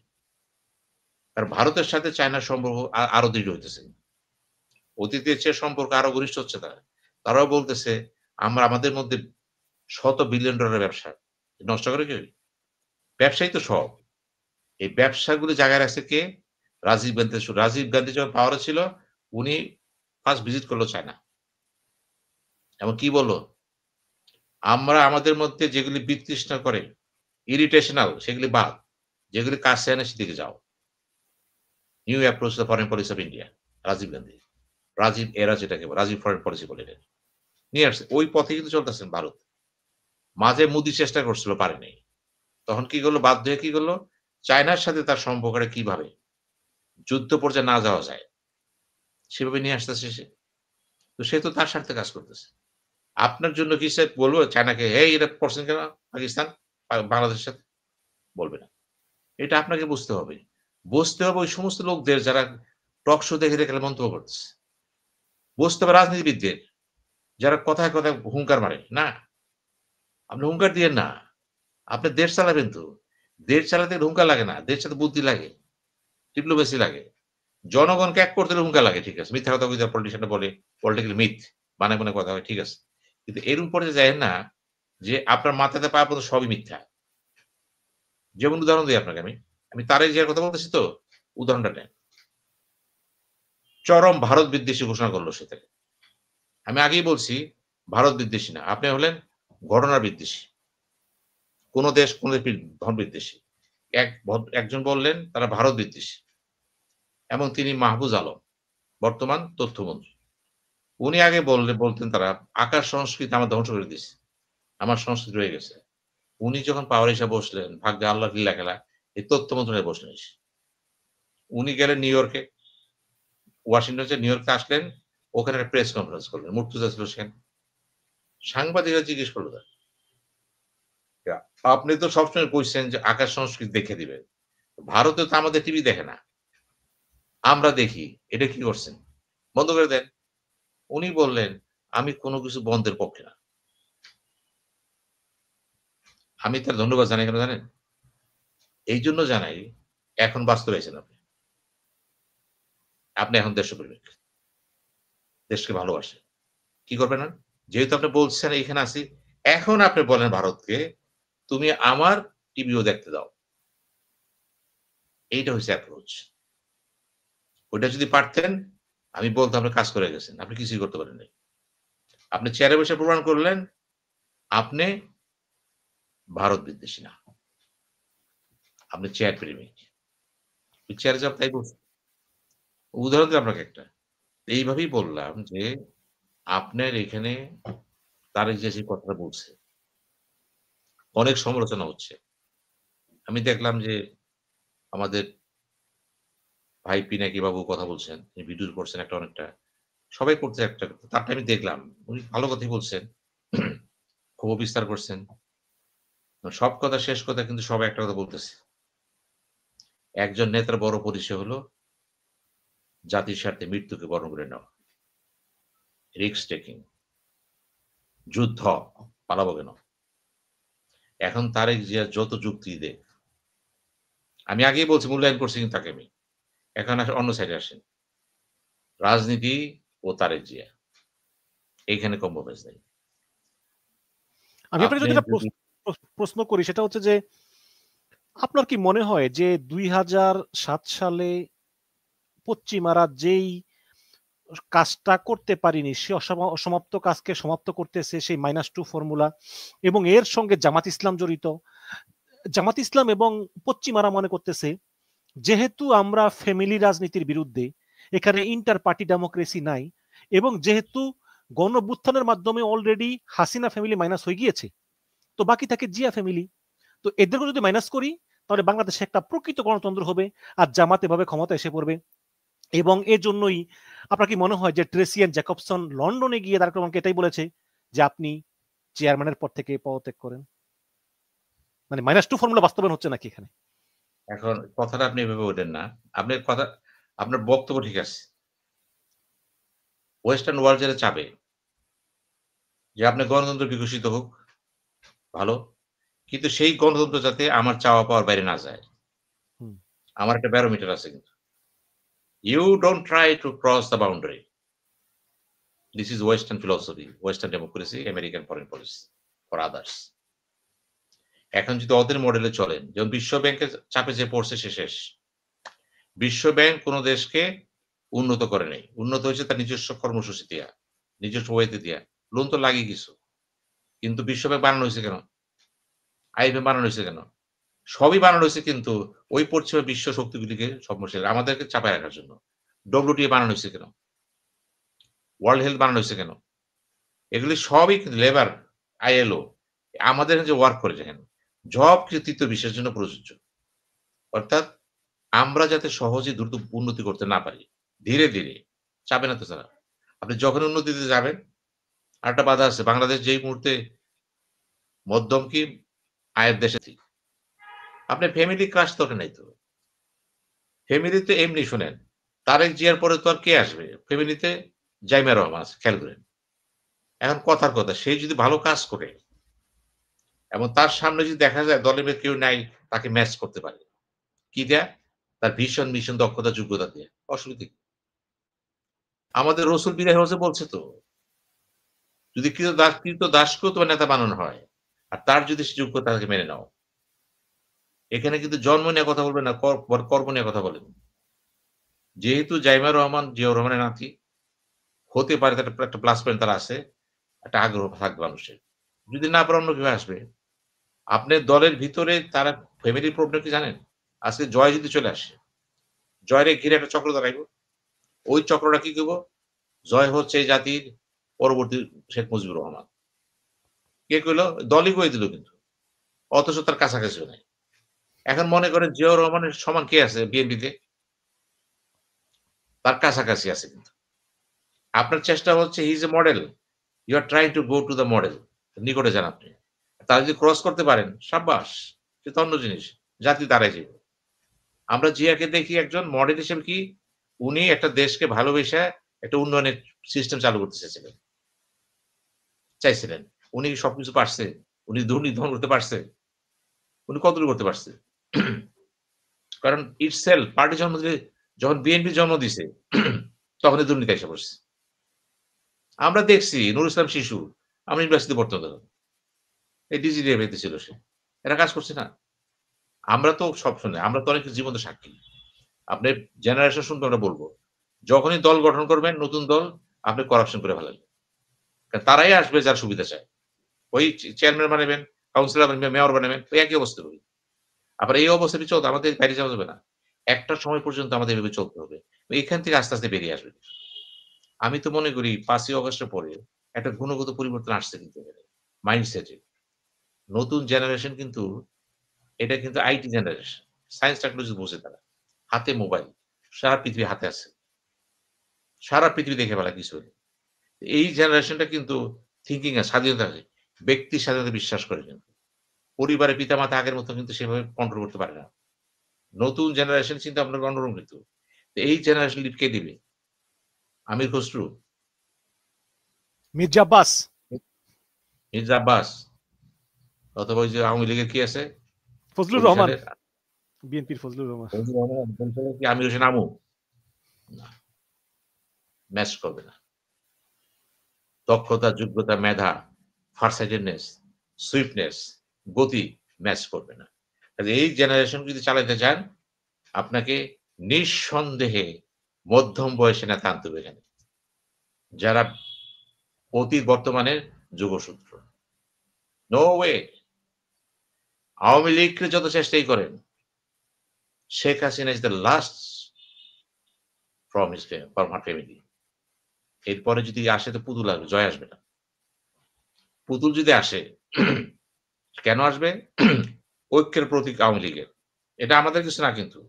কারণ ভারতের সাথে চায়নার সম্পর্ক আরো দৃঢ় হইতেছে। অতীতের চেয়ে সম্পর্ক আরো ঘনিষ্ঠ হচ্ছে তারা। তারাও বলতেছে আমরা আমাদের মধ্যে শত বিলিয়ন ডলারের ব্যবসা। নষ্ট করে কে? ব্যবসায়ী তো সব। এই ব্যবসাগুলো জায়গায় রাখছে কে? রাজীব গান্ধী। রাজীব গান্ধী যখন পাওয়ারে ছিল, উনি ফার্স্ট ভিজিট করলো চায়না। এবং কি বলল? আমরা আমাদের মধ্যে যেগুলি বিতৃষ্ণা করে, ইরিটেশনাল সেগুলি বাদ। যেগুলি কাজ চায় না সেদিকে যাও। New approach the foreign policy of India. Rajiv Gandhi. Rajiv এরা যেটাকে রাজীব ফরেন পলিসি বলে এটাকে। নিয়ে আসছে। ওই পথে কিন্তু চলতেছেন ভারত। মাঝে মোদি চেষ্টা করছিল, পারেনি। তখন কি করলো? বাধ্য হয়ে কি করলো? চায়নার সাথে তার সম্পর্কটা কিভাবে যুদ্ধ পর্যায়ে না যাওয়া যায়, সেভাবে নিয়ে আসতেছে সে। তো সে তো তার স্বার্থে কাজ করতেছে। আপনার জন্য কি সে বলবো চায়নাকে, "এই এটা করছেন কেন পাকিস্তান বাংলাদেশের সাথে?" বলবে না। এটা আপনাকে বুঝতে হবে। বুঝতে হবে ওই সমস্ত লোকদের যারা টক শো দেখে, দেখে মন্তব্য করতেছে। বুঝতে হবে রাজনীতিবিদদের যারা কথায়, কথায় হুঙ্কার মারে। না, আপনি হুঙ্কার দিয়েন না। আপনি দেশ চালাবেন তো। দেশ চালাতে হুঙ্কার লাগে না। দেশ চালাতে বুদ্ধি লাগে, ডিপ্লোমেসি লাগে। জনগণকে এক করতে হলে হুঙ্কার লাগে, ঠিক আছে। মিথ্যা কথা কইতে পলিটিশিয়ানরা বলে, পলিটিক্যাল মিথ। বানায়, বানায় কথা হয়, ঠিক আছে। কিন্তু এরকম পর্যায়ে যায়েন না যে আপনার মাথাতে পা পর্যন্ত সবই মিথ্যা। যেমন উদাহরণ দেই আপনাকে আমি। আমি তারেক জিয়ার কথা বলতেছি তো, উদাহরণটা নেন। চরম ভারত বিদ্বেষী ঘোষণা করল সে থেকে। আমি আগেই বলছি ভারত বিদ্বেষী না। আপনি হলেন ঘটনার বিদ্বেষী। কোন দেশ কোন ধন বিদ্বেষী। একজন বললেন তারা ভারত বিদ্বেষী এবং তিনি মাহফুজ আলম, বর্তমান তথ্যমন্ত্রী। উনি আগে বলতেন তারা আকাশ সংস্কৃতি আমার ধ্বংস করে দিয়েছে। আমার সংস্কৃতি রয়ে গেছে। উনি যখন পাওয়ার এসে বসলেন, ভাগ্যে আল্লাহর লীলা খেলা, এই তথ্য মন্ত্রণালয়ে বসলেন এসে। উনি গেলেন নিউ ইয়র্কে, ওয়াশিংটন থেকে নিউ ইয়র্কে আসলেন, ওখানে একটা প্রেস কনফারেন্স করলেন। মুর্তজা ছিল সেখানে। সাংবাদিকরা জিজ্ঞেস করল তাকে, আপনি তো সবসময় কইছেন যে আকাশ সংস্কৃতি দেখে দিবেন। ভারতে তো আমাদের টিভি দেখে না। আমরা দেখি। এটা কি করছেন? বন্ধ করে দেন। উনি বললেন, আমি কোন কিছু বন্ধের পক্ষে না। আমি তার ধন্যবাদ জানাই কেন জানেন? এইজন্য জানাই, এখন বাস্তবায়িছেন আপনি। আপনি এখন দেশপ্রেমিক। দেশকে ভালোবাসেন। কি করবেন না? যেহেতু আপনি বলছেন এইখানে আছি, এখন আপনি বলেন ভারতকে, তুমি আমার টিভিও দেখতে দাও। এইটা হইছে অ্যাপ্রোচ। ওইটা যদি পারতেন, আমি বলতাম আপনি কাজ করে গেছেন। আপনি কিছুই করতে পারেন নাই। আপনি চেয়ারে বসে প্রমাণ করলেন, আপনি ভারত বিদ্বেষী না। আপনি চেয়ার প্রেমিক। ওই চেয়ারে যাও তাই বলছেন। উদাহরণ দিলাম আপনাকে একটা। এইভাবেই বললাম যে, আপনার এখানে তারেক জিয়া যে কথাটা বলছে, অনেক সমালোচনা হচ্ছে। আমি দেখলাম যে আমাদের ভাই পিনাকি বাবু কথা বলছেন। তিনি ভিডিও করছেন একটা অনেকটা। সবাই করছে একটা। তারটা আমি দেখলাম। উনি ভালো কথাই বলছেন। ক্ষোভ বিস্তার করছেন। সব কথা শেষ কথা কিন্তু সবাই একটা কথা বলতেছে। একজন নেতার বড় পরিচয় হলো জাতির স্বার্থে মৃত্যুকে বরণ করে নেওয়া, রিস্ক টেকিং, যুদ্ধ, পালাবো কেন? এখন তারেক জিয়া যত যুক্তি দেয়, আমি আগেই বলছি মূল্যায়ন করছি কিন্তু তাকে আমি। এখন অন্য সাইডে আসেন। রাজনীতি ও তারেক জিয়া। এইখানে কম্প্রোমাইজ নেই। আমি আপনাকে যদি একটা প্রশ্ন করি, সেটা হচ্ছে যে আপনার কি মনে হয় যে 2007 সালে পশ্চিমারা যেই কাজটা করতে পারিনি, সে অসমাপ্ত কাজকে সমাপ্ত করতেছে সেই -2 ফর্মুলা, এবং এর সঙ্গে জামাত ইসলাম জড়িত। জামাত ইসলাম এবং পশ্চিমারা মনে করতেছে যেহেতু আমরা ফ্যামিলি রাজনীতির বিরুদ্ধে, এখানে ইন্টার পার্টি ডেমোক্রেসি নাই, এবং যেহেতু গণঅভ্যুত্থানের মাধ্যমে অলরেডি হাসিনা ফ্যামিলি মাইনাস হয়ে গিয়েছে, তো বাকি থাকে জিয়া ফ্যামিলি। তো এদেরকে যদি মাইনাস করি তাহলে বাংলাদেশে একটা প্রকৃত গণতন্ত্র হবে, আর জামাত এভাবে ক্ষমতা এসে পড়বে। এবং এর জন্যই আপনার কি মনে হয় যে ট্রেসি এন্ড জ্যাকবসন লন্ডনে গিয়ে তারেক রহমানকে এটাই বলেছে যে আপনি চেয়ারম্যানের পদ থেকে পদত্যাগ করেন? মানে -2 ফর্মুলা বাস্তবায়ন হচ্ছে নাকি এখানে? এখন কথাটা আপনি এভাবে বললেন না। আপনার কথা, আপনার বক্তব্য ঠিক আছে। ওয়েস্টার্ন ওয়ার্ল্ড যেটা চাবে যে আপনার গণতন্ত্র বিকশিত হোক, ভালো। কিন্তু সেই গণতন্ত্র যাতে আমার চাওয়া পাওয়ার বাইরে না যায়। আমার একটা ব্যারোমিটার আছে কিন্তু। You don't try to cross the boundary. This is Western philosophy, Western democracy, American foreign policy for others. এখন যদি ওদের মডেলে চলেন, যেমন বিশ্ব ব্যাংকের চাপে যে পড়ছে সে শেষ। বিশ্ব ব্যাংক কোন দেশকে উন্নত করে নাই। উন্নত হয়েছে তার নিজস্ব কর্মসূচি দিয়া, নিজস্ব ওয়েতে দিয়া। লোন তো লাগেই কিছু। কিন্তু বিশ্ব ব্যাংক বানানো হয়েছে কেন? IMF বানানো হয়েছে কেন? সবই বানানো হয়েছে কিন্তু ওই পশ্চিমা বিশ্ব শক্তিগুলিকে আমাদেরকে চাপায় রাখার জন্য। WTO বানানো হয়েছে কেন? ওয়ার্ল্ড হেলথ বানানো হয়েছে কেন? এগুলি সবই কিন্তু লেবার, ILO আমাদের যে ওয়ার্ক করে যেখানে, সব কিছু তৃতীয় বিশ্বের জন্য প্রযোজ্য। অর্থাৎ আমরা যাতে সহজে দ্রুত উন্নতি করতে না পারি, ধীরে, ধীরে চাবে না তো তারা। আপনি যখন উন্নতিতে যাবেন, আরেকটা বাধা আছে। বাংলাদেশ যেই মুহূর্তে মধ্যম কি আয়ের দেশে, আপনি ফ্যামিলি ক্রাশ তো নাই তো। ফ্যামিলিতে এমনি শোনেন, তারেক জিয়ার পরে তো আর কে আসবে? ফ্যামিলিতে জাইমা রহমান আছে, খেয়াল করেন। এখন কথার কথা, সে যদি ভালো কাজ করে এবং তার সামনে যদি দেখা যায় দলের কেউ নাই, তাকে ম্যাচ করতে পারে। কি দেয়া? তার ভিশন, মিশন, দক্ষতা, যোগ্যতা দিয়ে। অসুবিধা কি? আমাদের রসুল বিরাহি হোসে বলছে তো, যদি কৃতদাসকেও তোমার নেতা বানানো হয়, আর তার যদি সে যোগ্যতা তাকে মেনে নাও। এখানে কিন্তু জন্ম নিয়ে কথা বলবেন না, কর্ম নিয়ে কথা বলেন। যেহেতু জাইমা রহমান জিয়াউর রহমানের নাতি, হতে পারে তার একটা প্লাস পয়েন্ট তার আছে, একটা আগ্রহ থাকবে মানুষের। যদি না পারে অন্য কেউ আসবে। আপনার দলের ভিতরে তারা ফ্যামিলির প্রবলেম কি জানেন? আজকে জয় যদি চলে আসে, জয়রে ঘিরে একটা চক্র দাঁড়াইব। ওই চক্রটা কি করব? জয় হচ্ছে এই জাতির পরবর্তী শেখ মুজিবুর রহমান। কে কইল? দলই কয়ে দিল কিন্তু। অথচ তার কাছাকাছিও নাই। এখন মনে করেন জিয়াউর রহমানের সমান কে আছে বিএনপিতে? তার কাছাকাছি আছে কিন্তু। আপনার চেষ্টা হচ্ছে he is a model. You are trying to go to the model. নিকটে যান আপনি। তারা যদি ক্রস করতে পারেন, সাব্বাস! সে তো অন্য জিনিস। জাতি দাঁড়ায় যাবে। আমরা জিয়াকে দেখি একজন মডেল হিসেবে কি, উনি একটা দেশকে ভালোবেসে একটা উন্নয়নের সিস্টেম চালু করতে চাইছিলেন। উনি কি সবকিছু পারছে? উনি দুর্নীতি দমন করতে পারছে? উনি কতটুকু করতে পারছে? কারণ ইটসেলফ পার্টি জন্ম দিলে, যখন বিএনপি জন্ম দিছে তখনই দুর্নীতি এসে পড়ছে। আমরা দেখছি নুরুল ইসলাম শিশু, আমরা ইউনিভার্সিটিতে পড়তাম তখন। এই ডিজিডিএফ ছিল সে। এরা কাজ করছে না? আমরা তো সব শুনে, আমরা তো অনেক জীবন্ত সাক্ষী। আপনি জেনারেশন শুনবে আমরা বলব। যখনই দল গঠন করবেন, নতুন দল, আপনি করাপশন করে ফেলাবেন। তারাই আসবে যার সুবিধা চায়। ওই চেয়ারম্যান বানাবেন, কাউন্সিলর বানাবেন, মেয়র বানাবেন, ওই একই অবস্থা হবে। আবার এই অবস্থায় চলতে আমাদের বাইরে যাওয়া যাবে না। একটা সময় পর্যন্ত আমাদের এভাবে চলতে হবে। এখান থেকে আস্তে, আস্তে বেরিয়ে আসবে। আমি তো মনে করি ৫ই অগস্টের পরে একটা গুণগত পরিবর্তন আসছে কিন্তু এখানে, মাইন্ডসেটে। নতুন জেনারেশন কিন্তু, এটা কিন্তু আইটি জেনারেশন। সায়েন্স টেকনোলজি বোঝে তারা। হাতে মোবাইল। সারা পৃথিবী হাতে আছে। সারা পৃথিবী দেখে ফেলা কিছু হলে। এই জেনারেশনটা কিন্তু থিংকিং এ স্বাধীনতা আছে। ব্যক্তির স্বাধীনতা বিশ্বাস করে কিন্তু। পরিবারের পিতামাতা আগের মতো কিন্তু সেভাবে কন্ট্রোল করতে পারে না। নতুন জেনারেশন চিন্তা ভাবনা অন্যরকম কিন্তু। এই জেনারেশন লিড কে দিবে? আমির খসরু, মির্জা আব্বাস, মির্জা আব্বাস, অথবা ওই যে আওয়ামী লীগের কি আছে ফজলুর রহমান, বরিশালের, বিএনপির ফজলুর রহমান। বরিশালের কি আমির হোসেন আমু? না, ম্যাচ করবে না। দক্ষতা, যোগ্যতা, মেধা, ফারসাইটেডনেস, সুইফটনেস, গতি ম্যাচ করবে না। কাজে এই জেনারেশন যদি চালাতে চান, আপনাকে নিঃসন্দেহে মধ্যম বয়সী নেতা আনতে হবে এখানে, যারা অতীত বর্তমানের যোগসূত্র। No way. আওয়ামী লীগকে যত চেষ্টাই করেন, Sheikh Hasina is the last from her family. এরপরে যদি আসে তো পুতুল আসবে, জয় আসবে না। পুতুল যদি আসে কেন আসবে? ঐক্যের প্রতীক আওয়ামী লীগের। এটা আমাদের কিছু না কিন্তু।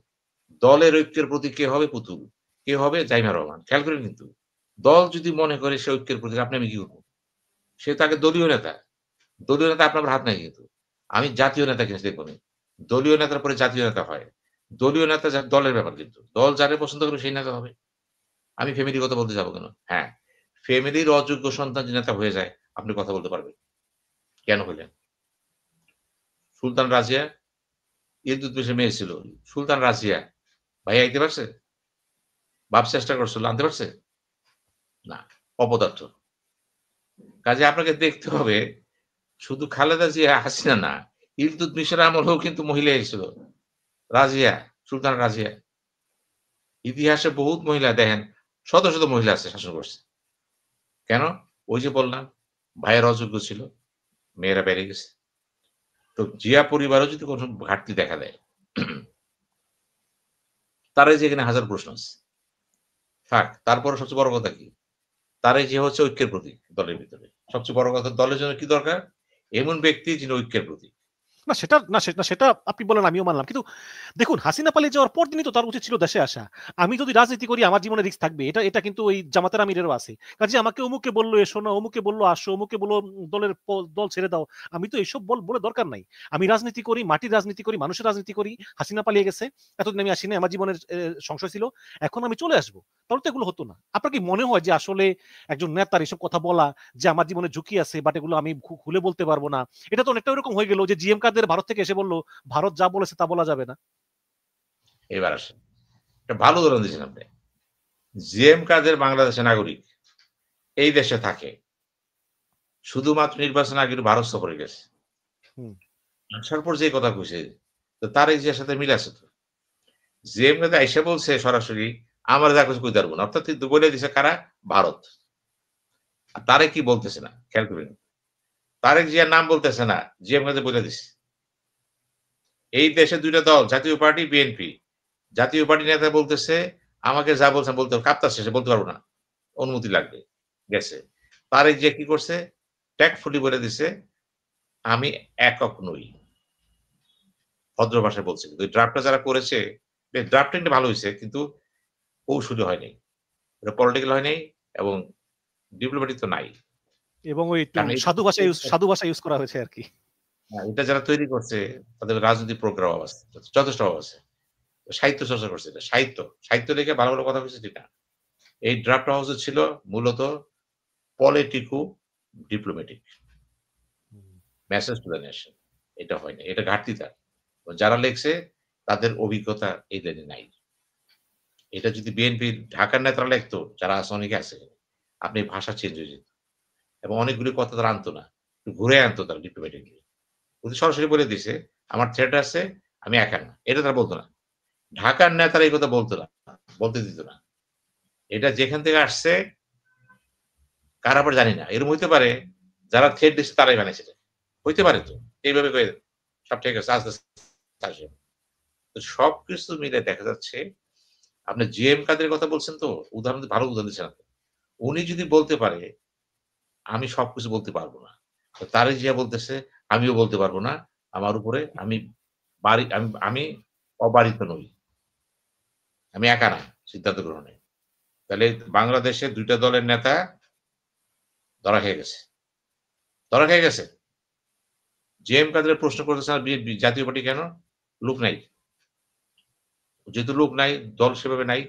দলের ঐক্যের প্রতীক কে হবে? পুতুল। কে হবে? জাইমা রহমান। খেয়াল করেন কিন্তু। দল যদি মনে করে সে ঐক্যের প্রতীক, আপনি আমি কি করব? সে তাকে দলীয় নেতা। দলীয় নেতা আপনার হাত নাই কিন্তু। আমি জাতীয় নেতা কিন্তু দেখুন। দলীয় নেতার পরে জাতীয় নেতা হয়। দলীয় নেতা দলের ব্যাপার কিন্তু। দল যারে পছন্দ করবে সেই নেতা হবে। আমি ফ্যামিলির কথা বলতে যাব কেন? হ্যাঁ, ফ্যামিলির অযোগ্য সন্তান যে নেতা হয়ে যায়, আপনি কথা বলতে পারবেন। কেন হইলেন? সুলতান রাজিয়া ইলতুৎমিশের মেয়ে ছিল। সুলতান রাজিয়া ভাইয়া আইতে পারছে? বাপ চেষ্টা করছিল, আনতে পারছে? না, অপদার্থ। কাজে আপনাকে দেখতে হবে শুধু খালেদা জিয়া, হাসিনা না, ইলতুৎমিশের আমলেও কিন্তু মহিলা এসেছিল। রাজিয়া, সুলতান রাজিয়া। ইতিহাসে বহুত মহিলা দেখেন, শত, শত মহিলা আছে শাসন করছে। কেন? ওই যে বললাম, ভাইয়ের অযোগ্য ছিল, মেয়েরা বেড়ে গেছে। তো জিয়া পরিবারও যদি কোন ঘাটতি দেখা দেয়, তারাই যে এখানে হাজার প্রশ্ন আছে। থাক, তারপরে সবচেয়ে বড় কথা কি? তারাই যে হচ্ছে ঐক্যের প্রতীক দলের ভিতরে। সবচেয়ে বড় কথা, দলের জন্য কি দরকার? এমন ব্যক্তি যিনি ঐক্যের প্রতীক। সেটা আপনি বলেন, আমিও মানলাম। কিন্তু দেখুন, হাসিনা পালিয়ে যাওয়ার পর দিনই তো তার উচিত ছিল দেশে আসা। আমি যদি রাজনীতি করি আমার জীবনে রিস্ক থাকবে। এটা কিন্তু ওই জামাতের আমিরেরও আছে। কাজেই আমাকে অমুকে বলল এসো না, অমুকে বলল আসো, অমুকে বলল দল ছেড়ে দাও। আমি তো এসব বলে দরকার নাই। আমি রাজনীতি করি, মাটির রাজনীতি করি, মানুষের রাজনীতি করি। হাসিনা পালিয়ে গেছে। এতদিন আমি আসিনি, আমার জীবনের সংশয় ছিল। এখন আমি চলে আসবো। তাহলে তো এগুলো হতো না। আপনার কি মনে হয় যে আসলে একজন নেতার এসব কথা বলা, যে আমার জীবনে ঝুঁকি আছে বাট এগুলো আমি খুলে বলতে পারবো না? এটা তো অনেকটা ওরকম হয়ে গেল যে জিএম কাদের ভারত থেকে এসে বলল ভারত যা বলেছে তা বলা যাবে না। এবার আসেন। একটা ভালো উদাহরণ দিয়েছেন আপনি। জিএম কাদের বাংলাদেশের নাগরিক। এই দেশে থাকে। শুধুমাত্র নির্বাচন আগে ভারত সফরে গেছে। হুম। আসার পর যে কথা কইছে, তো তার এই জিয়ার সাথে মিল আছে তো। জিএম কাদের আইসা বলছে সরাসরি, আমার যা কিছু কইতে পারবো না। অর্থাৎ কিন্তু বলে দিছে কারা? ভারত। আর তারেক কি বলতেছে না, খেয়াল করেন। তারেক জিয়ার নাম বলতেছে না, জিএম কাদের বলে দিছে। এই দেশে ২ টা দল, জাতীয় পার্টি, বিএনপি। জাতীয় পার্টি নেতা বলতেছে, আমাকে যা বলছেন বলতে কাঁপতাছে, সে বলতে পারব না। অনুমতি লাগবে। গেছে। তারেক জিয়া কি করছে? ট্যাক্টফুলি বলে দিছে, আমি একক নই। ভদ্র ভাষায় বলছে। কিন্তু ড্রাফটটা যারা করেছে, ড্রাফটিংটা ভালো হইছে কিন্তু কৌশলী হয় নাই। এটা পলিটিক্যাল হয় নাই এবং ডিপ্লোম্যাটিক তো নাই। এবং ওই একটু কারণ সাধু ভাষা ইউজ করা হয়েছে আরকি। এটা যারা তৈরি করছে তাদের রাজনৈতিক প্রোগ্রাম আছে। যথেষ্ট অভাব আছে। সাহিত্য চর্চা করছে এটা। সাহিত্য লিখে ভালো, ভালো কথা বলছে ঠিক না। এই ড্রাফট হাউসে ছিল মূলত Politico diplomatic message to the nation. এটা হয় না। এটা ঘাটতি তার। যারা লেখছে তাদের অভিজ্ঞতা এই লাইনে নাই। এটা যদি বিএনপির ঢাকার নেতারা লেখতো, যারা আছে অনেকে আছে, আপনি ভাষা চেঞ্জ হয়ে যেত। এবং অনেকগুলি কথা তারা আনতো না। একটু ঘুরে আনতো তারা ডিপ্লোম্যাটিকলি। কিন্তু সরাসরি বলে দিছে, আমার থ্রেট আছে, আমি একা না। এটা তারা বলতো না। ঢাকার নেতারা এই কথা বলতো না। বলতে দিত না। এটা যেখান থেকে আসছে কার আবার জানি না। এরকম হইতে পারে যারা থ্রেট দিচ্ছে তারাই বানাইছে এটা। হইতে পারে তো। এইভাবে কয়ে দেন। সব ঠিক আছে, আস্তে, আস্তে আসবে। তো সবকিছু মিলে দেখা যাচ্ছে আপনি জিএম কাদের কথা বলছেন তো, ভালো উদাহরণ দিচ্ছেন আপনি। উনি যদি বলতে পারে, আমি সবকিছু বলতে পারব না। তো তারেক জিয়া বলতেছে, আমিও বলতে পারব না। আমার উপরে আমি আমি অবারিত নই। আমি একা না সিদ্ধান্ত গ্রহণে। তাহলে বাংলাদেশে ২ টা দলের নেতা ধরা খেয়ে গেছে। ধরা খেয়ে গেছে। জেএম কাদের প্রশ্ন করতেছে আর জাতীয় পার্টি কেন? লোক নাই। যেহেতু লোক নাই, দল সেভাবে নাই,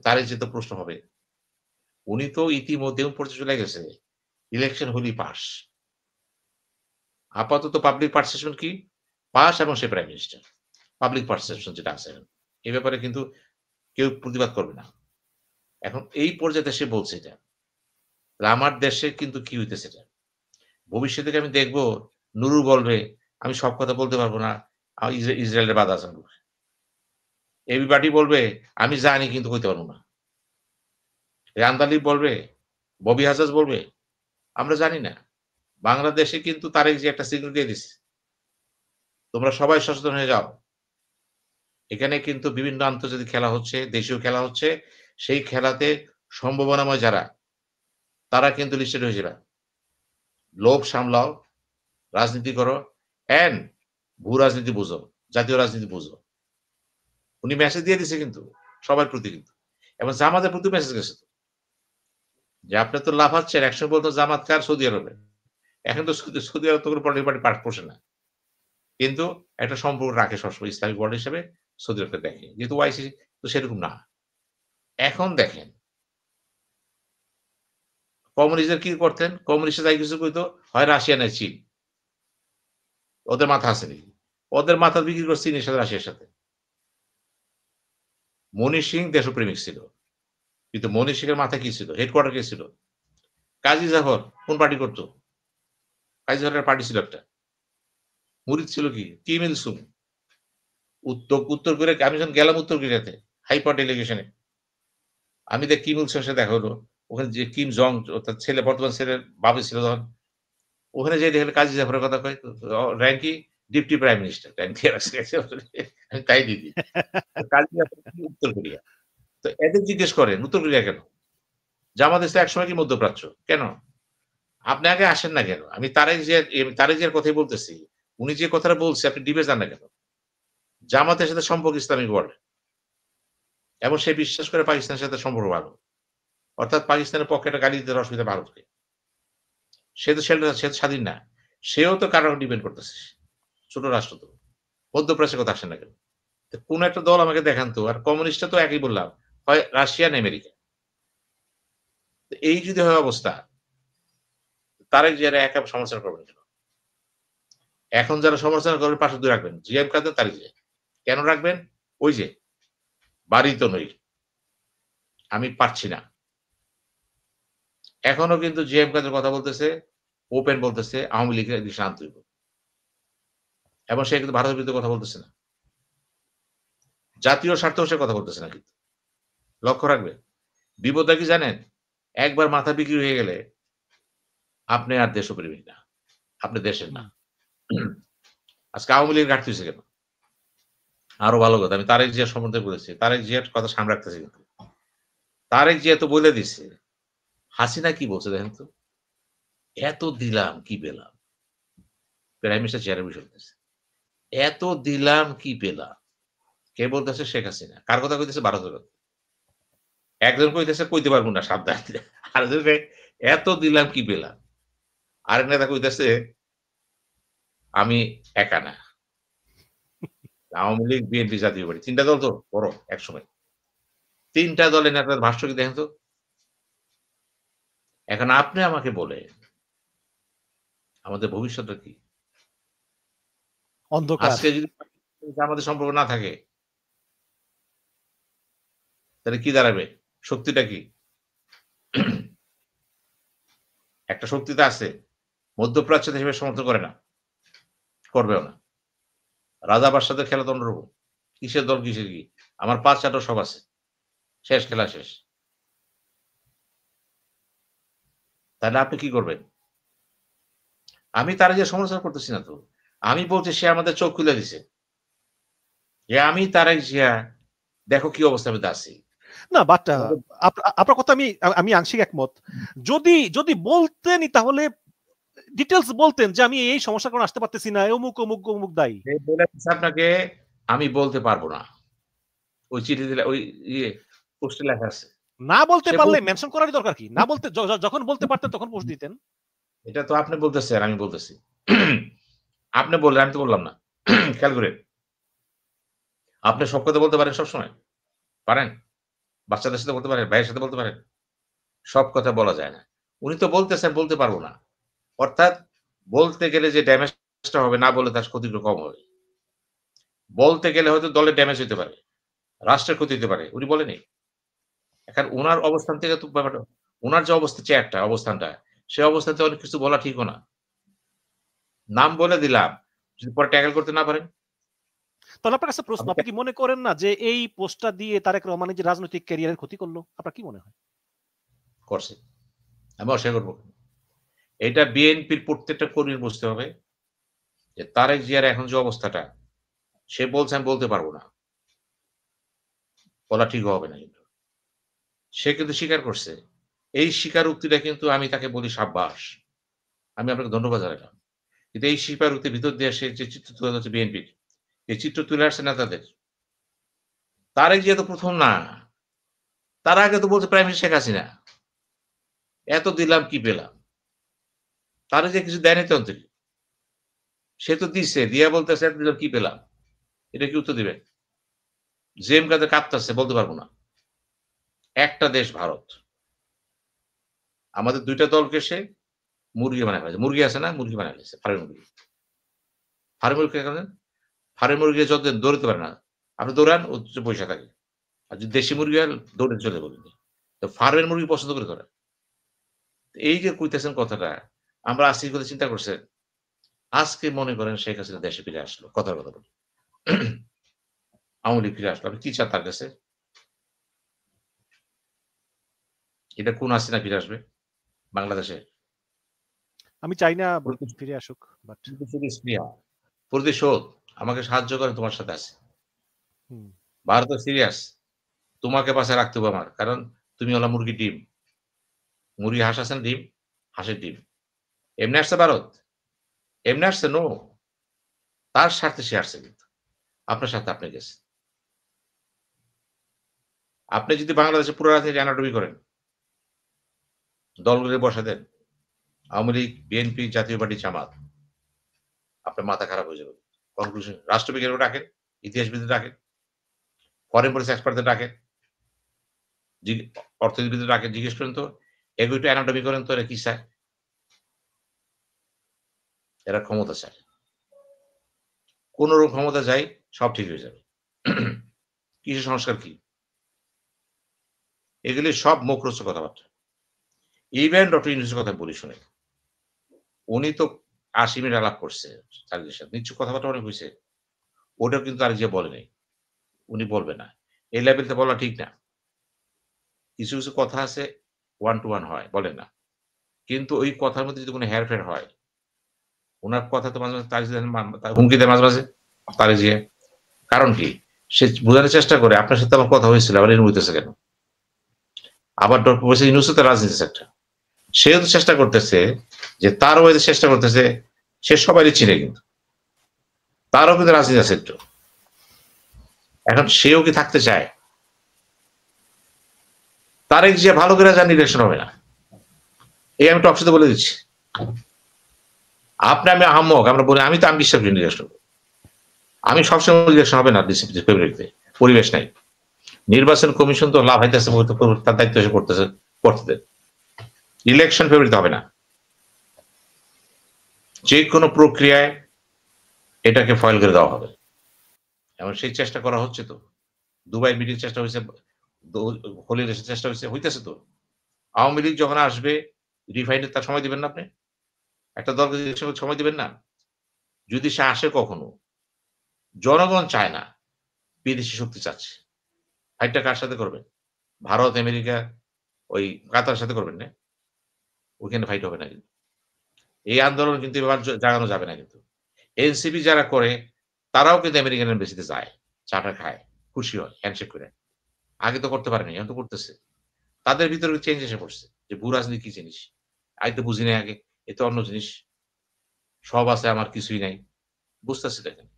তার যেহেতু প্রশ্ন হবে, উনি তো ইতিমধ্যে পর্যন্ত চলে গেছে, ইলেকশন হলেই পাস। আপাতত পাবলিক পারসেপশন কি? পাস এবং সে প্রাইম মিনিস্টার। পাবলিক পারসেপশন যেটা আছে, এই ব্যাপারে কিন্তু কেউ প্রতিবাদ করবে না। এখন এই পর্যায়ে সে বলছে এটা। আমার দেশে কিন্তু কি হইতেছে এটা? ভবিষ্যতে আমি দেখব নুরু বলবে, আমি সব কথা বলতে পারব না। ইসরায়েলের বাধা আছে। এবিবাডি বলবে, আমি জানি কিন্তু কইতে পারব না। আন্দালিব বলবে, ববি হাজাজ বলবে, আমরা জানি না। বাংলাদেশে কিন্তু তারেক যে একটা সিগন্যাল দিয়ে দিছে। তোমরা সবাই সচেতন হয়ে যাও। এখানে কিন্তু বিভিন্ন আন্তর্জাতিক খেলা হচ্ছে, দেশীয় খেলা হচ্ছে। সেই খেলাতে সম্ভাবনাময় যারা, তারা কিন্তু লিস্টেড হয়ে যাবে। লোভ সামলাও, রাজনীতি করো, অ্যান্ড ভূ রাজনীতি বুঝো, জাতীয় রাজনীতি বুঝো। উনি মেসেজ দিয়ে দিছে কিন্তু সবার প্রতি কিন্তু, এবং জামাতের প্রতি মেসেজ গেছে তো, যে আপনি তো লাফাচ্ছেন, একসময় বলতো জামাত কার সৌদি আরবে, এখন তো সৌদি আরব তো কোনো পলিটিক্যাল পার্টি পাঠ পোষে না, কিন্তু একটা সম্পর্ক রাখে সবসময় ইসলামিক বর্ড হিসেবে সৌদি আরবকে দেখে, যেহেতু ওয়াইসি তো সেরকম না। এখন দেখেন কমিউনিস্টরা কি করতেন, কমিউনিস্টরা যাই কিছু কইতো, হয় রাশিয়া নাই চীন, ওদের মাথা আছে নাকি? ওদের মাথা বিক্রি করছে চীনের সাথে, রাশিয়ার সাথে। মনির সিং দেশপ্রেমিক ছিল, কিন্তু মনির সিংয়ের মাথায় কি ছিল, হেডকোয়ার্টার কে ছিল? কাজী জাফর কোন পার্টি করতো? কাজী জাফরের পার্টি ছিল একটা, মুরিদ ছিল কি, কিম ইল সুং। উত্তর কোরিয়া, আমি যখন গেলাম উত্তর কোরিয়াতে হাইপার ডেলিগেশনে, আমি দেখ কিম ইল সুং সাথে দেখা হলো, ওখানে যে কিম জং তার ছেলে, বর্তমান ছেলের বাবু ছিল তখন, ওখানে যে দেখলে কাজী জাফরের কথা কয়, র্যাঙ্ক কি, ডিপটি প্রাইম মিনিস্টার, আমি তাই দিদি। কাজী জাফর উত্তর কোরিয়া। তো এদের জিজ্ঞেস করেন উত্তর কোরিয়া কেন? জামাত ইসলাম একসময় কি মধ্যপ্রাচ্য কেন? আপনি আগে আসেন না কেন? আমি তারেক জিয়ার কথাই বলতেছি। উনি যে কথাটা বলছে আপনি ডিবে যান না কেন? জামাতের সাথে সম্পর্ক ইসলামিক ওয়ার্ল্ড, এবং সে বিশ্বাস করে পাকিস্তানের সাথে সম্পর্ক ভালো। অর্থাৎ পাকিস্তানের পক্ষে একটা গালি দিতে অসুবিধা ভারতকে। সে তো স্বাধীন না। সেও তো কারো ডিপেন্ড করতেছে। ছোট রাষ্ট্র তো। মধ্যপ্রাচ্যের কথা আসেন না কেন? কোন একটা দল আমাকে দেখান তো। আর কমিউনিস্টরা তো একই বললাম। হয় রাশিয়া না আমেরিকা। এই যদি হয় অবস্থা, তারেক জিয়ার একা সমালোচনা করবেন কেন? এখন যারা সমালোচনা করবেন পাশে দিয়ে রাখবেন। জিএম কাদের, তারেক জিয়া। কেন রাখবেন? ওই যে বাড়ি তো নই, আমি পারছি না। এখনো কিন্তু জিএম কাদের কথা বলতেছে, ওপেন বলতেছে আওয়ামী লীগের দিকে শান্ত হইব, এবং সে কিন্তু ভারতের বিরুদ্ধে কথা বলতেছে না, জাতীয় স্বার্থ সে কথা বলতেছে না। কিন্তু লক্ষ্য রাখবেন, বিপদটা কি জানেন? একবার মাথা বিক্রি হয়ে গেলে আপনি আর দেশপ্রেমিক না, আপনি দেশের না। আজকে আওয়ামী লীগের ঘাটতি হয়েছে কেন? আরো ভালো কথা, আমি তারেক জিয়ার সম্বন্ধে বলেছি, তারেক জিয়ার কথা সামনে রাখতেছি। কিন্তু তারেক জিয়া তো বলে দিছে, হাসিনা কি বলছে দেখেন তো, এত দিলাম কি পেলাম, প্রাইম মিনিস্টার চেয়ারে বসে বলতেছে, এত দিলাম কি পেলাম। কে বলতেছে? শেখ হাসিনা। কার কথা কইতেছে? ভারতের কথা। একজন কইতেছে কইতে পারবো না, সাবধান। আরেকজন এত দিলাম কি পেলাম। আরেক নেতা কইতেছে আমি একা না, আওয়ামী লীগ, বিএনপি, জাতীয় পার্টি, তিনটা দল তো বড় একসময়। তিনটা দলের নেতার ভাষ্য কি দেখেন তো। এখন আপনি আমাকে বলেন আমাদের ভবিষ্যৎটা কি? অন্ধকার। আজকে যদি আমাদের সম্পর্ক না থাকে, তাহলে কি দাঁড়াবে? শক্তিটা কি? একটা শক্তি তো আছে, মধ্যপ্রাচ্য হিসেবে সমর্থন করে না, করবেও না। রাজা বাদশাদের খেলা তো অন্যরকম। কিসের দল কিসের কি? আমার ৫-৪টা সব আছে। শেষ, খেলা শেষ। তাহলে আপনি কি করবেন? আমি তারেক জিয়ার সমালোচনা করতেছি না তো। আমি বলছি সে আমাদের চোখ খুলে দিছে। যে আমি তারেক জিয়া, দেখো কি অবস্থার মধ্যে আছি। না, বাট আপনার কথা আমি আংশিক একমত। যদি বলতেনই তাহলে ডিটেইলস বলতেন যে আমি এই সমস্যার কারণে আসতে পারতেছি না, অমুক অমুক অমুক দায়ী। সে বলে দিছে আপনাকে, আমি বলতে পারবো না। ওই চিঠি দিলে, ওই পোস্টে লেখা আছে। না বলতে সে পারলে মেনশন করারই দরকার কি? না বলতে যখন বলতে পারতেন তখন পোস্ট দিতেন। এটা তো আপনি বলতেছেন, আমি বলতেছি। আপনি বললেন, আমি তো বললাম না। খেয়াল করেন। আপনি সব কথা বলতে পারেন সবসময়? পারেন? বাচ্চাদের সাথে বলতে পারেন, ভাইয়ের সাথে বলতে পারেন? সব কথা বলা যায় না। উনি তো বলতেছেন বলতে পারব না। অর্থাৎ বলতে গেলে যে ড্যামেজটা হবে না বলে তার ক্ষতিটা কম হবে। বলতে গেলে হয়তো দলের ড্যামেজ হইতে পারে। রাষ্ট্রের ক্ষতি হতে পারে। উনি বলেনি। এখন উনার অবস্থান থেকে তো ব্যাপারটা উনার যে অবস্থা চেয়ারটা অবস্থানটা, সে অবস্থাতে অনেক কিছু বলা ঠিকও না। নাম বলে দিলাম। যদি পরে ট্যাকল করতে না পারেন? তাহলে আপনার কাছে প্রশ্ন, আপনি আপনি কি মনে করেন না যে এই পোস্টটা দিয়ে তারেক রহমানের যে রাজনৈতিক ক্যারিয়ারের ক্ষতি করলো? আপনার কি মনে হয়? করছে। আমি অস্বীকার করব না। এটা বিএনপির প্রত্যেকটা কর্মীর বুঝতে হবে যে তারেক জিয়ার এখন যে অবস্থাটা, সে বলছে আমি বলতে পারব না। বলা ঠিক হবে না কিন্তু। সে কিন্তু স্বীকার করছে। এই স্বীকারোক্তিটা কিন্তু আমি তাকে বলি সাব্বাস। আমি আপনাকে ধন্যবাদ জানাইলাম। কিন্তু এই স্বীকারোক্তির ভিতর দিয়ে সে যে চিত্র তুলে ধরছে বিএনপির, এই চিত্র তুলে আসছে নেতাদের। তারেক জিয়া তো ১ম না। তার আগে তো বলছে প্রাইম মিনিস্টার শেখ হাসিনা। এত দিলাম কি পেলাম? তারে যে কিছু দেয়নি তো অন্তরে। সে তো দিছে, দিয়া বলতেছে এত দিলাম কি পেলাম? এটা কি উত্তর দিবেন? জেম কাদের কাঁপতাছে বলতে পারব না। একটা দেশ ভারত। আমাদের ২ টা দলকে সে মুরগি বানায় ফেলেছে। মুরগি আছে না? মুরগি বানায় ফেলেছে। ফার্মের মুরগি। ফার্মের মুরগি কেন জানেন? ফার্মের মুরগি যতদিন দৌড়াতে পারে না। আপনি দৌড়ান ও চুপ বইসা থাকে। আর যদি দেশি মুরগি হয় দৌড়ে চলে যাবে কিন্তু। তো ফার্মের মুরগি পছন্দ করে ধরে। এই যে কইতেছেন কথাটা, আমরা আজকে কথা চিন্তা করছেন। আজকে মনে করেন শেখ হাসিনা দেশে ফিরে আসলো। কথার কথা বলি। আওয়ামী লীগ ফিরে আসলো। আপনি কি চান তার কাছে? এটা কোন হাসিনা ফিরে আসবে বাংলাদেশে? আমি চাই না প্রতি- ফিরে আসুক, বাট প্রতিশোধ স্পৃহা, প্রতিশোধ। আমাকে সাহায্য করেন তোমার সাথে আছে। হুম। ভারত সিরিয়াস। তোমাকে বাসায় রাখতে হবে আমার। কারণ তুমি হলো মুরগির ডিম। মুরগি হাঁস আছে না ডিম? হাঁসের ডিম। এমনি আসছে ভারত? এমনি আসছে? নো। তার স্বার্থে সে আসছে কিন্তু। আপনার স্বার্থে আপনি গেছেন। আপনি যদি বাংলাদেশে পুরো রাজনীতি অ্যানাটমি করেন, দলগুলো বসা দেন, আওয়ামী লীগ, বিএনপি, জাতীয় পার্টি, জামাত, আপনার মাথা খারাপ হয়ে যাবে। কনক্লুশন রাষ্ট্রবিজ্ঞানীরা ডাকেন, ইতিহাসবিদদের ডাকেন, ফরেন পলিসি এক্সপার্টদের ডাকেন, অর্থনীতিবিদদের ডাকেন, জিজ্ঞেস করেন তো, এগুলো একটু অ্যানাটমি করেন তো এরা কি চায়? এরা ক্ষমতা চায়। কোন রকম ক্ষমতা চাই, সব ঠিক হয়ে যাবে। কৃষি সংস্কার কি? এগুলি সব মুখরোচক কথাবার্তা। ইভেন ডক্টর ইউনূসের কথা বলি শুনেন। উনি তো ৮০ মিনিট আলাপ করছে তারেকের সাথে। নিশ্চয়ই কথাবার্তা অনেক হইছে। ওটাও কিন্তু তারেক জিয়া বলে নাই। উনি বলবে না। এই লেভেলতে বলা ঠিক না। কিছু, কিছু কথা আছে ওয়ান টু ওয়ান হয়, বলেন না। কিন্তু ওই কথার মধ্যে যদি কোন হেরফের হয়, উনার কথা তো মাঝে, মাঝে তারেক জিয়া হুমকি দেয় মাঝে, মাঝে তারেক জিয়া। কারণ কি? সে বোঝানোর চেষ্টা করে আপনার সাথে আমার কথা হয়েছিল, আবার এরকম হইতেছে কেন? আবার ডক্টর প্রফেসর ইউনূসও তো রাজনীতির একটা। সেও তো চেষ্টা করতেছে যে তার ওয়েতে চেষ্টা করতেছে, সে সবারই চিনে কিন্তু। তারও কিন্তু রাজনীতি আছে একটু। এখন সেও কি থাকতে চায়? তারেক জিয়া ভালো করে জানি ইলেকশন হবে না। এই আমি টকশোতে বলে দিচ্ছি। আপনি আমি আহাম্মক আমরা বলি আমি তো আমি বিশ্বাস করি ইলেকশন। আমি সবসময় ইলেকশন হবে না ফেব্রুয়ারিতে। পরিবেশ নাই। নির্বাচন কমিশন তো লাভ হইতেছে তার দায়িত্ব এসে করতেছে করতে দেন। ইলেকশন ফেব্রুয়ারিতে হবে না। যে কোনো প্রক্রিয়ায় এটাকে ফয়েল করে দেওয়া হবে। এবং সেই চেষ্টা করা হচ্ছে তো। দুবাই মিটিং চেষ্টা হয়েছে, হোলির চেষ্টা হয়েছে, হইতেছে তো। আওয়ামী লীগ যখন আসবে রিফাইনে তার সময় দিবেন না আপনি? একটা দলকে সময় দিবেন না? যদি সে আসে কখনো, জনগণ চায় না, বিদেশি শক্তি চাচ্ছে। ফাইটটা কার সাথে করবেন? ভারত, আমেরিকা, ওই কাতারের সাথে করবেন না? ওইখানে ফাইট হবে না কিন্তু। এই আন্দোলন কিন্তু এবার জাগানো যাবে না কিন্তু। এনসিপি যারা করে তারাও কিন্তু আমেরিকান এমবাসিতে যায়, চা-টা খায়, খুশি হয়, হ্যান্ডশেক করে। আগে তো করতে পারেনি, এখন তো করতেছে। তাদের ভিতরে চেঞ্জ এসে পড়ছে যে ভূ রাজনীতি কি জিনিস? আমি তো বুঝি নাই আগে। এ তো অন্য জিনিস। সব আছে আমার কিছুই নাই। বুঝতেছি দেখেন।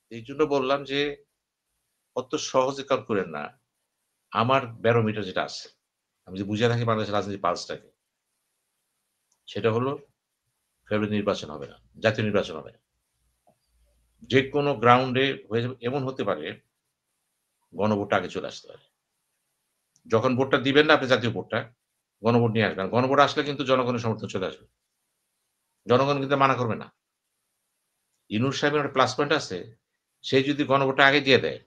এইজন্য বললাম যে অত সহজে কাউন্ট কইরেন না। আমার ব্যারোমিটার যেটা আছে, আমি যে বুঝে রাখি বাংলাদেশের রাজনীতির পালসটাকে, সেটা হলো ফেব্রুয়ারি নির্বাচন হবে না। জাতীয় নির্বাচন হবে না। যেকোনো গ্রাউন্ডে হয়ে যাবে এমন হতে পারে গণভোটটা আগে চলে আসতে পারে। যখন ভোটটা দিবেন না আপনি জাতীয় ভোটটা, গণভোট নিয়ে আসবেন। গণভোট আসলে কিন্তু জনগণের সমর্থন চলে আসবে। জনগণ কিন্তু মানা করবে না। ইউনূস সাহেবের একটা প্লাস পয়েন্ট আছে। সে যদি গণভোটটা আগে দিয়ে দেয়,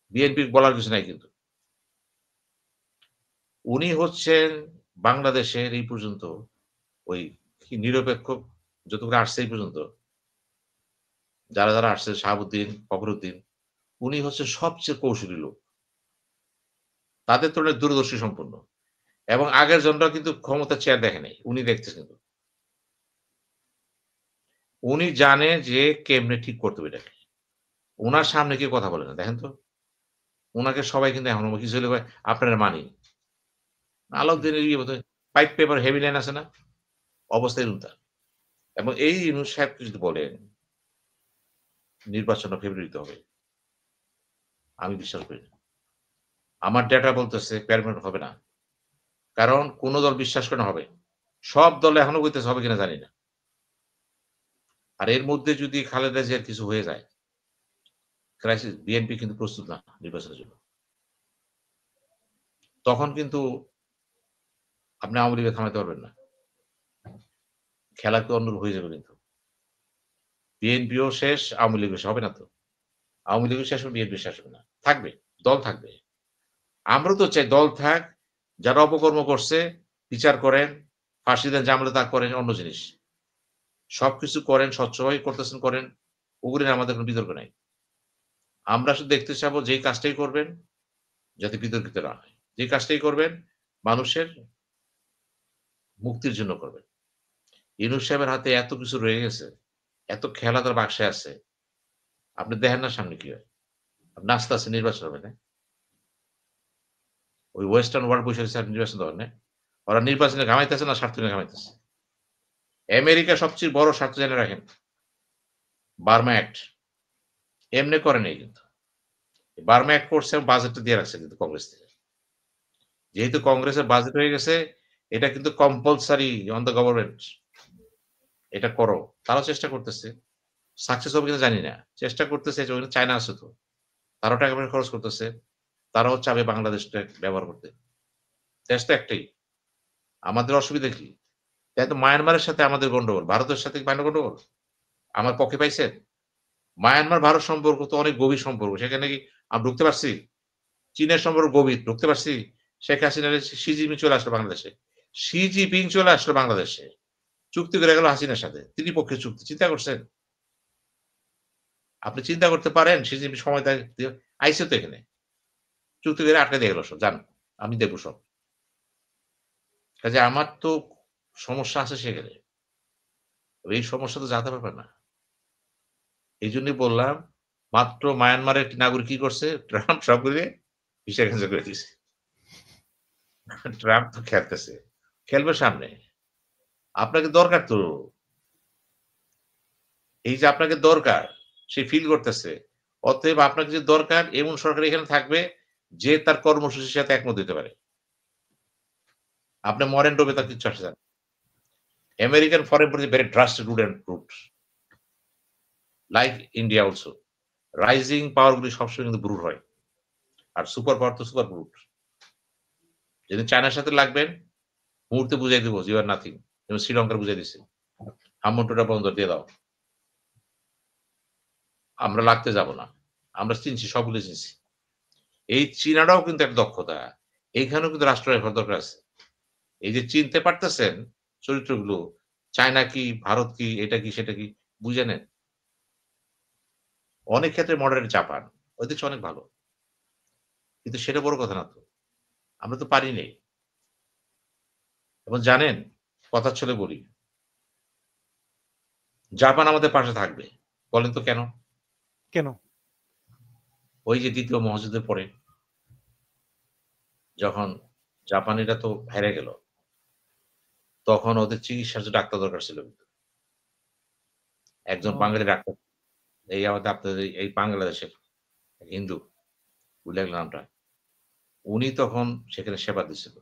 বিএনপির বলার কিছু নাই কিন্তু। উনি হচ্ছেন বাংলাদেশের এই পর্যন্ত ওই নিরপেক্ষ যতগুলো আসছে এই পর্যন্ত, যারা আসছে শাহাবুদ্দিন, ফখরুদ্দিন, উনি হচ্ছে সবচেয়ে কৌশলী লোক। তাদের তুলনায় দূরদর্শী সম্পন্ন। এবং আগের জনরাও কিন্তু ক্ষমতার চেয়ার দেখে নাই। উনি দেখতেছেন কিন্তু। উনি জানে যে কেমনে ঠিক করতে হবে এটাকে। উনার সামনে কেউ কথা বলে না। দেখেন তো? উনাকে সবাই কিন্তু এখনো কিছু হলে কয়, "আপনারা মানি।" আলাউদ্দিনের ইয়ে বোধহয় পাইপ পেপার হেভি লাইন আছে না? অবস্থা এরকম তার। এবং এই ইউনূস সাহেবকে যদি বলেন, নির্বাচনটা ফেব্রুয়ারিতে হবে। আমি বিশ্বাস করি না। আমার ডেটা বলতেছে প্যারামিটার হবে না। কারণ কোন দল বিশ্বাস করে না হবে। সব দল এখনো কইতেছে হবে কিনা জানি না। আর এর মধ্যে যদি খালেদা জিয়ার কিছু হয়ে যায়, ক্রাইসিস বিএনপি কিন্তু প্রস্তুত না নির্বাচনের জন্য। তখন কিন্তু আপনি আওয়ামী লীগকে থামাইতে পারবেন না। খেলা তো অন্যরূপ হয়ে যাবে কিন্তু। বিএনপিও শেষ, আওয়ামী লীগও শেষ হবে না তো। আওয়ামী লীগও শেষ হবে, বিএনপি শেষ হবে না। থাকবে, দল থাকবে। আমরাও তো চাই দল থাক, যারা অপকর্ম করছে বিচার করেন, ফাঁসি দেন, জামিনে তাক করেন অন্য জিনিস। সবকিছু করেন, স্বচ্ছভাবে করতেছেন করেন। ওগুলো নিয়ে আমাদের কোন বিতর্ক নাই। আমরা শুধু দেখতে চাবো যেই কাজটাই করবেন যাতে বিতর্কিত না হয়। যে কাজটাই করবেন মানুষের মুক্তির জন্য করবেন। ইউনূস সাহেবের হাতে এত কিছু রয়ে গেছে, এত খেলা তার বাক্সে আছে। আপনি দেখেন না সামনে কি হয়। আপনি আস্তে, আস্তে নির্বাচন হবে না? ওই ওয়েস্টার্ন ওয়ার্ল্ড বসে রয়েছে আর নির্বাচন দেওয়ার না? ওরা নির্বাচনে ঘামাইতেছে না স্বার্থ নিয়ে ঘামাইতেছে। আমেরিকা সবচেয়ে বড় স্বার্থ জেনে রাখেন। Burma act. এমনি করে নাই কিন্তু। বার্মা অ্যাক্ট করছে এবং বাজেটটা দিয়ে রাখছে কিন্তু কংগ্রেস থেকে। যেহেতু কংগ্রেসের বাজেট হয়ে গেছে, এটা কিন্তু কম্পালসারি অন দ্যা গভর্নমেন্ট। এটা করো। তারাও চেষ্টা করতেছে। সাকসেস হবে কিনা জানি না। চেষ্টা করতেছে ওখানে চায়না আছে তো। তারাও টাকা-পয়সা খরচ করতেছে। তারাও চাবে বাংলাদেশটা ব্যবহার করতে। দেশ তো একটাই। আমাদের অসুবিধা কি? তাই তো মায়ানমারের সাথে আমাদের গন্ডগোল। ভারতের সাথে কি গন্ডগোল? আমার পক্ষে পাইছেন? মায়ানমার ভারত সম্পর্ক তো অনেক গভীর সম্পর্ক। সেখানে কি আমরা ঢুকতে পারছি? চীনের সম্পর্ক গভীর। ঢুকতে পারছি? শেখ হাসিনা শি জিনপিং চলে আসলো বাংলাদেশে। শি জিনপিং চলে আসলো বাংলাদেশে। চুক্তি করে গেল হাসিনার সাথে। ত্রিপক্ষীয় চুক্তি। চিন্তা করছেন? আপনি চিন্তা করতে পারেন শি জিনপিং সময় আইছে তো এখানে। চুক্তি করে আটকে দিয়ে গেল সব। যান, আমি দেখব সব। কাজে আমার তো সমস্যা আছে সেখানে। এই সমস্যা তো জানতে পারবে না। এইজন্যই বললাম মাত্র মায়ানমারের একটি নাগরিক কি করছে? ট্রাম্প সবগুলি ভিসা ক্যানসেল করে দিছে। ট্রাম্প তো খেলতেছে। খেলবে সামনে। আপনাকে দরকার তো। এই যে আপনাকে দরকার, সে ফিল করতেছে। অতএব আপনাকে যে দরকার এমন সরকার এখানে থাকবে যে তার কর্মসূচির সাথে একমত হইতে পারে। আপনি মরেন ডোবে তার কিচ্ছু আসে যায় না। American foreign policy very trusted root and root. Like India also. Rising power গুলি সবসময় কিন্তু ব্রুট হয়। আর সুপার পাওয়ার তো সুপার ব্রুট। যেদিন চায়নার সাথে লাগবেন, মুহূর্তে বুঝাই দিব ইউ আর নাথিং। যেমন শ্রীলঙ্কার বুঝাই দিছে। হাম্মনটোটা বন্দর দিয়ে দাও। আমরা লাগতে যাব না। আমরা চিনছি, সবগুলো চিনছি। এই চীনাটাও কিন্তু এক দক্ষতা। এইখানেও কিন্তু রাষ্ট্র রাখার দরকার আছে। এই যে চিনতে পারতেছেন চরিত্রগুলো, চায়না কি, ভারত কি, এটা কি, সেটা কি বুঝে নেন। অনেক ক্ষেত্রে মডারেট জাপান। ওই দেশ অনেক ভালো। কিন্তু সেটা বড় কথা না তো। আমরা তো পারি নাই। এবং জানেন, কথার ছলে বলি, জাপান আমাদের পাশে থাকবে। বলেন তো কেন? কেন? ওই যে ২য় মহাযুদ্ধের পরে যখন জাপানিরা তো হেরে গেল, তখন ওদের চিকিৎসার জন্য ডাক্তার দরকার ছিল কিন্তু। একজন বাঙালি ও ডাক্তার, এই আমাদের আপনাদের এই বাংলাদেশের হিন্দু, ভুলে গেলাম নামটা। উনি তখন সেখানে সেবা দিছিল।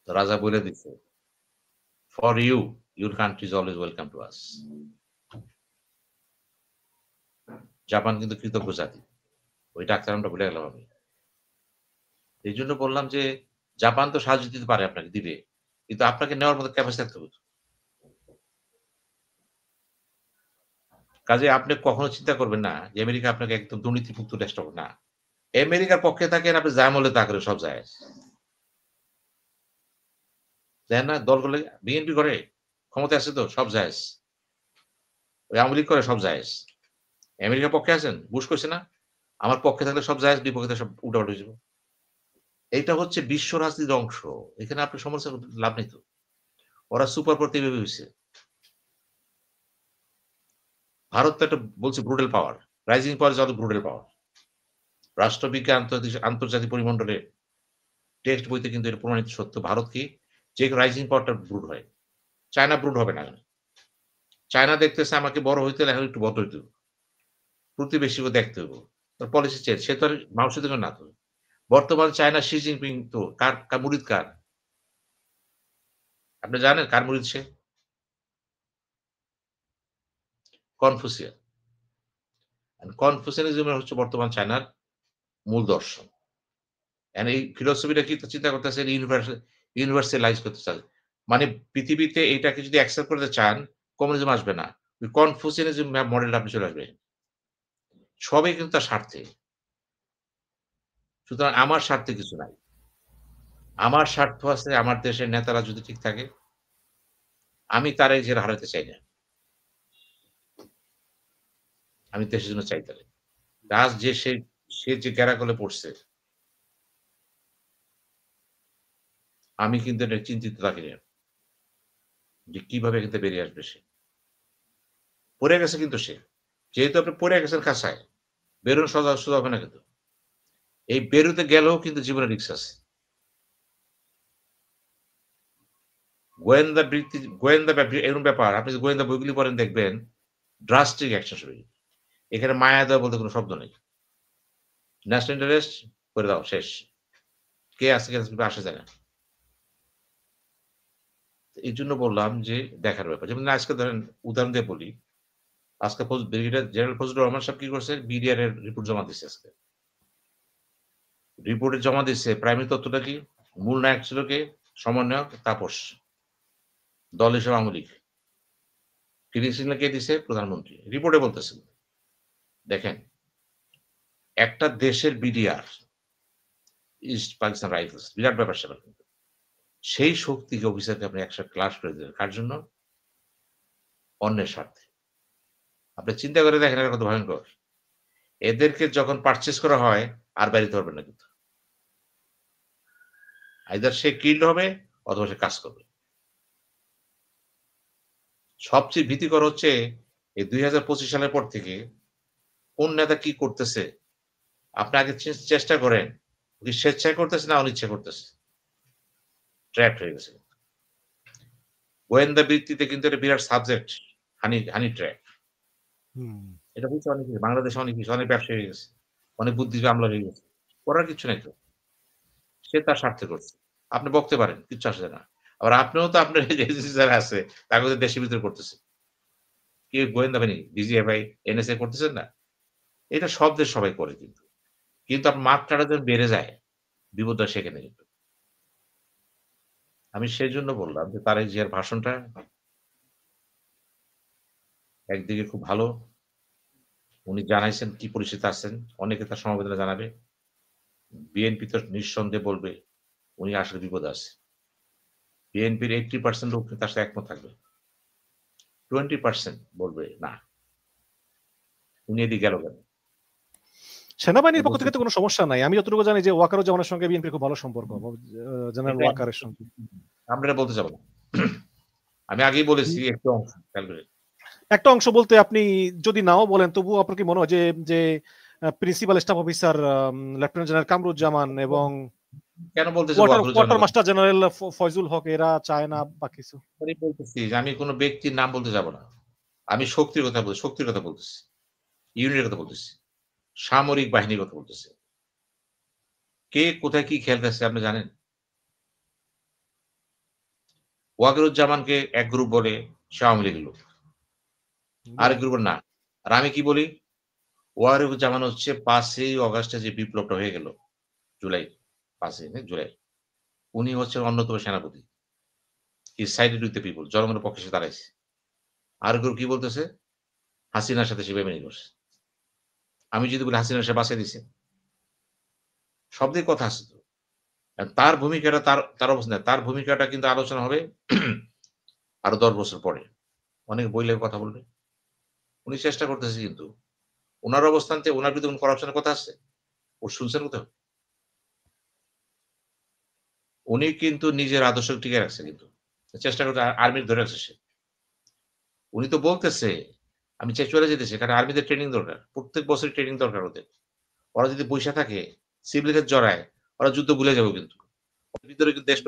তো রাজা বলে দিছে, "for you, your country is always welcome to us." Japan কিন্তু কৃতজ্ঞ জাতি। ওই ডাক্তার নামটা ভুলে গেলাম আমি। এই জন্য বললাম যে জাপান তো সাহায্য দিতে পারে, আপনাকে দিবে, কিন্তু আপনাকে নেওয়ার মতো ক্যাপাসিটি থাকতে হবে। কাজে আপনি কখনো চিন্তা করবেন না যে আমেরিকা আপনাকে একদম দুর্নীতিমুক্ত দেশটা হবে না। আমেরিকার পক্ষে থাকেন, আপনি যা মূল্যে তা করে সব যায়। দেন না দলগুলো বিএনপি করে, ক্ষমতায় আছে তো সব জায়েজ। ওই আওয়ামী লীগ করে সব জায়েজ। আমেরিকার পক্ষে আছেন, বুশ কইছে না? আমার পক্ষে থাকলে সব জায়েজ, বিপক্ষে থাকলে সব উল্টাপাল্টা হয়ে যাবে। এইটা হচ্ছে বিশ্ব রাজনীতির অংশ। এখানে আপনি সমালোচনা করতে লাভ নেই তো। ওরা সুপার পাওয়ার তো এভাবে হইছে। ভারত তো একটা বলছে ব্রুটাল পাওয়ার। রাইজিং পাওয়ার ইস অলসো ব্রুটাল পাওয়ার। রাষ্ট্রবিজ্ঞান আন্তর্জাতিক পরিমণ্ডলে টেক্সট বইতে কিন্তু এটা প্রমাণিত সত্য। ভারত কি যে রাইজিং পাওয়ারটা ব্রুড হয়। চায়না ব্রুড হবে না। চায়না দেখতেছে আমাকে বড় হইতে হলে এখন একটু বড় হইতে হবে। প্রতিবেশীকে দেখতে হবে। তার পলিসি চেঞ্জ। সে তো আর মাউসি থেকে না তো। বর্তমানে চায়না শি জিনপিং তো কার মুরিদ কার? আপনি জানেন কার মুরিদ সে? কনফুসিয়াস। কনফুসিয়ানিজম হচ্ছে বর্তমান চায়নার মূল দর্শন। এই ফিলোসফিটা কি চিন্তা করতেছে ইউনিভার্সালাইজ করতে চান। মানে পৃথিবীতে এটাকে যদি অ্যাকসেপ্ট করতে চান, কমিউনিজম আসবে না। ওই কনফুসিয়ানিজম মডেলটা আপনি চলে আসবে। সবই কিন্তু তার স্বার্থে। সুতরাং আমার স্বার্থে কিছু নাই। আমার স্বার্থ আছে আমার দেশের নেতারা যদি ঠিক থাকে, আমি তার এই জেলা হারাতে চাই না। আমি দেশের জন্য চাই তারে। আজ যে সে যে গ্যারাকলে পড়ছে, আমি কিন্তু এটা চিন্তিত থাকি না যে কিভাবে এখান থেকে বেরিয়ে আসবে সে। পড়ে গেছে কিন্তু সে। যেহেতু আপনি পড়ে গেছেন খাঁচায়, বেরোনো সোজা হবে না কিন্তু। এই বেরোতে গেলেও কিন্তু জীবনে রিস্ক আছে। গোয়েন্দা এরকম ব্যাপার। আপনি যদি গোয়েন্দা বইগুলি পড়েন দেখবেন ড্রাস্টিক অ্যাকশন শুরু হয়ে যায়। এখানে মায়া দেওয়া বলতে কোনো শব্দ নেই। ন্যাশনাল ইন্টারেস্ট করে দাও শেষ। কে আছে কে আছে আসা যায় না। এইজন্য বললাম যে দেখার ব্যাপার। যেমন আজকে ধরেন উদাহরণ দিয়ে বলি। আজকে ব্রিগেডিয়ার জেনারেল ফজলুর রহমান সাহেব কি করছে? বিডিআর এর রিপোর্ট জমা দিছে আজকে। রিপোর্টে জমা দিচ্ছে প্রাইমারি তথ্যটা কি? মূল নায়ক ছিল কে? সমন্বয়ক তাপস। দল হিসেবে আওয়ামী লীগ। ক্লিন সিগন্যাল কে দিছে? প্রধানমন্ত্রী। রিপোর্টে বলতেছেন। দেখেন, একটা দেশের বিডিআর ইস্ট পাকিস্তান রাইফেলস বিরাট ব্যাপার-স্যাপার কিন্তু। সেই শক্তিকে অফিসারকে আপনি একসাথে ক্লাস করে দিলেন। কার জন্য? অন্যের স্বার্থে। আপনি চিন্তা করে দেখেন এটা কত ভয়ংকর। এদেরকে যখন পারচেজ করা হয় আর বাইরে পারবে না কিন্তু। আইদার সে কিল্ড হবে অথবা সে কাজ করবে। সবচেয়ে ভীতিকর হচ্ছে এই ২০২৫ সালের পর থেকে কোন নেতা কি করতেছে আপনি আগে চেষ্টা করেন। ও কি স্বেচ্ছায় করতেছে না অনিচ্ছা করতেছে? ট্র্যাপড হয়ে গেছে। গোয়েন্দা বৃত্তিতে কিন্তু এটা বিরাট সাবজেক্ট। হানি ট্র্যাপ। হুম। এটা বুঝছে অনেকে। বাংলাদেশে অনেক কিছু, অনেক ব্যবসা হয়ে গেছে। অনেক বুদ্ধিজীবী আমলা হয়ে গেছে। করার কিছু নাই তো। সে তার স্বার্থে করছে। আপনি বকতে পারেন, কিচ্ছু আসে যায় না। আবার আপনিও তো আপনার এই যে এজেন্সি যারা আছে, তাকে তো দেশের ভিতরে করতেছে। কি গোয়েন্দা বাহিনী, ডিজিএফআই, এনএসএ করতেছেন না? এটা সব দেশ সবাই করে কিন্তু। কিন্তু আপনার মাত্রাটা যখন বেড়ে যায়, বিপদটা সেখানে কিন্তু। আমি সেজন্য বললাম যে তারেক জিয়ার ভাষণটা একদিকে খুব ভালো। উনি জানাইছেন কি পরিস্থিতিতে আছেন। অনেকে তার সমবেদনা জানাবে। বিএনপি তো নিঃসন্দেহে বলবে উনি আসলে বিপদে আছে। বিএনপির 80% লোক তার সাথে একমত থাকবে। 20% বলবে না। উনি এদিকে গেল কেন? সেনাবাহিনীর পক্ষ থেকে তো কোনো সমস্যা নাই। আমি যতটুকু জানি যে ওয়াকারুজ্জামানের সঙ্গে বিএনপির খুব ভালো সম্পর্ক। জেনারেল ওয়াকারের সঙ্গে। আমরা এটা বলতে যাব না। আমি আগেই বলেছি একটু অংশ খেয়াল করে। একটা অংশ বলতে আপনি যদি নাও বলেন তবুও আপনার কি মনে হয় যে principal staff officer lieutenant general Kamruzzaman এবং কেন বলতেছি ওয়াকারুজ্জামানের কোয়ার্টার কথা? মাস্টার জেনারেল ফয়জুল হক এরা চায় না বা কিছু? আমি বলতেছি যে আমি কোন ব্যক্তির নাম বলতে যাব না। আমি শক্তির কথা বলতেছি। ইউনিটের কথা বলতেছি। সামরিক বাহিনীর কথা বলতেছি। কে কোথায় কি খেলতেছে আপনি জানেন? ওয়াকারুজ্জামানকে এক গ্রুপ বলে সে আওয়ামী লীগের লোক। আরেক গ্রুপ না। আর আমি কি বলি? ওয়ারুজ্জামান হচ্ছে 5ই অগাস্টে যে বিপ্লবটা হয়ে গেল, জুলাই 5ই জুলাই, উনি হচ্ছেন অন্যতম সেনাপতি। হি সাইডেড উইথ দ্য পিপল, জনগণের পক্ষে সে দাঁড়াইছে। আর কেউ কি বলতেছে? হাসিনার সাথে সে বেইমানি করছে। আমি যদি বলি হাসিনা সে বাঁচাই দিছে, সব দিকে কথা আছে তো। তার ভূমিকাটা তার অবস্থা তার ভূমিকাটা কিন্তু আলোচনা হবে আরো 10 বছর পরে। অনেক বইলে কথা বলবে। উনি চেষ্টা করতেছে কিন্তু। উনার অবস্থানতে উনার বিরুদ্ধে কোন করাপশনের কথা আছে? ও শুনছেন কোথাও? উনি কিন্তু নিজের আদর্শ টিকে রাখছে কিন্তু। চেষ্টা করতে আর্মির ধরে রাখছে সে। উনি তো বলতেছে, আমি চাই চলে যেতেছি। কারণ আর্মিদের ট্রেনিং দরকার। প্রত্যেক বছরই ট্রেনিং দরকার ওদের। ওরা যদি বইসা থাকে, সিভিলিতে জড়ায়, ওরা যুদ্ধ ভুলে যাবে কিন্তু। ভিতরে কিন্তু দেশ